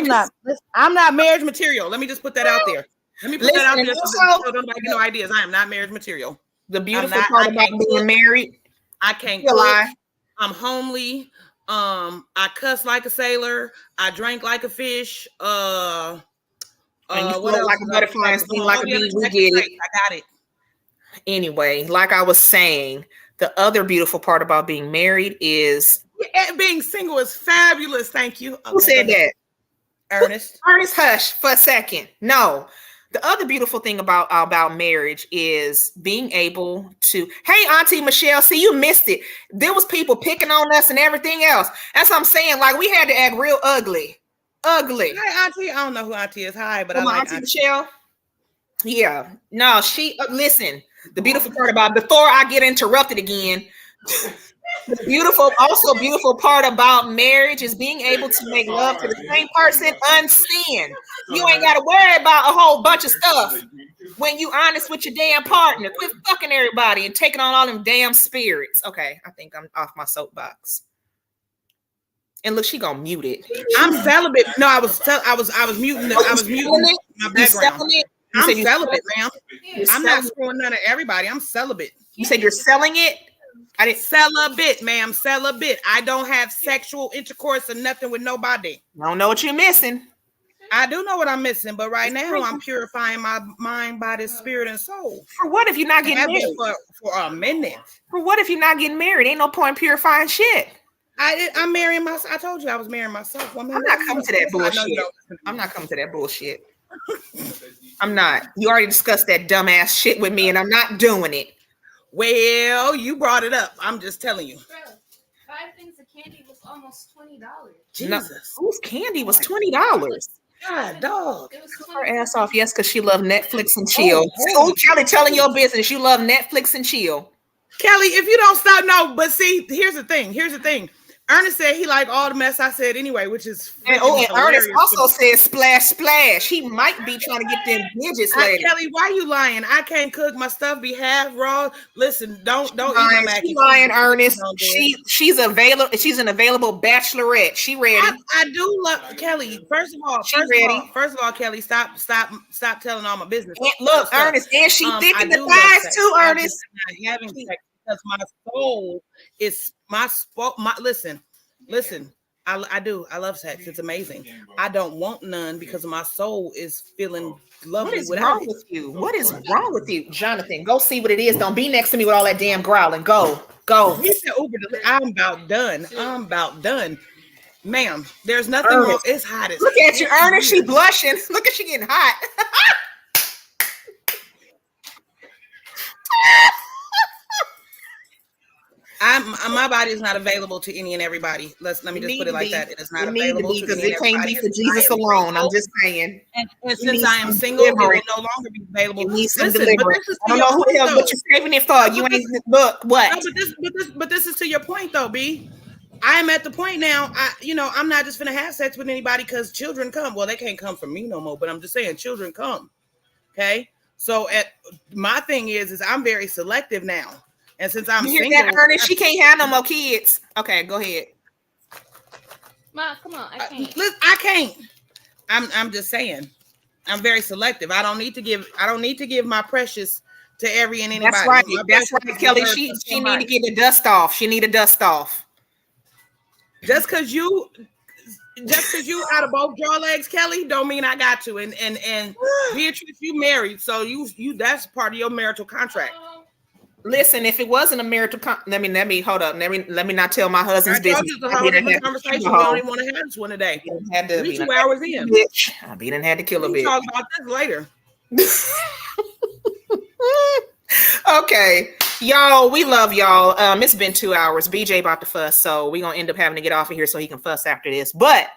not marriage material. Let me just put that out there. Let me put that out there so nobody get no ideas. I am not marriage material. The beautiful part about being married, I can't cook. I'm homely. I cuss like a sailor. I drank like a fish. And you float like a butterfly and sting like a bee. We get it. I got it. Anyway, like I was saying, the other beautiful part about being married is being single is fabulous. Thank you. Who said that? Ernest. Ernest, hush for a second. No. The other beautiful thing about marriage is being able to, hey, Auntie Michelle, see, you missed it. There was people picking on us and everything else. That's what I'm saying. Like, we had to act real ugly. Ugly. Hi, Auntie. I don't know who Auntie is. Hi, but I like Auntie Michelle. Yeah. No, she, listen, the beautiful part about, before I get interrupted again, the beautiful part about marriage is being able to make love to the same person unseen. You ain't got to worry about a whole bunch of stuff when you honest with your damn partner. Quit fucking everybody and taking on all them damn spirits. Okay, I think I'm off my soapbox. And look, she gonna mute it. I'm celibate. No, I was muting. I was muting my background. I'm celibate, ma'am. I'm not screwing none of everybody. I'm celibate. You said you're selling it? I didn't celibate, ma'am. Celibate. I don't have sexual intercourse or nothing with nobody. I don't know what you're missing. I do know what I'm missing, but right now I'm purifying my mind, body, spirit, and soul. For what if you're not getting married? For a minute. For what if you're not getting married? Ain't no point purifying shit. I'm marrying myself. I told you I was marrying myself. I'm not coming to that bullshit. I'm not coming to that bullshit. I'm not. You already discussed that dumbass shit with me, and I'm not doing it. Well, you brought it up. I'm just telling you. Bro, 5 things of candy was almost $20. Jesus. No, whose candy was $20? God, dog. It was Her ass off. Yes, because she loved Netflix and chill. Oh, Kelly, telling your business. You love Netflix and chill. Kelly, if you don't stop, no. But see, here's the thing. Ernest said he liked all the mess I said anyway, which is and Ernest also said splash splash. He might be trying to get them digits later. Kelly, why you lying? I can't cook. My stuff be half raw. Listen, don't eat my mac and cheese. Lying, Ernest. She's available. She's an available bachelorette. She ready. I do love Kelly. First of all, Kelly, stop telling all my business. And look, Ernest, and she thick in the thighs too, Ernest. I'm not having sex because my soul is listen, I do. I love sex. It's amazing. I don't want none because my soul is feeling lovely. What is wrong with you? What is wrong with you, Jonathan? Go see what it is. Don't be next to me with all that damn growling. Go. He said Uber. I'm about done. Ma'am, there's nothing wrong. It's hot as look at you, Ernest. She blushing. Look at she getting hot. My body is not available to any and everybody. Let me just put it like that. It is not available to because it can't be for Jesus alone. I'm just saying. And since I am single, it will no longer be available. Listen, deliverance. I don't know who the hell what you're saving it for. You ain't look what. No, but this is to your point though, B. I am at the point now. I'm not just gonna have sex with anybody because children come. Well, they can't come from me no more. But I'm just saying, children come. Okay. So my thing is I'm very selective now. And since I'm single, that, Ernest, she can't have no more kids. Okay, go ahead. Ma, come on, I can't. I can't. I'm just saying. I'm very selective. I don't need to give my precious to every and anybody. That's right. That's right, Kelly. She need to get the dust off. She need a dust off. Just because you out of both jaw legs, Kelly, don't mean I got to. And Beatrice, you married, so you that's part of your marital contract. Listen, if it wasn't a marital let me hold up. Let me not tell my husband's business. It's a whole different conversation. We don't even want to have this one today. We 2 hours in. Bitch. We didn't have to kill a bitch. We'll talk about this later. Okay, y'all, we love y'all. It's been 2 hours. BJ about to fuss, so we're gonna end up having to get off of here so he can fuss after this. But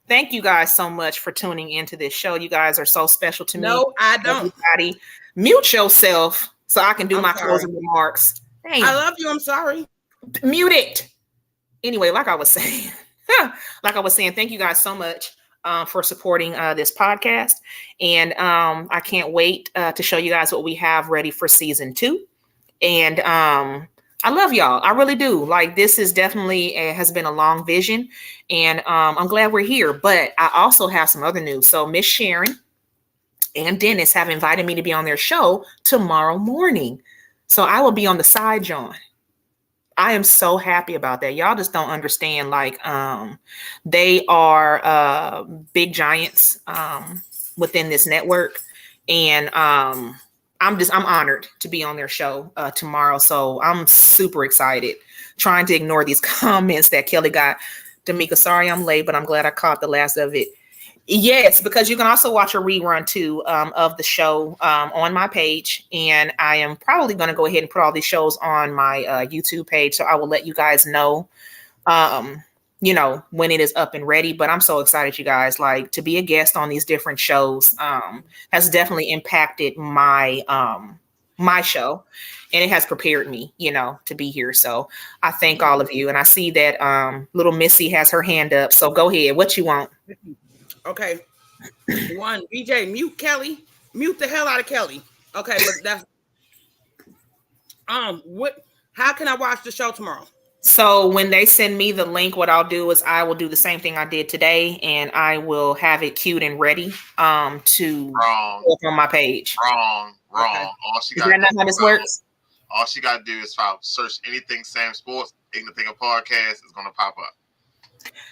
thank you guys so much for tuning into this show. You guys are so special to me. No, I don't. Everybody, mute yourself. so I can do I'm my sorry. closing remarks. Damn. I love you. I'm sorry. Mute it. Anyway, like I was saying, thank you guys so much for supporting this podcast. And I can't wait to show you guys what we have ready for season 2. And I love y'all. I really do. Like, this is definitely has been a long vision, and I'm glad we're here. But I also have some other news. So Miss Sharon and Dennis have invited me to be on their show tomorrow morning. So I will be on the side, John. I am so happy about that. Y'all just don't understand. Like, they are big giants within this network, and I'm honored to be on their show tomorrow. So I'm super excited. Trying to ignore these comments that Kelly got. D'Amica, sorry I'm late, but I'm glad I caught the last of it. Yes, because you can also watch a rerun too of the show on my page. And I am probably going to go ahead and put all these shows on my YouTube page. So I will let you guys know, when it is up and ready. But I'm so excited, you guys. Like, to be a guest on these different shows has definitely impacted my my show. And it has prepared me, to be here. So I thank all of you. And I see that little Missy has her hand up. So go ahead. What you want? Okay. One, BJ, mute Kelly. Mute the hell out of Kelly. Okay, but that's how can I watch the show tomorrow? So when they send me the link, what I'll do is I will do the same thing I did today, and I will have it queued and ready to go on my page. Wrong. Okay. All she Is got that not how this works? All she got to do is search anything Sam Sports, Ignorant Thinker Podcast is going to pop up.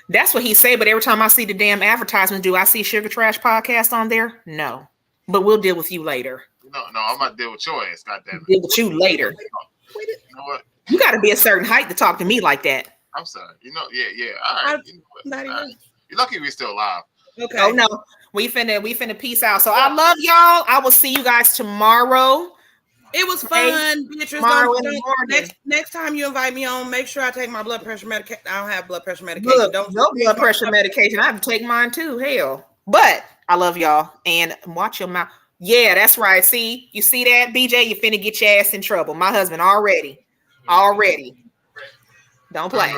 That's what he said, but every time I see the damn advertisement, do I see Sugar Trash Podcast on there? No. But we'll deal with you later. No, I'm not deal with your ass, goddammit. Deal with you later. You know what? You got to be a certain height to talk to me like that. I'm sorry. Yeah. All right. You're lucky we're still alive. Okay. Oh no, we finna peace out. So I love y'all. I will see you guys tomorrow. It was fun, Beatrice. Next time you invite me on, make sure I take my blood pressure medication. I don't have blood pressure medication. Look, no blood pressure medication. I have to take mine too. Hell, but I love y'all and watch your mouth. Yeah, that's right. See, you see that, BJ? You finna get your ass in trouble. My husband already. Don't play.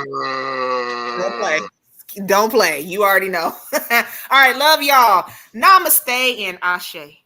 Don't play. You already know. All right, love y'all. Namaste and ashe.